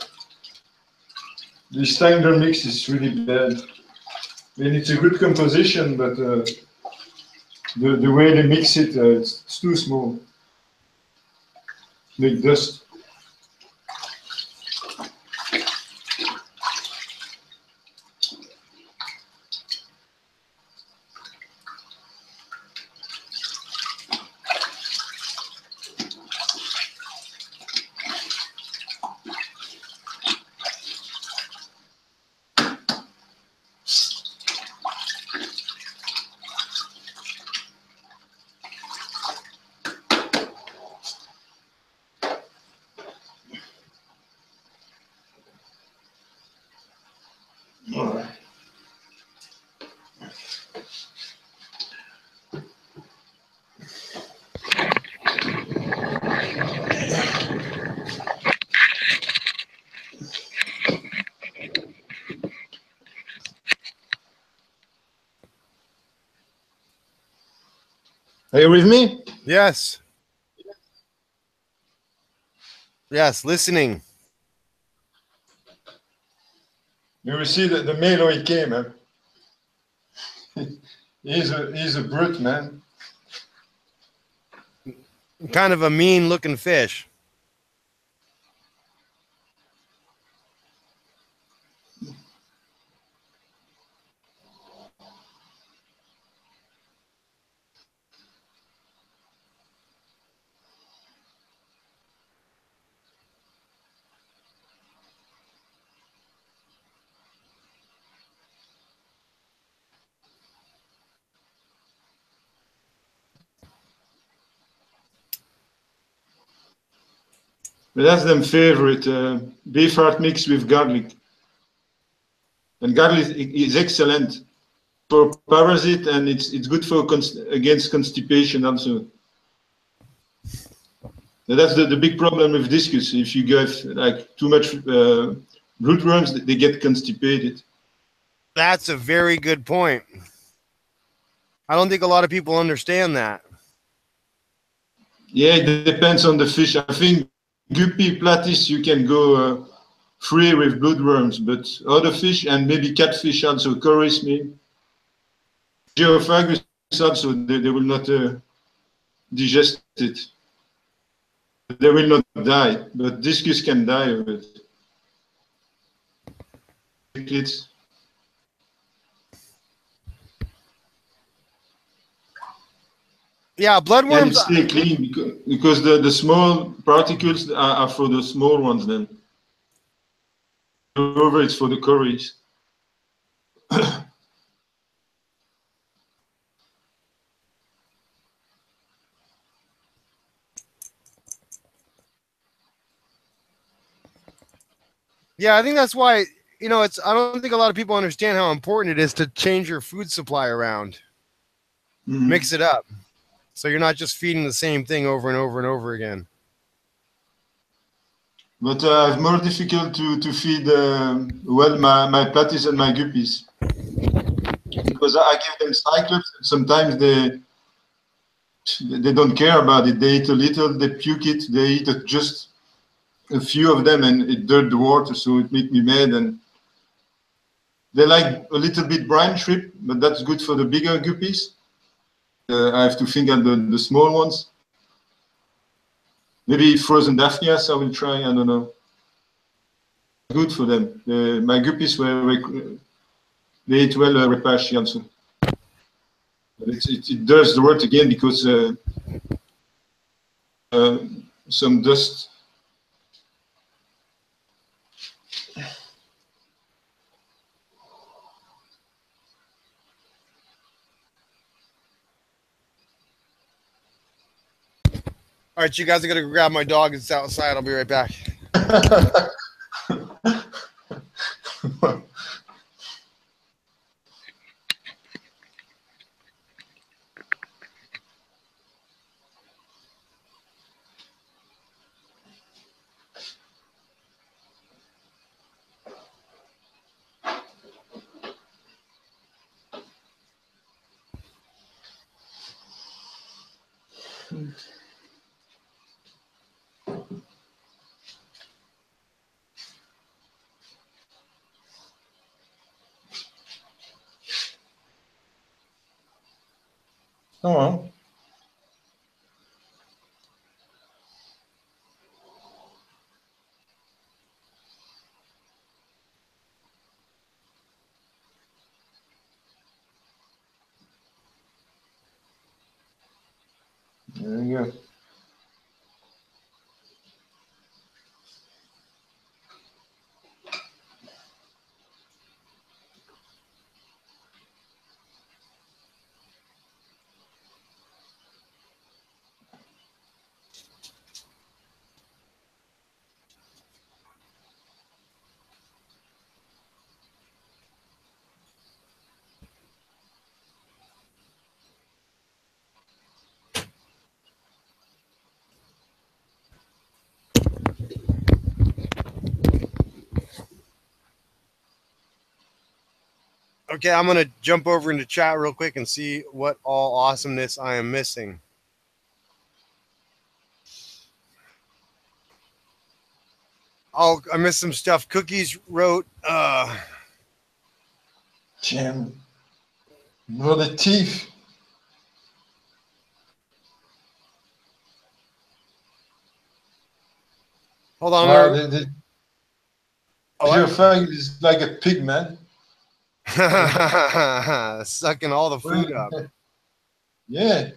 Stangler mix is really bad. I mean, it's a good composition, but the way they mix it, it's too small. Make dust. All right. Are you with me? Yes. Yes, listening. You will see that the male how he came, huh? he's a brute, man. Kind of a mean looking fish. But that's them favorite beef heart mix with garlic. And garlic is excellent for parasite, and it's good for against constipation also. But that's the big problem with discus. If you give like too much rootworms, they get constipated. That's a very good point. I don't think a lot of people understand that. Yeah, it depends on the fish. I think guppy, platis, you can go free with bloodworms, but other fish and maybe catfish also, chorus me. Geophagus also, they will not digest it. They will not die, but discus can die of it. Yeah, And bloodworms. it's stay clean because the small particles are for the small ones then. Over it's for the curries. Yeah, I think that's why, it's, I don't think a lot of people understand how important it is to change your food supply around. Mhm. Mix it up. So you're not just feeding the same thing over and over and over again. But it's more difficult to feed well my platies and my guppies because I give them cyclops and sometimes they don't care about it. They eat a little, they puke it, they eat just a few of them and it dirt the water, so it makes me mad. And they like a little bit brine shrimp, but that's good for the bigger guppies. I have to think of the small ones. Maybe frozen daphnias I will try, I don't know. Good for them. My guppies they eat well repashi also. But it does the work again because some dust. All right, you guys are going to grab my dog. It's outside. I'll be right back. Oh well. There you go. Okay, I'm gonna jump over into chat real quick and see what all awesomeness I am missing. Oh, I missed some stuff. Cookies wrote, Damn. Bro, the teeth. hold on. Wow, the Oh, geophagus is like a pig, man. sucking all the food up. Yeah.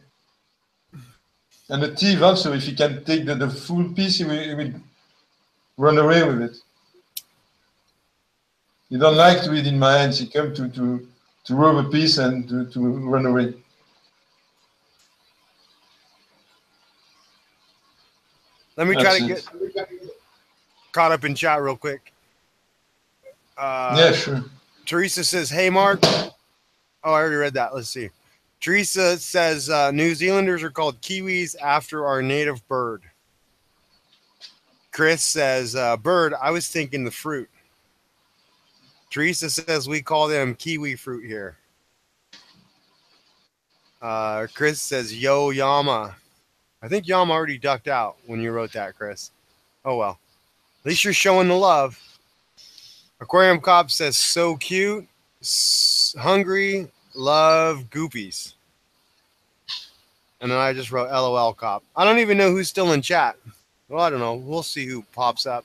And the thief also, if he can take the full piece, he will run away with it. He don't like to eat in my hands. He come to rob a piece and to run away. Let me try to That's get caught up in chat real quick. Yeah, sure. Teresa says, "Hey, Mark." Oh, I already read that. Let's see. Teresa says, New Zealanders are called Kiwis after our native bird. Chris says, bird, I was thinking the fruit. Teresa says, we call them kiwi fruit here. Chris says, yo, Yama. I think Yama already ducked out when you wrote that, Chris. Oh, well. At least you're showing the love. Aquarium Cop says, so cute, hungry, love goopies. And then I just wrote LOL Cop. I don't even know who's still in chat. Well, I don't know. We'll see who pops up.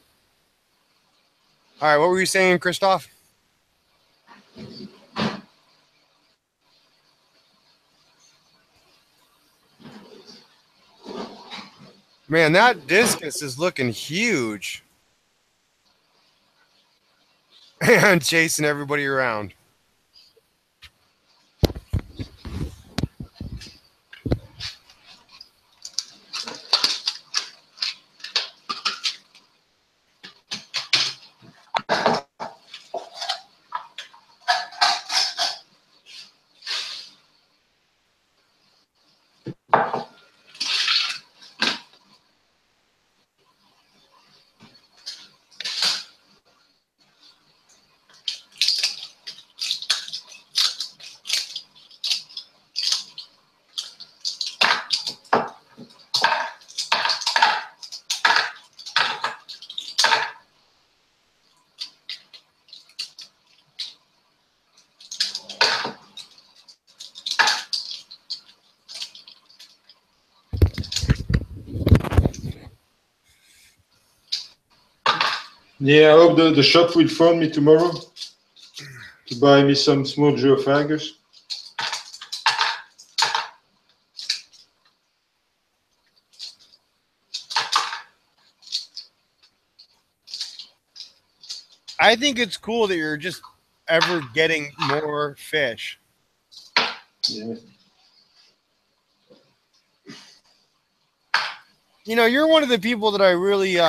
All right, what were you saying, Christoph? Man, that discus is looking huge. And chasing everybody around. Yeah, I hope the shop will phone me tomorrow to buy me some small geophagus. I think it's cool that you're just ever getting more fish. Yeah. You know, you're one of the people that I really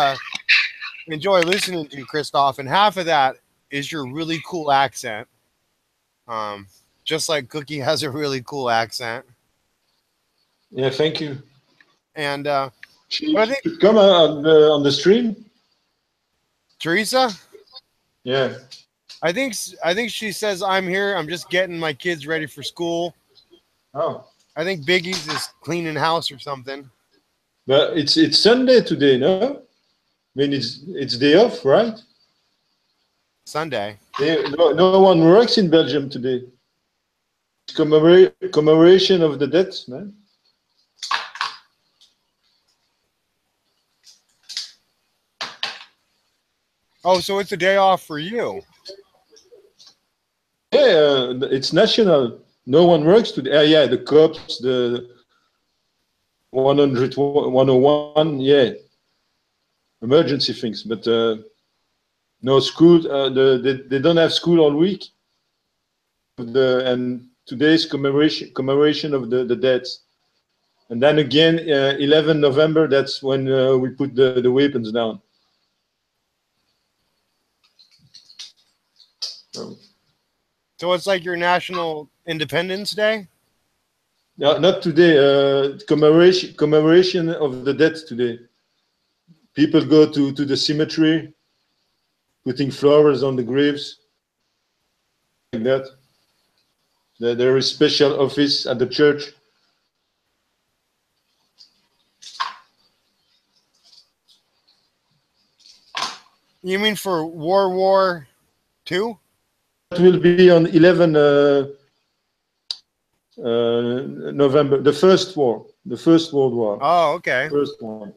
enjoy listening to, Christoph, and half of that is your really cool accent. Just like Cookie has a really cool accent. Yeah, thank you. And She I think should come on the stream. Teresa, Yeah. I think she says I'm here. I'm just getting my kids ready for school. Oh. I think Biggie's is cleaning house or something. But it's Sunday today, no? I mean, it's day off, right? Sunday. No one works in Belgium today. It's commemoration of the dead, man. Oh, so it's a day off for you. Yeah, it's national. No one works today. Yeah, the cops, the 100, 101, yeah, emergency things. But no school. They don't have school all week. And today's commemoration of the deaths. And then again, 11 November. That's when we put the weapons down. So it's like your National Independence Day? No, not today. Commemoration of the dead today. People go to the cemetery, putting flowers on the graves, like that. There is special office at the church. You mean for World War II? It will be on 11 November, the First War, the First World War. Oh, okay. First one.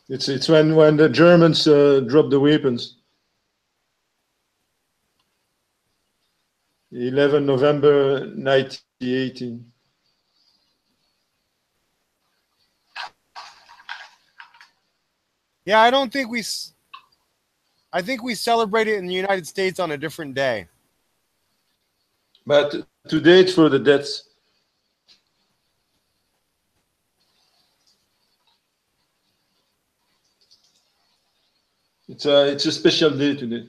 It's when the Germans dropped the weapons. 11 November 1918. Yeah, I don't think I think we celebrate it in the United States on a different day. But today it's for the deaths. It's a special day today.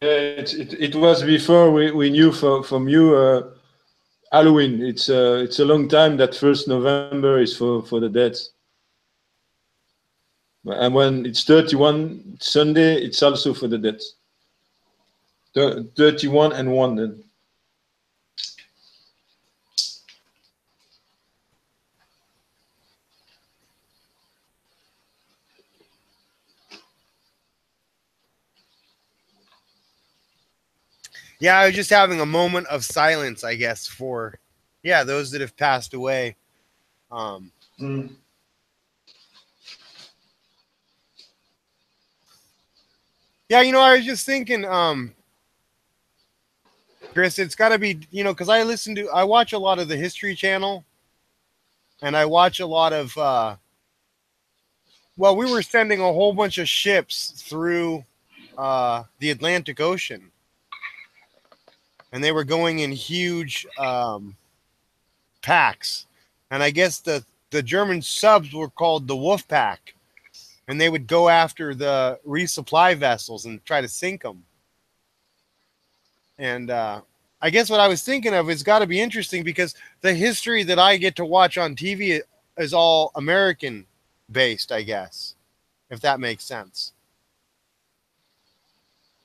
Yeah, it was before we knew from you Halloween. It's a long time that 1st November is for the dead. And when it's 31 Sunday, it's also for the dead. 31 and 1 then. Yeah, I was just having a moment of silence, I guess, for those that have passed away. Yeah, I was just thinking, Chris, it's got to be, because I watch a lot of the History Channel, and I watch a lot of, we were sending a whole bunch of ships through the Atlantic Ocean, and they were going in huge packs, and I guess the German subs were called the Wolf Pack. And they would go after the resupply vessels and try to sink them. And I guess what I was thinking of is got to be interesting because the history that I get to watch on TV is all American based, I guess, if that makes sense.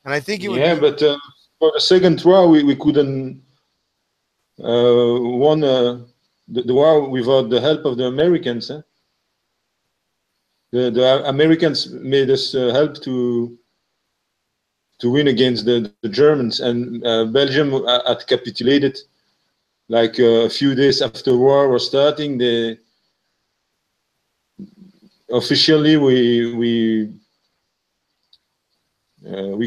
And I think it would. Yeah, but for the Second War, we couldn't won the war without the help of the Americans. Eh? The Americans made us help to win against the Germans, and Belgium had capitulated like a few days after war was starting. They officially we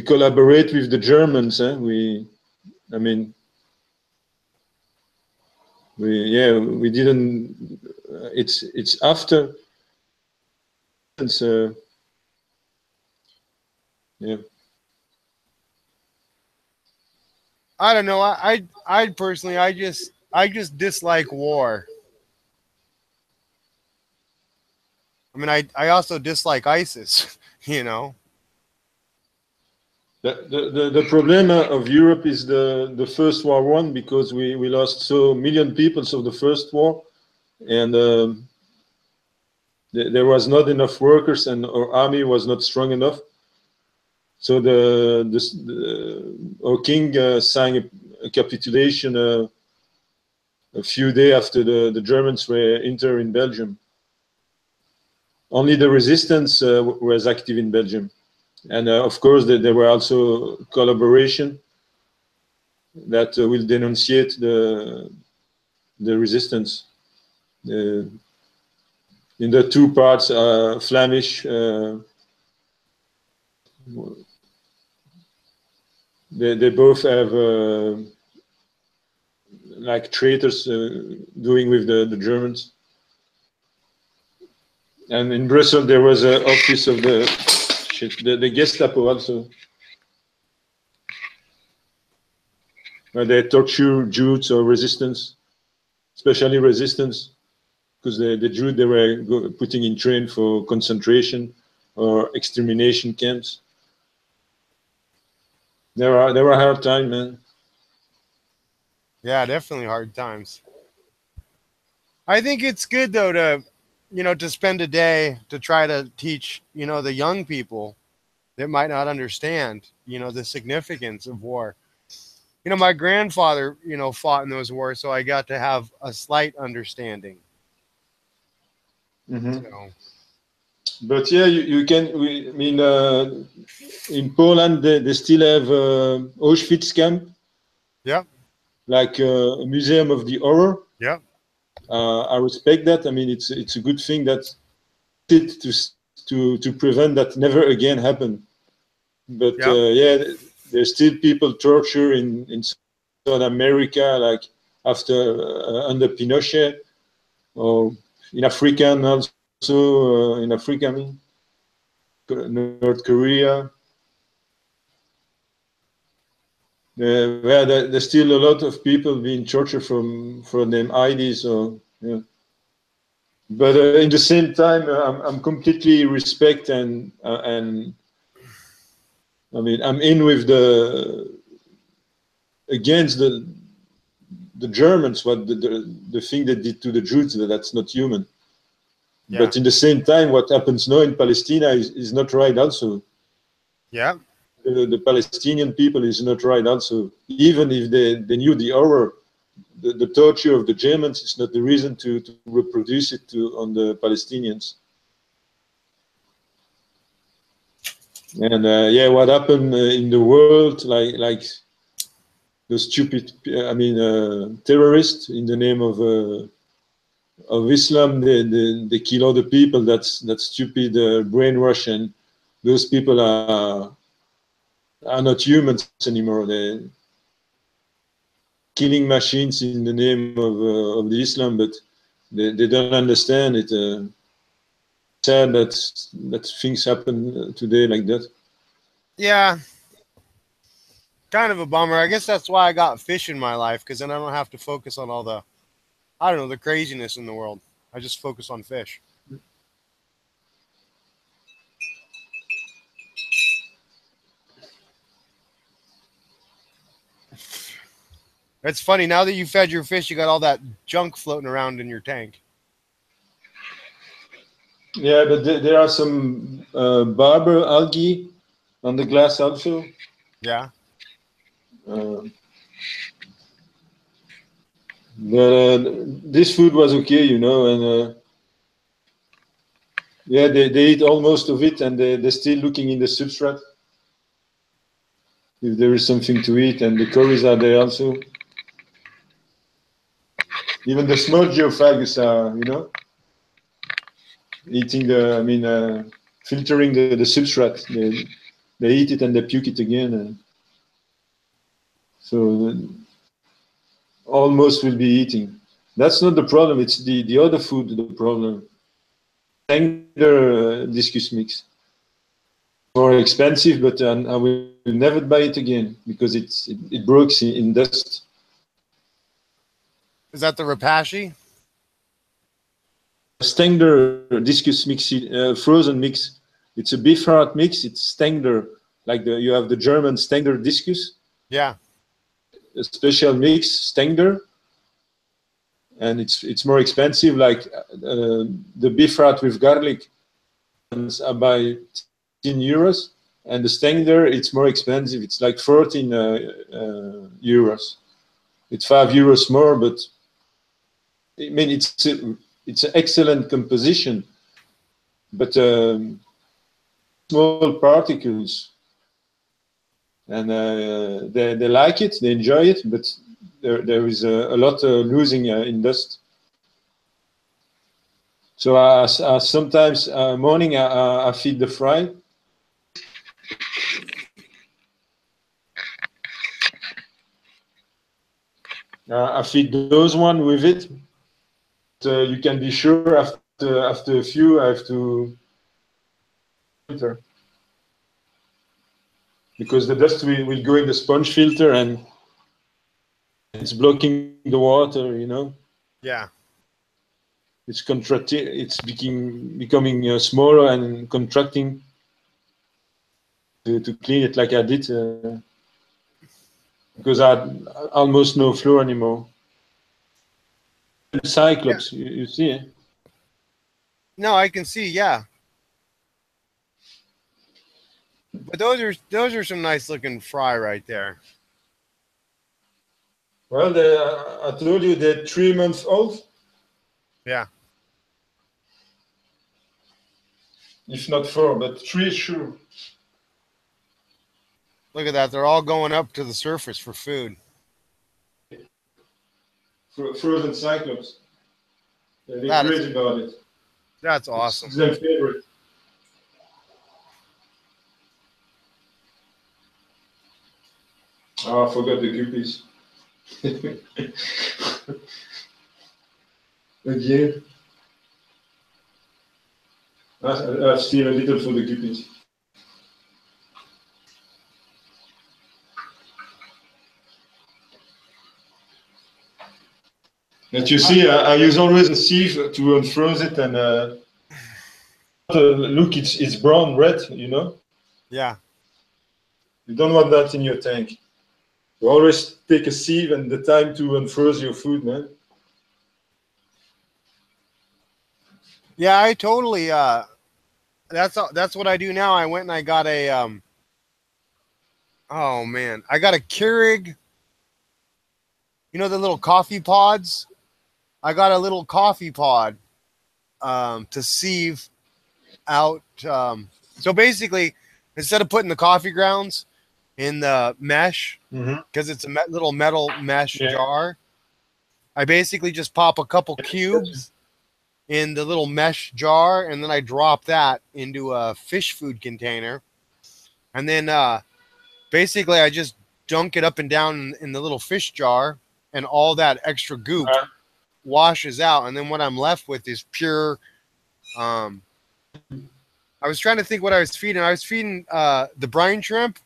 collaborate with the Germans. We didn't. It's after. Yeah. I don't know. I personally, I just dislike war. I mean, I also dislike ISIS. The problem of Europe is the First War won because we lost so million people of the First War, and there was not enough workers, and our army was not strong enough. So our king signed a capitulation a few days after the Germans were enter in Belgium. Only the resistance was active in Belgium. And of course, there were also collaboration that will denunciate the resistance. In the two parts, Flemish, they both have like traitors doing with the Germans. And in Brussels, there was an office of the Gestapo also, where they torture Jews or resistance, especially resistance, because the Jews they were putting in train for concentration or extermination camps. There were hard times, man. Yeah, definitely hard times. I think it's good though to, to spend a day to try to teach, the young people that might not understand, the significance of war. My grandfather, fought in those wars, so I got to have a slight understanding. Mm-hmm. So. But yeah, you can. I mean, in Poland, they still have Auschwitz camp. Yeah. Like a museum of the horror. Yeah. I respect that. I mean, it's a good thing that to prevent that never again happen. But yeah, there's still people torture in South America, like after under Pinochet, or in African also in Africa, I mean, North Korea. Where there's still a lot of people being tortured for them IDs, or yeah. But in the same time, I'm completely respect and I mean I'm in with against the Germans, what the thing they did to the Jews, that's not human. Yeah. But in the same time, what happens now in Palestine is not right also. Yeah. The Palestinian people is not right also. Even if they knew the horror, the torture of the Germans is not the reason to reproduce it on the Palestinians. And yeah, what happened in the world, like the stupid, terrorists in the name of Islam, they kill other people. That's stupid brainwash, and those people are not humans anymore. They're killing machines in the name of the Islam, but they don't understand it. Sad that things happen today like that. Yeah, kind of a bummer. I guess that's why I got fish in my life, because then I don't have to focus on all the, the craziness in the world. I just focus on fish. It's funny, now that you fed your fish, you got all that junk floating around in your tank. Yeah, but there are some barber algae on the glass also. Yeah. This food was okay, and yeah, they eat all most of it, and they're still looking in the substrate if there is something to eat, and the curries are there also. Even the small geophagus are, eating filtering the substrate. They eat it and they puke it again. So almost will be eating. That's not the problem. It's the other food, the problem. Tender discus mix. More expensive, but I will never buy it again because it breaks in dust. Is that the Repashy? Stengder discus mix, frozen mix. It's a beef heart mix. It's Stengder, like you have the German Stengder discus. Yeah. A special mix, Stengder. and it's more expensive. Like the beef rat with garlic are by 10 euros, and the steak there it's more expensive. It's like 14 euros. It's 5 euros more, but I mean it's an excellent composition, but small particles, and they like it, they enjoy it, but there is a lot losing in dust. So sometimes morning I feed the fry. I feed those one with it. You can be sure after a few I have to filter, because the dust will go in the sponge filter and it's blocking the water, you know. Yeah. It's contracting. It's becoming smaller and contracting to clean it like I did, because I had almost no flow anymore. Cyclops, yeah. You see it? No, I can see, yeah. But those are some nice looking fry right there. Well, I told you they're 3 months old. Yeah. If not 4, but 3 sure. Look at that. They're all going up to the surface for food. Frozen cyclops. They're crazy about it. That's awesome. It's their favorite. Oh, I forgot the guppies. Again. I steal a little for the guppies. But you see, I use always a sieve to unfroze it, and look, it's brown red, you know. Yeah. You don't want that in your tank. You always take a sieve and the time to unfroze your food, man. Yeah, I totally. That's what I do now. I went and I got a. Oh man, I got a Keurig. You know the little coffee pods. I got a little coffee pod to sieve out. So basically, instead of putting the coffee grounds in the mesh, because it's a little metal mesh jar, I basically just pop a couple cubes in the little mesh jar, and then I drop that into a fish food container, and then basically I just dunk it up and down in the little fish jar, and all that extra goop washes out, and then what I'm left with is pure. I was trying to think what I was feeding. I was feeding the brine shrimp,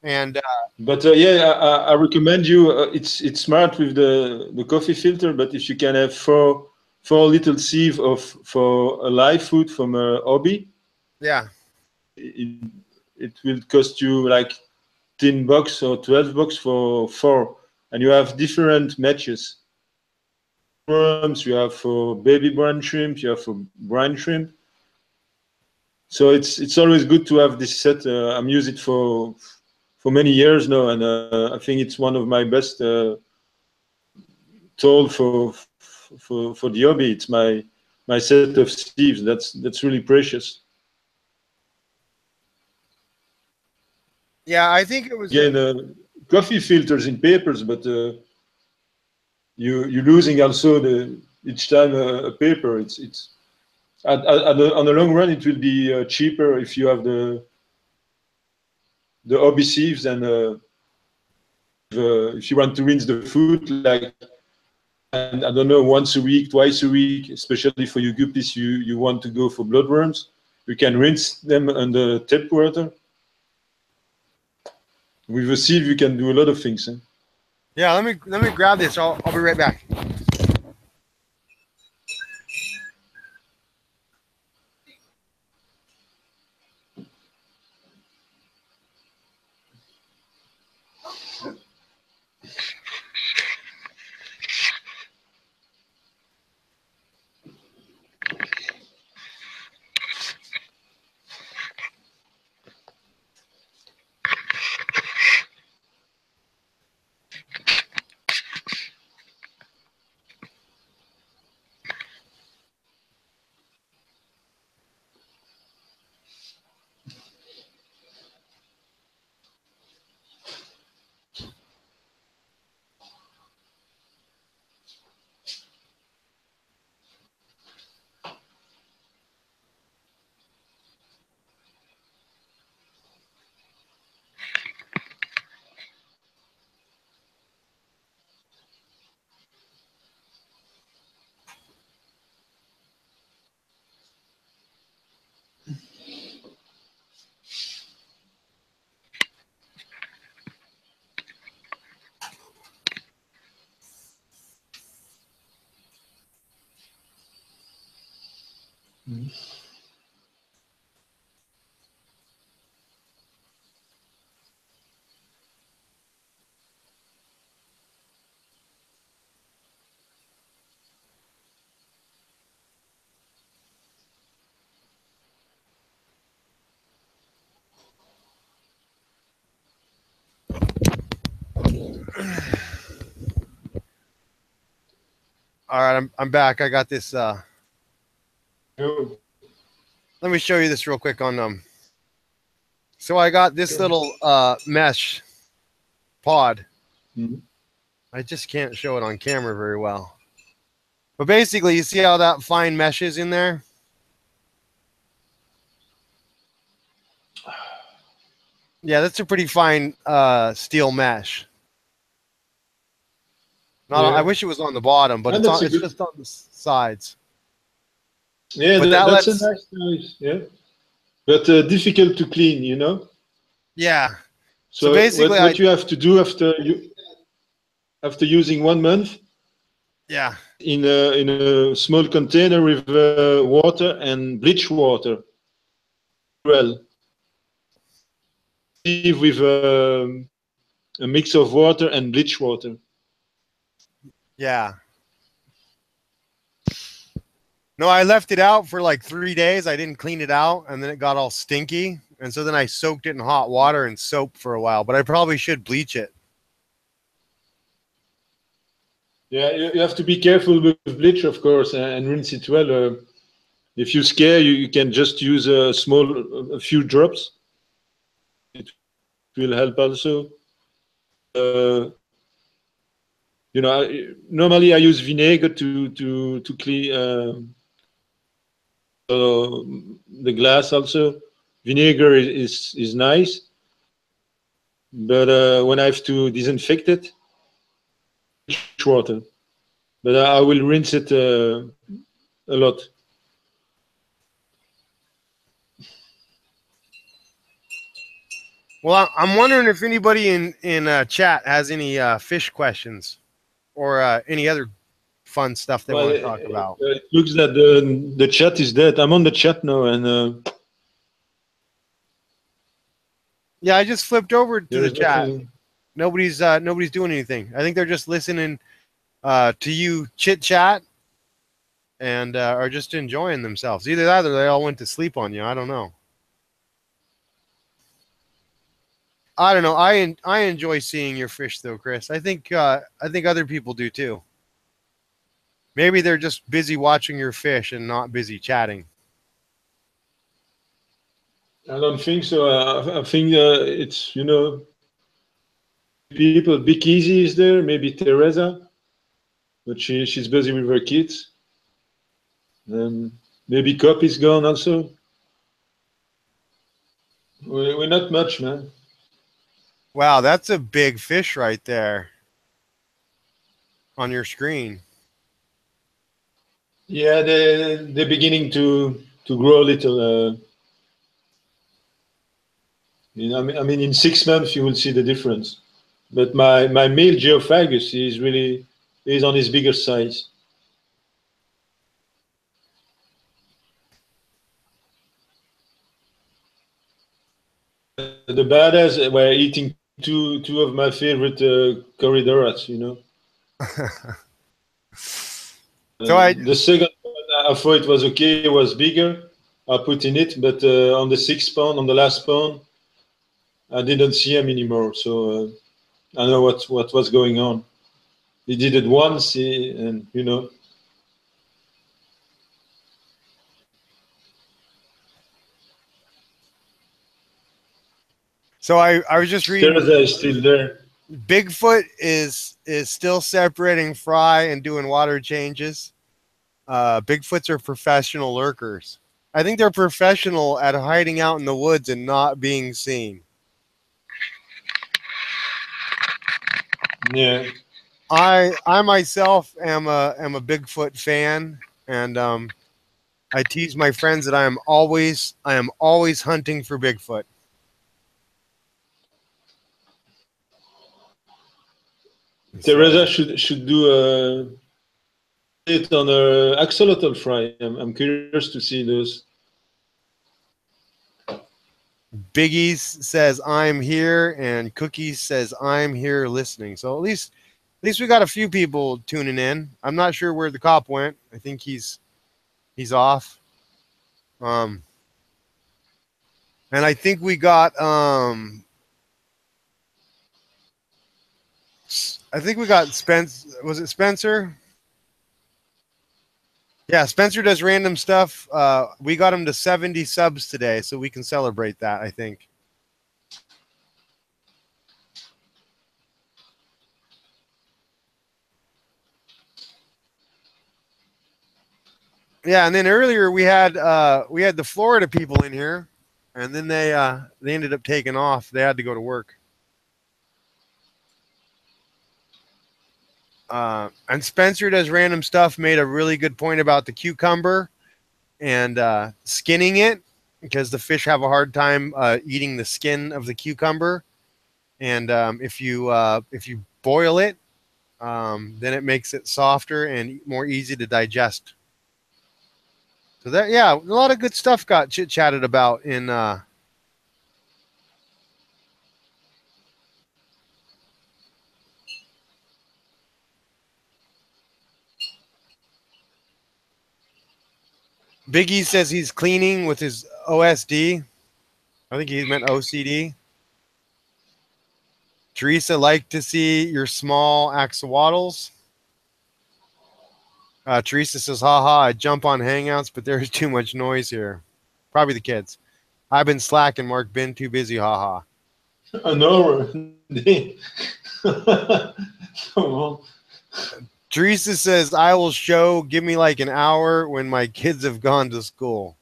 and but yeah, I recommend you. It's smart with the coffee filter, but if you can have four little sieve for a live food from a hobby, yeah, it will cost you like $10 or $12 for 4, and you have different matches. You have for baby brine shrimp, you have for brine shrimp. So it's always good to have this set. I'm using it for many years now, and I think it's one of my best tool for the hobby. It's my set of sieves. That's really precious. Yeah, I think it was. Again, coffee filters in papers, but you're losing also each time a paper. It's on the long run it will be cheaper if you have the hobby sieves, and if you want to rinse the food, like, and I don't know, once a week, twice a week, especially for your guppies, you want to go for bloodworms, you can rinse them under tap water. With a sieve, you can do a lot of things. Yeah, let me grab this. I'll be right back. All right, I'm back. I got this. Oh, Let me show you this real quick on So I got this little mesh pod. Mhm. I just can't show it on camera very well. But basically, you see how that fine mesh is in there? Yeah, that's a pretty fine steel mesh. Not, Yeah. I wish it was on the bottom, but And it's that's on, a it's good- just on the sides. Yeah, But that that's lets- a nice size. Yeah, but difficult to clean, you know. Yeah. So, So basically, what you have to do after using 1 month, Yeah. in a small container with water and bleach water. Well, leave with a mix of water and bleach water. Yeah. No, I left it out for like 3 days. I didn't clean it out, and then it got all stinky. And so then I soaked it in hot water and soap for a while. But I probably should bleach it. Yeah, you have to be careful with bleach, of course, and rinse it well. If you scare, you can just use a few drops. It will help also. You know, normally I use vinegar to clean the glass. Also, vinegar is nice, but when I have to disinfect it, water. But I will rinse it a lot. Well, I'm wondering if anybody in chat has any fish questions or any other fun stuff they want to talk about. It looks that the chat is dead. I'm on the chat now, and Yeah, I just flipped over to there the is chat. nothing. Nobody's doing anything. I think they're just listening to you chit chat and are just enjoying themselves. Either that or they all went to sleep on you. I don't know. I don't know. I enjoy seeing your fish though, Chris. I think other people do too. Maybe they're just busy watching your fish and not busy chatting. I don't think so. I think it's, you know, people. Big Easy is there, maybe Teresa, but she's busy with her kids. Maybe Cop is gone also. We're not much, man. Wow, that's a big fish right there on your screen. Yeah, they're beginning to grow a little. You know, I mean, in 6 months you will see the difference. But my male Geophagus is on his bigger size. The badass were eating two of my favorite corridoras, you know. So the second one, I thought it was okay. It was bigger. I put in it, but on the 6th pound, on the last pound, I didn't see him anymore. So I know what was going on. He did it once, and you know. So I was just reading. Teresa is still there. Bigfoot is still separating fry and doing water changes. Bigfoots are professional lurkers. I think they're professional at hiding out in the woods and not being seen. Yeah. I myself am a Bigfoot fan, and I tease my friends that I am always hunting for Bigfoot. Teresa should do it on a axolotl fry. I'm curious to see those. Biggies says I'm here, and Cookies says I'm here listening. So at least we got a few people tuning in. I'm not sure where the cop went. I think he's off. And I think we got Spence. Was it Spencer? Yeah, Spencer does random stuff. We got him to 70 subs today, so we can celebrate that, I think. Yeah, and then earlier we had the Florida people in here, and then they ended up taking off. They had to go to work. And Spencer does random stuff. Made a really good point about the cucumber and skinning it, because the fish have a hard time eating the skin of the cucumber. And if you boil it, then it makes it softer and more easy to digest. So that, yeah, a lot of good stuff got chit chatted about in. Biggie says he's cleaning with his OSD. I think he meant OCD. Teresa, like to see your small axolotls. Teresa says, haha, I jump on Hangouts, but there's too much noise here. Probably the kids. I've been slacking, Mark. Been too busy, haha. An hour. Teresa says, I will show, give me like an hour when my kids have gone to school.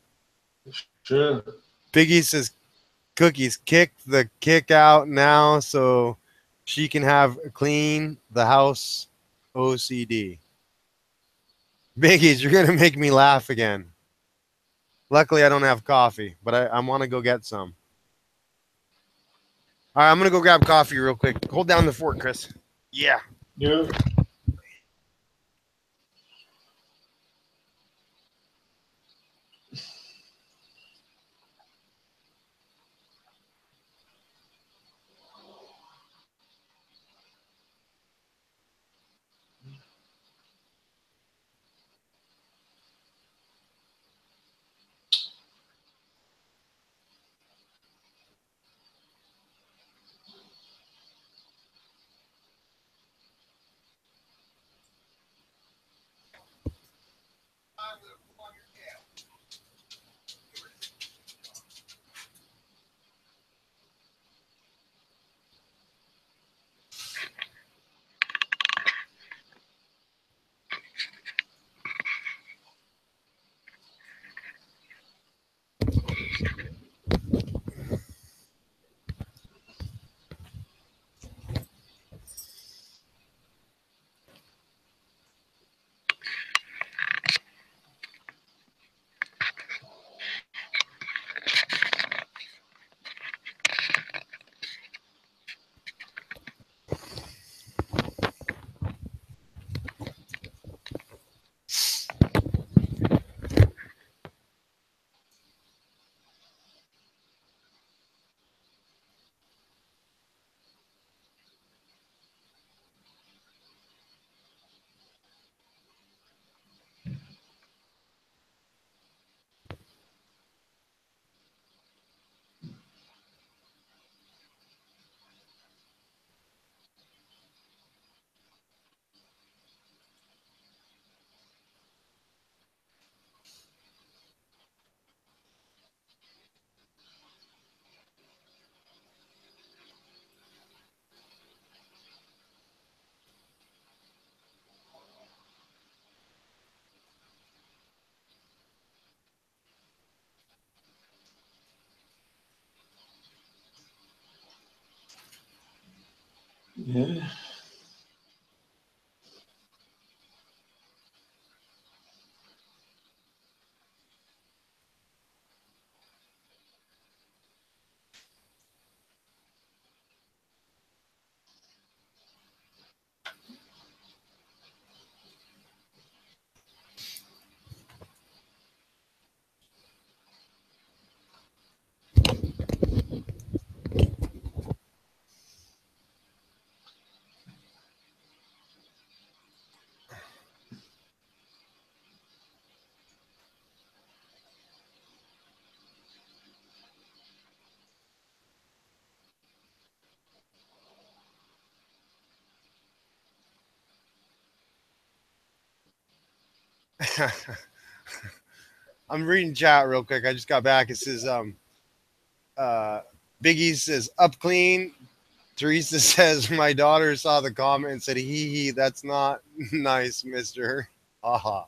Sure. Biggie says, Cookies, kick the kick out now so she can have clean the house OCD. Biggies, you're going to make me laugh again. Luckily, I don't have coffee, but I want to go get some. All right, I'm going to go grab coffee real quick. Hold down the fort, Chris. Yeah. Yeah. Yeah. I'm reading chat real quick. I just got back. It says Biggie says up clean. Teresa says my daughter saw the comment and said hee, that's not nice, mister. Aha.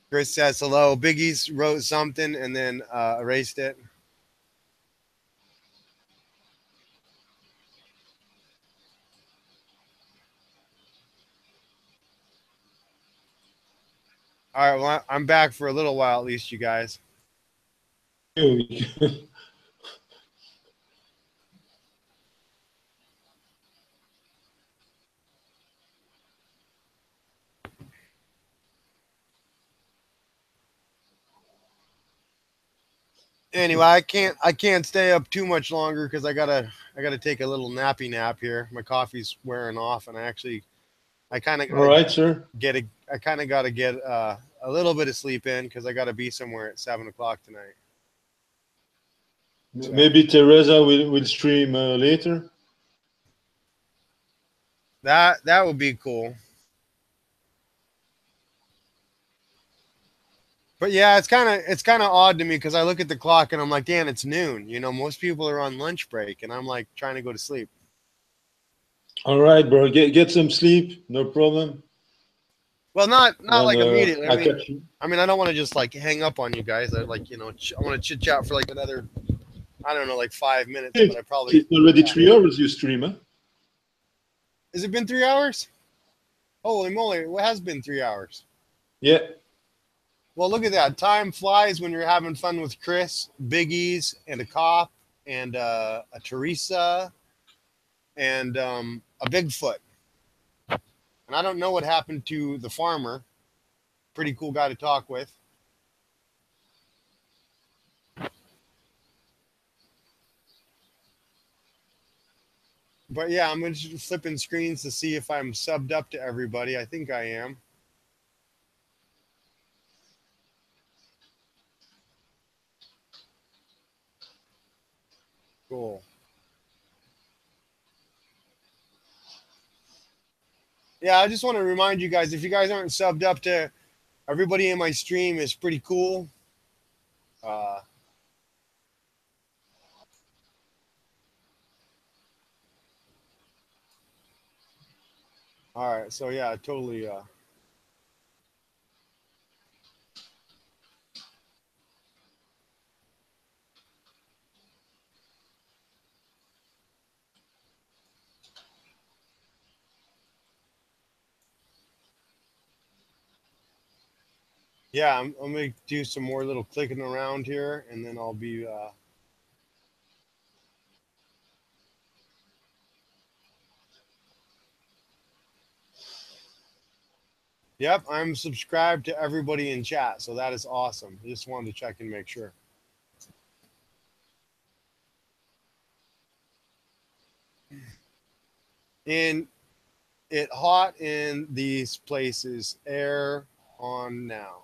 Chris says hello. Biggie's wrote something and then erased it. All right, well, I'm back for a little while at least, you guys. Anyway, I can't stay up too much longer because I gotta take a little nappy nap here. My coffee's wearing off, and I kind of All right, sir. I kind of got to get a little bit of sleep in because I got to be somewhere at 7 o'clock tonight. So. Maybe Teresa will stream later. That would be cool. But yeah, it's kind of odd to me because I look at the clock and I'm like, damn, it's noon. You know, most people are on lunch break, and I'm like trying to go to sleep. All right, bro. Get some sleep. No problem. Well, not like immediately. I mean, I don't want to just like hang up on you guys. I like, you know, I want to chit chat for like another, I don't know, like 5 minutes. But I probably. It's already 3 hours you stream, huh? Has it been 3 hours? Holy moly! It has been 3 hours. Yeah. Well, look at that. Time flies when you're having fun with Chris, Biggies, and a cop, and a Teresa, and a Bigfoot. And I don't know what happened to the farmer. Pretty cool guy to talk with. But yeah, I'm just flipping screens to see if I'm subbed up to everybody. I think I am. Cool. Yeah, I just want to remind you guys, if you guys aren't subbed up to everybody in my stream, is pretty cool. All right, so yeah, totally. Yeah, I'm going to do some more little clicking around here, and then I'll be... Yep, I'm subscribed to everybody in chat, so that is awesome. I just wanted to check and make sure. In it hot in these places, air on now.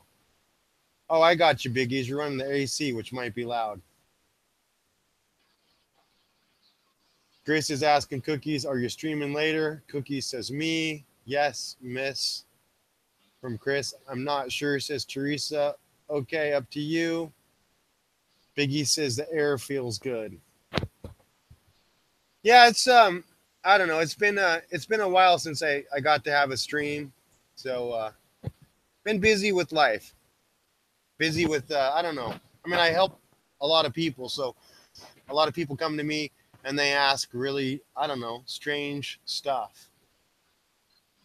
Oh, I got you, Biggies. You're running the AC, which might be loud. Chris is asking Cookies, are you streaming later? Cookies says me. Yes, miss. From Chris, I'm not sure, says Teresa. Okay, up to you. Biggie says the air feels good. Yeah, it's I don't know. It's been a while since I got to have a stream, so been busy with life. Busy with I don't know. I mean, I help a lot of people, so a lot of people come to me and they ask really, I don't know, strange stuff.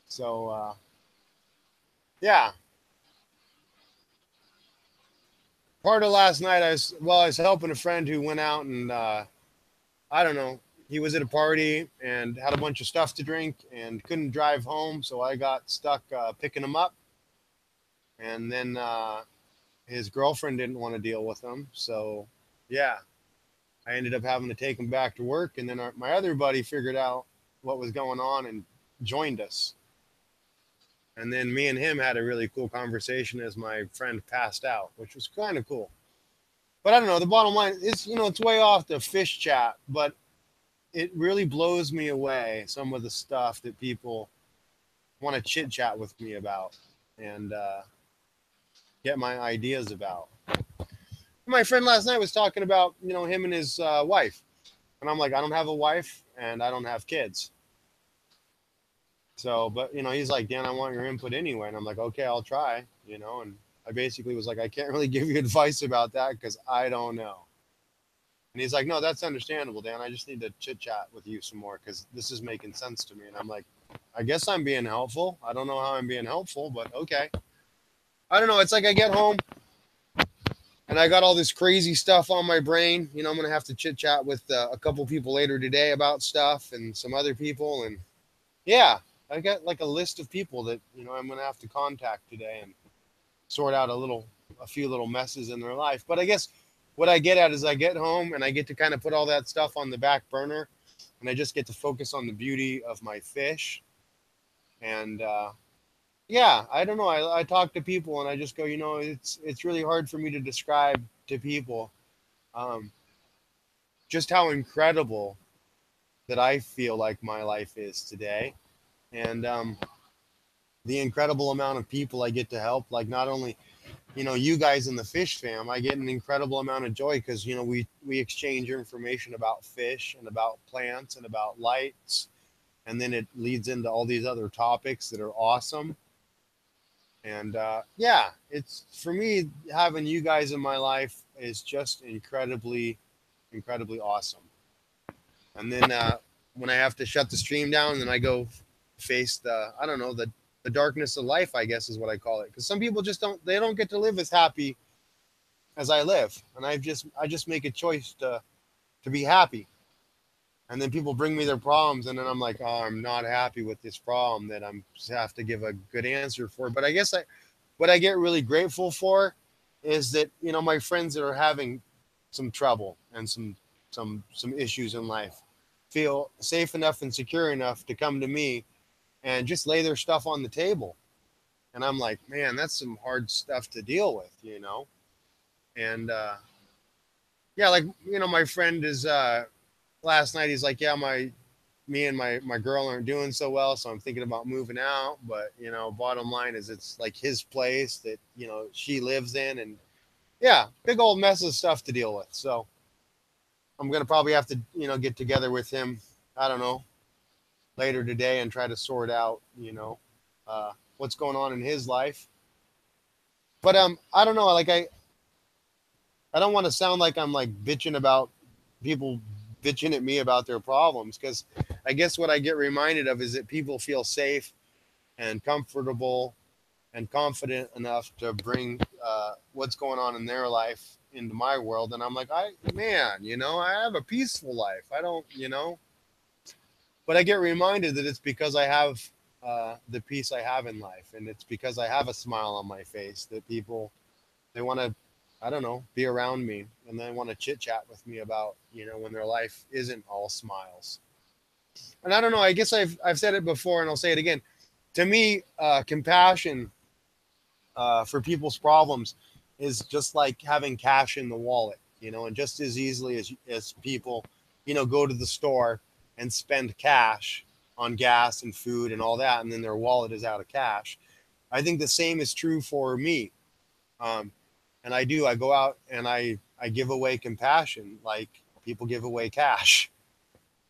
So yeah. Part of last night, I was helping a friend who went out and I don't know. He was at a party and had a bunch of stuff to drink and couldn't drive home, so I got stuck picking him up. And then his girlfriend didn't want to deal with him, so yeah, I ended up having to take him back to work. And then my other buddy figured out what was going on and joined us. And then me and him had a really cool conversation as my friend passed out, which was kind of cool. But I don't know. The bottom line is, it's way off the fish chat, but it really blows me away, some of the stuff that people want to chit chat with me about and get my ideas about. My friend last night was talking about, him and his wife. And I'm like, I don't have a wife and I don't have kids. So, but, he's like, Dan, I want your input anyway. And I'm like, okay, I'll try, and I basically was like, I can't really give you advice about that because I don't know. And he's like, no, that's understandable, Dan. I just need to chit chat with you some more because this is making sense to me. And I'm like, I guess I'm being helpful. I don't know how I'm being helpful, but okay. I don't know. It's like I get home and I got all this crazy stuff on my brain. I'm going to have to chit chat with a couple people later today about stuff and some other people. And yeah, I got like a list of people that, I'm going to have to contact today and sort out a few little messes in their life. But I guess what I get at is I get home and I get to kind of put all that stuff on the back burner and I just get to focus on the beauty of my fish. And, yeah, I don't know. I talk to people and I just go, it's really hard for me to describe to people just how incredible that I feel like my life is today. And the incredible amount of people I get to help, like not only, you guys in the fish fam, I get an incredible amount of joy because, we exchange information about fish and about plants and about lights. And then it leads into all these other topics that are awesome. And yeah, it's for me, having you guys in my life is just incredibly, incredibly awesome. And then when I have to shut the stream down, then I go face the darkness of life, I guess is what I call it. Because some people they don't get to live as happy as I live. And I just make a choice to be happy. And then people bring me their problems, and then I'm like, oh, I'm not happy with this problem that I'm have to give a good answer for. But I guess what I get really grateful for is that, my friends that are having some trouble and some issues in life feel safe enough and secure enough to come to me and just lay their stuff on the table. And I'm like, man, that's some hard stuff to deal with, And yeah, like, my friend is last night he's like, yeah, me and my girl aren't doing so well, so I'm thinking about moving out. But bottom line is it's like his place that she lives in, and yeah, big old mess of stuff to deal with. So I'm gonna probably have to get together with him, I don't know, later today and try to sort out what's going on in his life. But I don't know, like I don't want to sound like I'm like bitching about people bitching at me about their problems, because I guess what I get reminded of is that people feel safe and comfortable and confident enough to bring what's going on in their life into my world. And I'm like, I have a peaceful life. I don't, but I get reminded that it's because I have the peace I have in life. And it's because I have a smile on my face that people, they want to, I don't know, be around me, and they want to chit chat with me about, when their life isn't all smiles. And I don't know, I guess I've said it before and I'll say it again. To me, compassion for people's problems is just like having cash in the wallet, and just as easily as people, go to the store and spend cash on gas and food and all that, and then their wallet is out of cash. I think the same is true for me. And I go out and I give away compassion like people give away cash.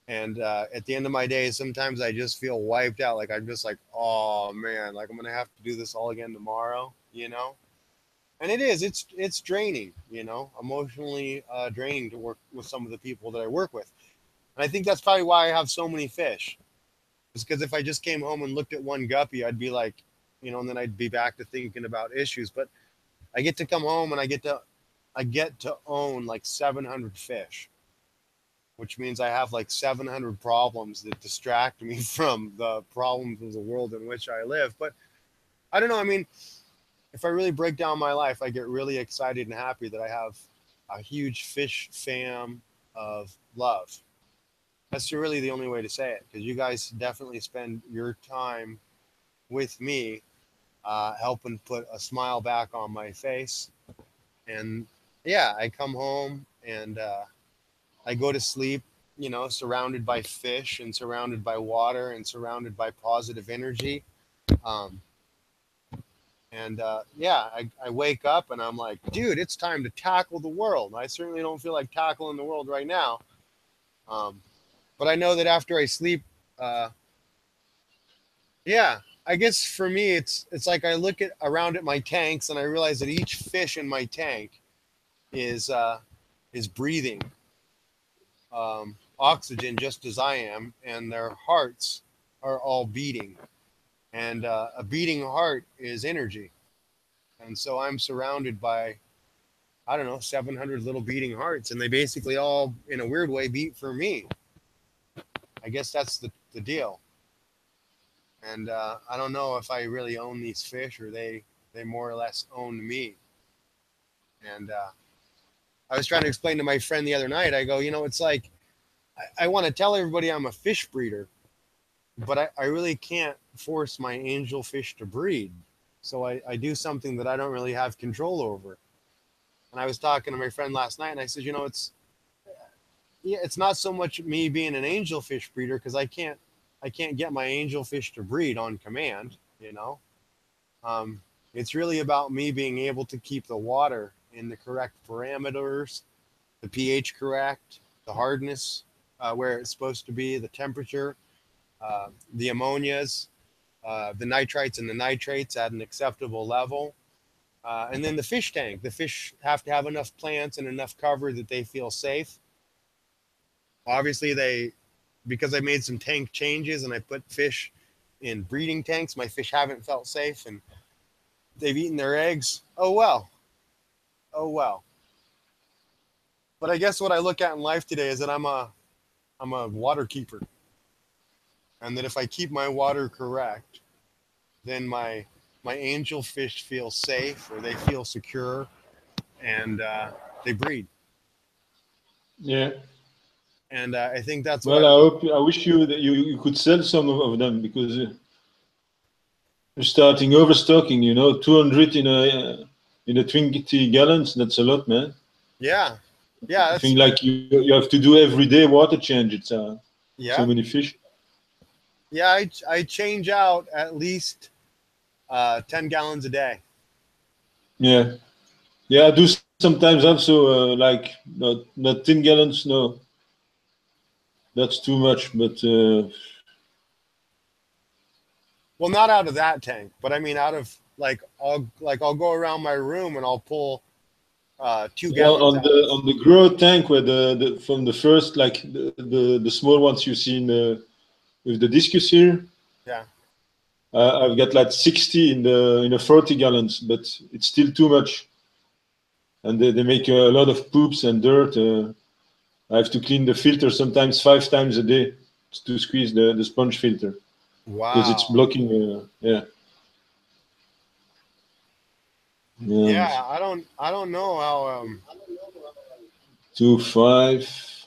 And at the end of my day, sometimes I just feel wiped out. Like I'm just like, oh man, like I'm going to have to do this all again tomorrow, And it's draining, emotionally draining to work with some of the people that I work with. And I think that's probably why I have so many fish. It's because if I just came home and looked at one guppy, I'd be like, and then I'd be back to thinking about issues. But I get to come home and I get to own like 700 fish, which means I have like 700 problems that distract me from the problems of the world in which I live. But I don't know. I mean, if I really break down my life, I get really excited and happy that I have a huge fish fam of love. That's really the only way to say it, because you guys definitely spend your time with me, helping put a smile back on my face. And yeah, I come home and I go to sleep, surrounded by fish and surrounded by water and surrounded by positive energy. Yeah, I wake up and I'm like, dude, it's time to tackle the world. I certainly don't feel like tackling the world right now. Um, but I know that after I sleep, uh, yeah, I guess for me, it's like I look at around at my tanks and I realize that each fish in my tank is breathing oxygen just as I am, and their hearts are all beating. And a beating heart is energy. And so I'm surrounded by, I don't know, 700 little beating hearts, and they basically all, in a weird way, beat for me. I guess that's the deal. And I don't know if I really own these fish or they more or less own me. And I was trying to explain to my friend the other night. I go, it's like I want to tell everybody I'm a fish breeder, but I really can't force my angel fish to breed. So I do something that I don't really have control over. And I was talking to my friend last night, and I said, it's not so much me being an angel fish breeder because I can't get my angel fish to breed on command. It's really about me being able to keep the water in the correct parameters, the pH correct, the hardness where it's supposed to be, the temperature, the ammonias, the nitrites and the nitrates at an acceptable level. And then the fish tank. The fish have to have enough plants and enough cover that they feel safe. Obviously, because I made some tank changes and I put fish in breeding tanks, my fish haven't felt safe and they've eaten their eggs. Oh well. Oh well. But I guess what I look at in life today is that I'm a water keeper. And that if I keep my water correct, then my angel fish feel safe or they feel secure, and they breed. Yeah. And I think that's what Well, I wish you that you could sell some of them because you're starting overstocking. 200 in a 20 gallons. That's a lot, man. Yeah, I that's think like you have to do every day water change. It's so yeah, many fish. yeah. I change out at least 10 gallons a day. Yeah, yeah. I do sometimes also like not 10 gallons. No, that's too much. But Well, not out of that tank, but I mean out of I'll go around my room and I'll pull 2 gallons on out. the grow tank where the from the first like the small ones you see with the discus here. Yeah. I've got like 60 in the 40 gallons, but it's still too much, and they make a lot of poops and dirt. I have to clean the filter sometimes 5 times a day to squeeze the sponge filter because it's Wow. blocking. Yeah. And Yeah, I don't know how 2.5.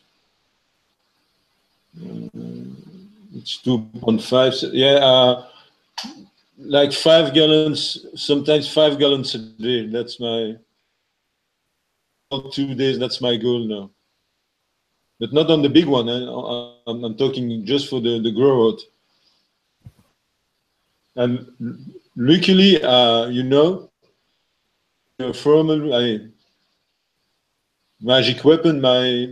It's 2.5. So, yeah, like 5 gallons, sometimes 5 gallons a day. That's my 2 days. That's my goal now, but not on the big one. I'm talking just for the grow out. And luckily, formal magic weapon, my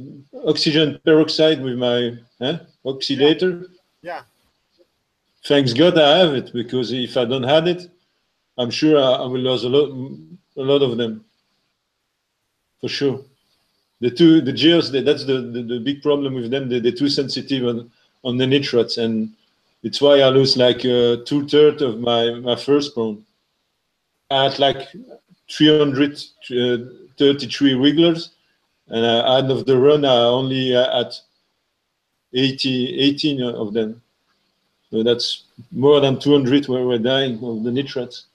oxygen peroxide with my oxidator. yeah. Thanks God I have it, because if I don't have it, I'm sure I will lose a lot of them, for sure. The geos, that's the big problem with them. They're too sensitive on the nitrates, and it's why I lose like 2/3 of my first spawn. I had like 333 wigglers, and out of the run, I only had 18 of them. So that's more than 200 were dying of the nitrates.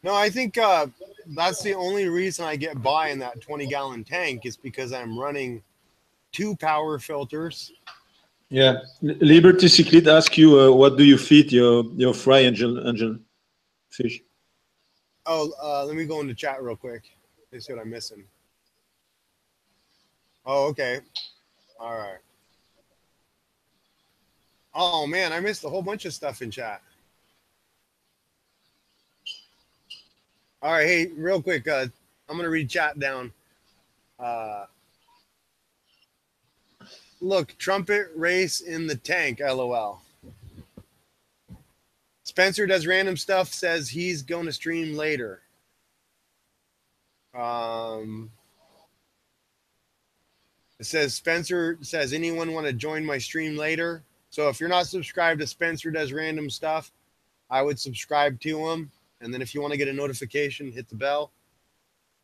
No, I think that's the only reason I get by in that 20-gallon tank is because I'm running 2 power filters. Yeah, Liberty Cyclid ask you, what do you feed your fry angel fish? Oh, let me go into chat real quick. Let's see what I'm missing. Oh, okay. All right. Oh man, I missed a whole bunch of stuff in chat. All right, hey, real quick, I'm gonna read chat down. Look, trumpet race in the tank, LOL. Spencer does random stuff, says he's going to stream later. It says Spencer says, anyone want to join my stream later? So if you're not subscribed to Spencer does random stuff, I would subscribe to him. And then if you want to get a notification, hit the bell.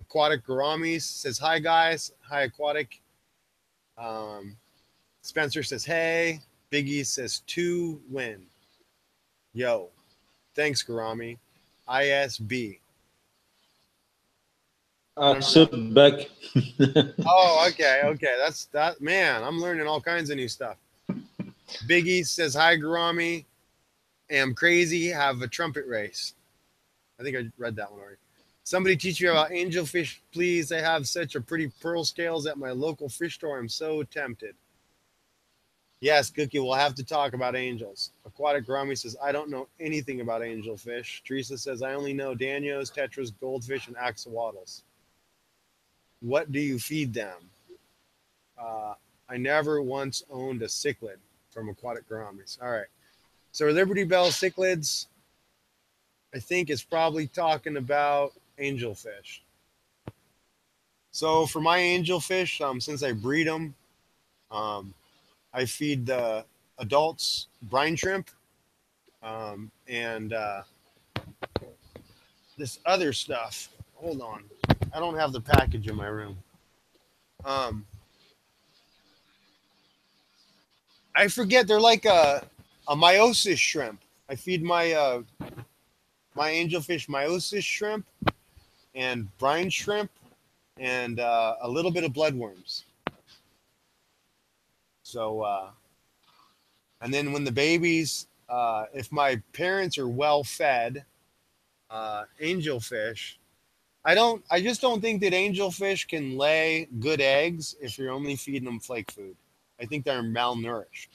Aquatic Garamis says, hi guys. Hi Aquatic. Spencer says, hey. Biggie says, 2 win. Yo. Thanks, Garami. ISB. Sit back. Oh, okay. That's that. Man, I'm learning all kinds of new stuff. Biggie says, hi, Garami. Am crazy. Have a trumpet race. I think I read that one already. Somebody teach me about angelfish, please. I have such a pretty pearl scales at my local fish store. I'm so tempted. Yes, Cookie, we'll have to talk about angels. Aquatic Garami says, I don't know anything about angelfish. Teresa says, I only know danios, tetras, goldfish, and axolotls. What do you feed them? I never once owned a cichlid from Aquatic Garamis. All right. So Liberty Bell cichlids, I think is probably talking about angelfish. So for my angelfish, since I breed them, I feed the adults brine shrimp and this other stuff. Hold on. I don't have the package in my room. I forget. They're like a meiosis shrimp. I feed my my angelfish meiosis shrimp and brine shrimp and a little bit of bloodworms. So, and then when the babies, if my parents are well fed, angelfish, I just don't think that angelfish can lay good eggs if you're only feeding them flake food. I think they're malnourished.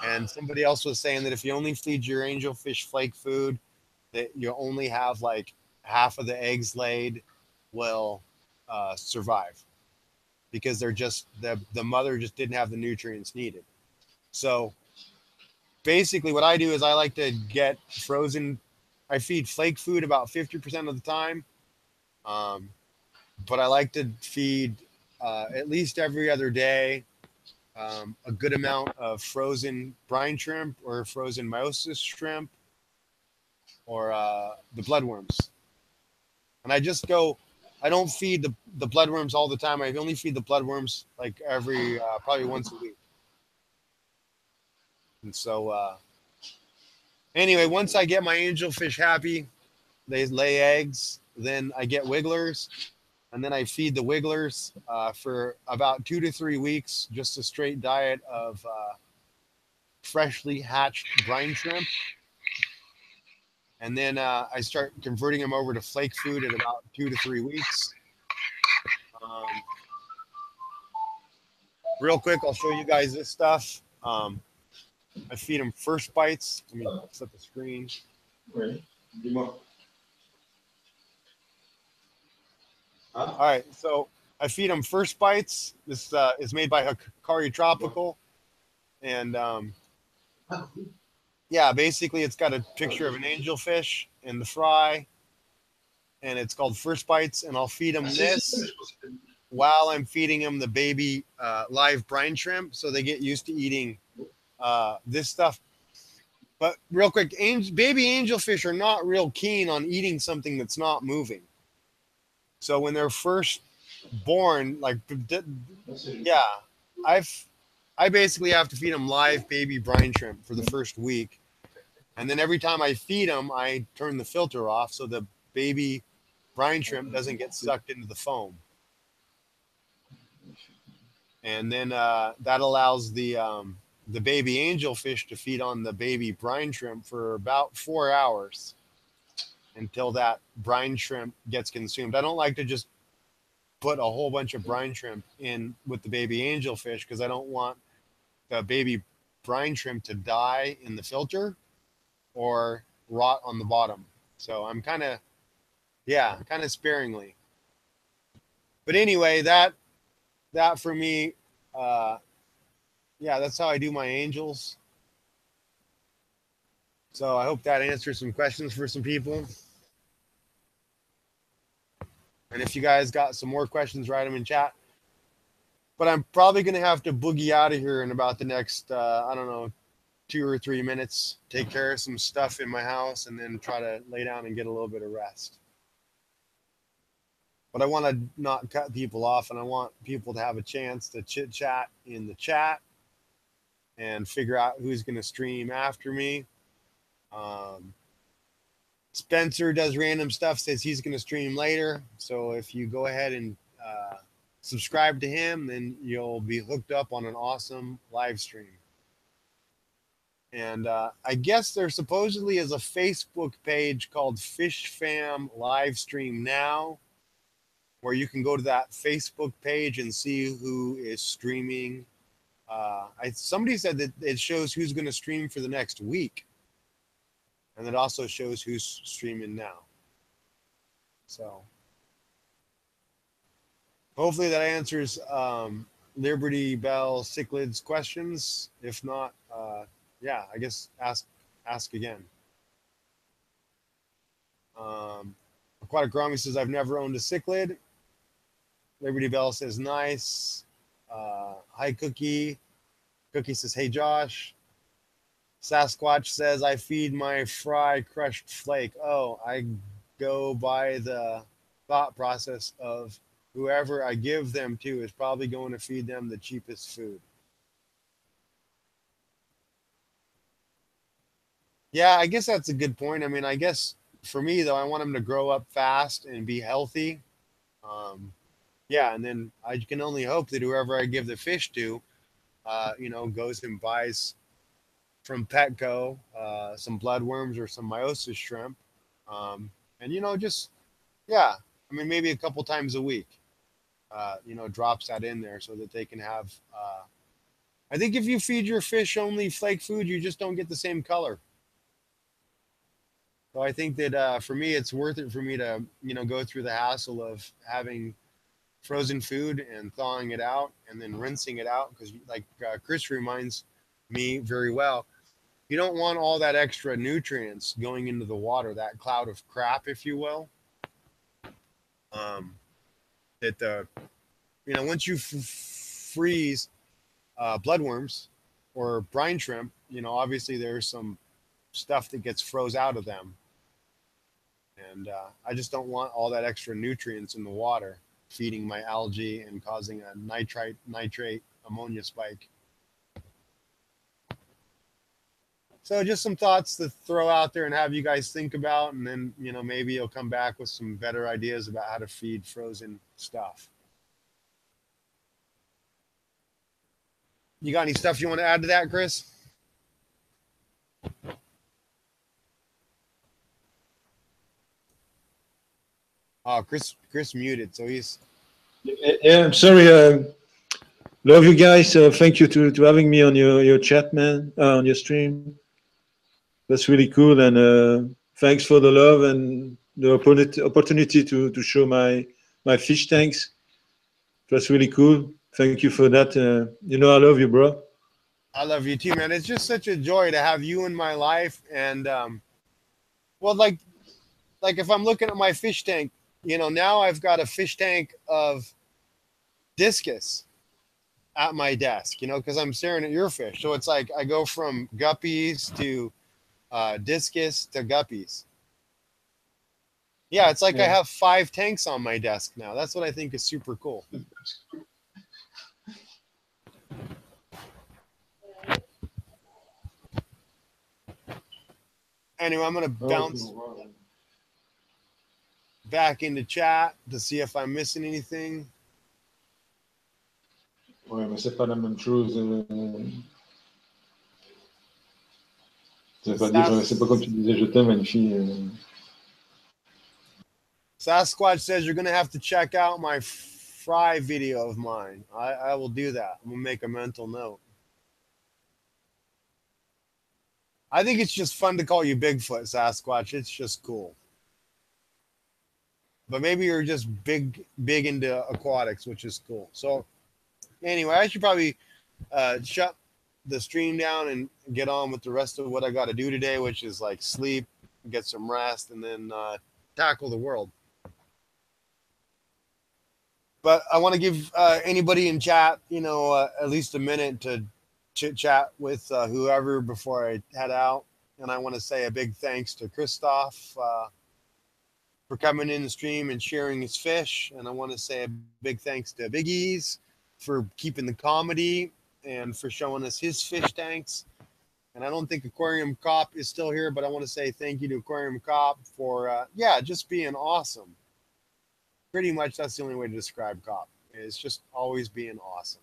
And somebody else was saying that if you only feed your angelfish flake food, that you only have like half of the eggs laid will survive because they're just the mother just didn't have the nutrients needed. So basically what I do is I like to get frozen. I feed flake food about 50% of the time. But I like to feed at least every other day a good amount of frozen brine shrimp or frozen meiosis shrimp or the bloodworms. And I just go, I don't feed the bloodworms all the time. I only feed the bloodworms like every probably once a week. And so anyway, once I get my angelfish happy, they lay eggs, then I get wigglers. And then I feed the wigglers for about 2 to 3 weeks, just a straight diet of freshly hatched brine shrimp. And then I start converting them over to flake food at about 2 to 3 weeks. Real quick, I'll show you guys this stuff. I feed them First Bites. Let me set the screen. All right, so I feed them First Bites. This is made by Hikari Tropical, and yeah, basically it's got a picture of an angelfish and the fry, and it's called First Bites. And I'll feed them this while I'm feeding them the baby live brine shrimp, so they get used to eating this stuff. But real quick, baby angelfish are not real keen on eating something that's not moving. So when they're first born, like, yeah, I basically have to feed them live baby brine shrimp for the first week. And then every time I feed them, I turn the filter off so the baby brine shrimp doesn't get sucked into the foam. And then that allows the baby angelfish to feed on the baby brine shrimp for about 4 hours until that brine shrimp gets consumed. I don't like to just put a whole bunch of brine shrimp in with the baby angelfish because I don't want the baby brine shrimp to die in the filter or rot on the bottom. So I'm kind of, kind of sparingly. But anyway, that for me, that's how I do my angels. So I hope that answers some questions for some people. And if you guys got some more questions, write them in chat. But I'm probably going to have to boogie out of here in about the next, I don't know, 2 or 3 minutes. Take care of some stuff in my house and then try to lay down and get a little bit of rest. But I want to not cut people off, and I want people to have a chance to chit chat in the chat and figure out who's going to stream after me. Spencer does random stuff, says he's going to stream later. So if you go ahead and subscribe to him, then you'll be hooked up on an awesome live stream. And I guess there supposedly is a Facebook page called Fish Fam Live Stream Now, where you can go to that Facebook page and see who is streaming. Somebody said that it shows who's going to stream for the next week. And it also shows who's streaming now. So hopefully that answers Liberty Bell Cichlid's questions. If not, I guess ask again. Aquatic Grommy says, I've never owned a cichlid. Liberty Bell says, nice. Hi, Cookie. Cookie says, hey, Josh. Sasquatch says, I feed my fry crushed flake. Oh, I go by the thought process of whoever I give them to is probably going to feed them the cheapest food. Yeah, I guess that's a good point. I mean, I guess for me, though, I want them to grow up fast and be healthy. And then I can only hope that whoever I give the fish to, goes and buys from Petco some bloodworms or some Myosis shrimp. Maybe a couple times a week, drops that in there so that they can have. I think if you feed your fish only flake food, you just don't get the same color. So I think that for me, it's worth it for me to, go through the hassle of having frozen food and thawing it out and then rinsing it out. Because like Chris reminds me very well, you don't want all that extra nutrients going into the water, that cloud of crap, if you will. Once you freeze bloodworms or brine shrimp, obviously there's some stuff that gets froze out of them. And I just don't want all that extra nutrients in the water feeding my algae and causing a nitrate ammonia spike. So just some thoughts to throw out there and have you guys think about, and then, maybe you'll come back with some better ideas about how to feed frozen stuff. You got any stuff you want to add to that, Chris? Oh, Chris muted, so he's. Yeah, I'm sorry. Love you guys. Thank you to having me on your chat, man, on your stream. That's really cool, and thanks for the love and the opportunity to show my fish tanks. That's really cool. Thank you for that. I love you, bro. I love you too, man. It's just such a joy to have you in my life, and like if I'm looking at my fish tank. Now I've got a fish tank of discus at my desk, because I'm staring at your fish. So it's like I go from guppies to discus to guppies. Yeah, it's like I have 5 tanks on my desk now. That's what I think is super cool. Anyway, I'm going to bounce back into chat to see if I'm missing anything. Ouais, mais c'est pas la même chose. C'est pas dire, c'est pas comme tu disais, je t'aime à une fille. Sasquatch says you're gonna have to check out my fry video of mine. I will do that. I'm gonna make a mental note. I think it's just fun to call you Bigfoot, Sasquatch. It's just cool. But maybe you're just big into aquatics, which is cool. So anyway, I should probably shut the stream down and get on with the rest of what I got to do today, which is like sleep, get some rest, and then tackle the world. But I want to give anybody in chat, at least a minute to chit chat with whoever before I head out. And I want to say a big thanks to Christoph for coming in the stream and sharing his fish. And I want to say a big thanks to Big E's for keeping the comedy and for showing us his fish tanks. And I don't think Aquarium Cop is still here, but I want to say thank you to Aquarium Cop for, just being awesome. Pretty much that's the only way to describe Cop. It's just always being awesome.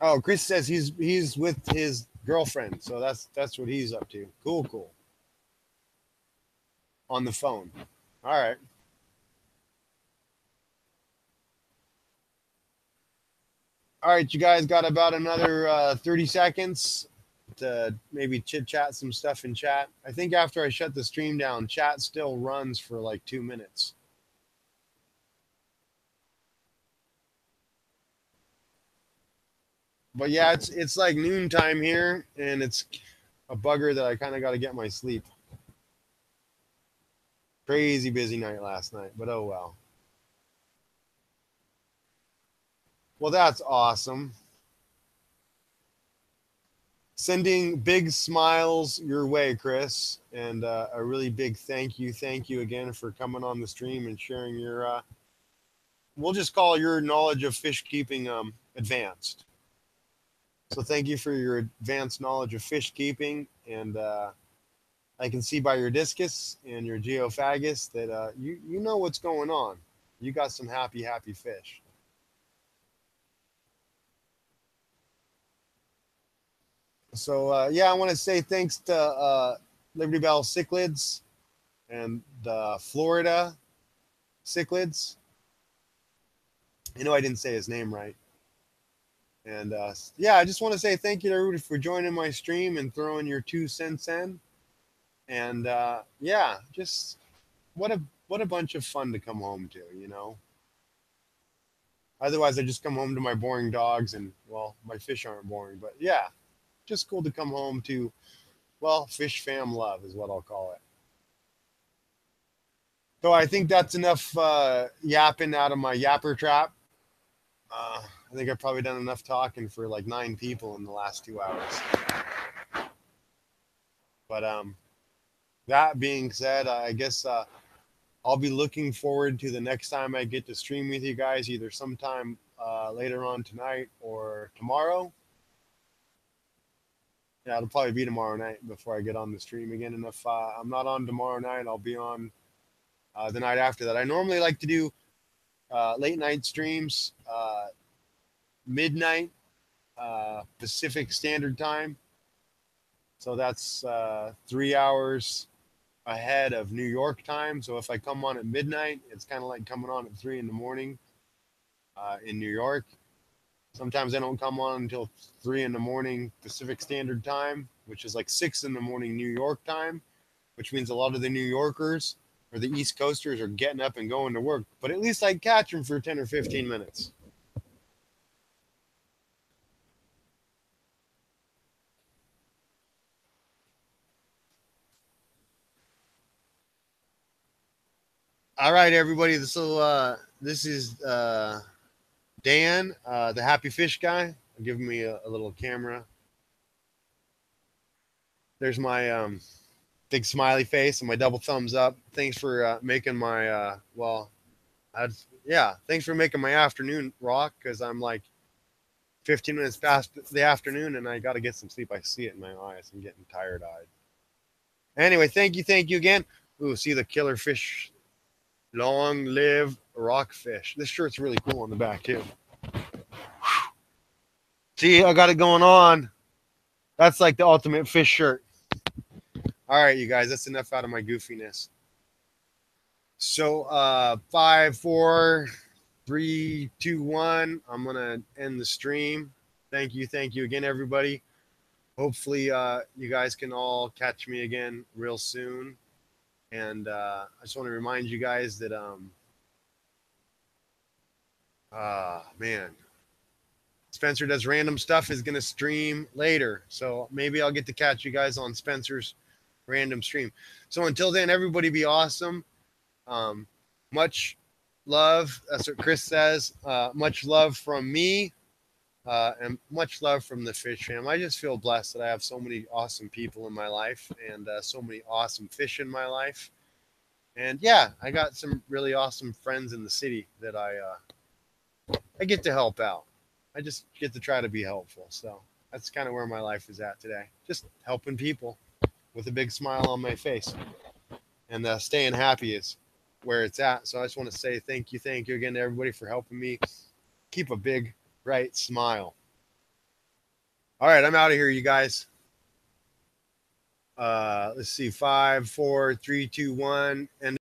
Oh, Chris says he's with his girlfriend, so that's what he's up to. Cool. On the phone. All right. All right, you guys got about another 30 seconds to maybe chit-chat some stuff in chat. I think after I shut the stream down, chat still runs for like 2 minutes. But yeah, it's like noontime here, and it's a bugger that I kind of got to get my sleep. Crazy busy night last night, but oh well. Well, that's awesome. Sending big smiles your way, Chris, and a really big thank you again for coming on the stream and sharing your, we'll just call your knowledge of fish keeping advanced. So thank you for your advanced knowledge of fish keeping, and I can see by your discus and your geophagus that you know what's going on. You got some happy fish. So I want to say thanks to Liberty Bell Cichlids and Florida Cichlids. I know I didn't say his name right. And I just want to say thank you to everybody for joining my stream and throwing your 2 cents in. And just what a bunch of fun to come home to, Otherwise, I just come home to my boring dogs, and well, my fish aren't boring, but yeah, just cool to come home to, well, fish fam love is what I'll call it. So I think that's enough yapping out of my yapper trap. I think I've probably done enough talking for like 9 people in the last 2 hours. But that being said, I guess I'll be looking forward to the next time I get to stream with you guys, either sometime later on tonight or tomorrow. Yeah, it'll probably be tomorrow night before I get on the stream again. And if I'm not on tomorrow night, I'll be on the night after that. I normally like to do late night streams, midnight Pacific Standard Time. So that's 3 hours ahead of New York time. So if I come on at midnight, it's kind of like coming on at 3 in the morning in New York. Sometimes I don't come on until 3 in the morning Pacific Standard Time, which is like 6 in the morning New York time, which means a lot of the New Yorkers or the East Coasters are getting up and going to work. But at least I catch them for 10 or 15 minutes. All right, everybody. This is Dan, the Happy Fish Guy. Give me a little camera. There's my big smiley face and my double thumbs up. Thanks for making my thanks for making my afternoon rock, because I'm like 15 minutes past the afternoon and I got to get some sleep. I see it in my eyes. I'm getting tired-eyed. Anyway, thank you again. Ooh, see the killer fish. Long live rockfish. This shirt's really cool on the back too. See, I got it going on. That's like the ultimate fish shirt. All right, you guys, that's enough out of my goofiness. So 5, 4, 3, 2, 1. I'm gonna end the stream. Thank you again, everybody. Hopefully, you guys can all catch me again real soon. And I just want to remind you guys that, man, Spencer Does Random Stuff is going to stream later. So maybe I'll get to catch you guys on Spencer's random stream. So until then, everybody be awesome. Much love. That's what Chris says. Much love from me. And much love from the Fish Fam. I just feel blessed that I have so many awesome people in my life and so many awesome fish in my life. And yeah, I got some really awesome friends in the city that I get to help out. I just get to try to be helpful. So that's kind of where my life is at today. Just helping people with a big smile on my face. And staying happy is where it's at. So I just want to say thank you again to everybody for helping me keep a big, bright smile. All right, I'm out of here, you guys. Let's see, 5, 4, 3, 2, 1, and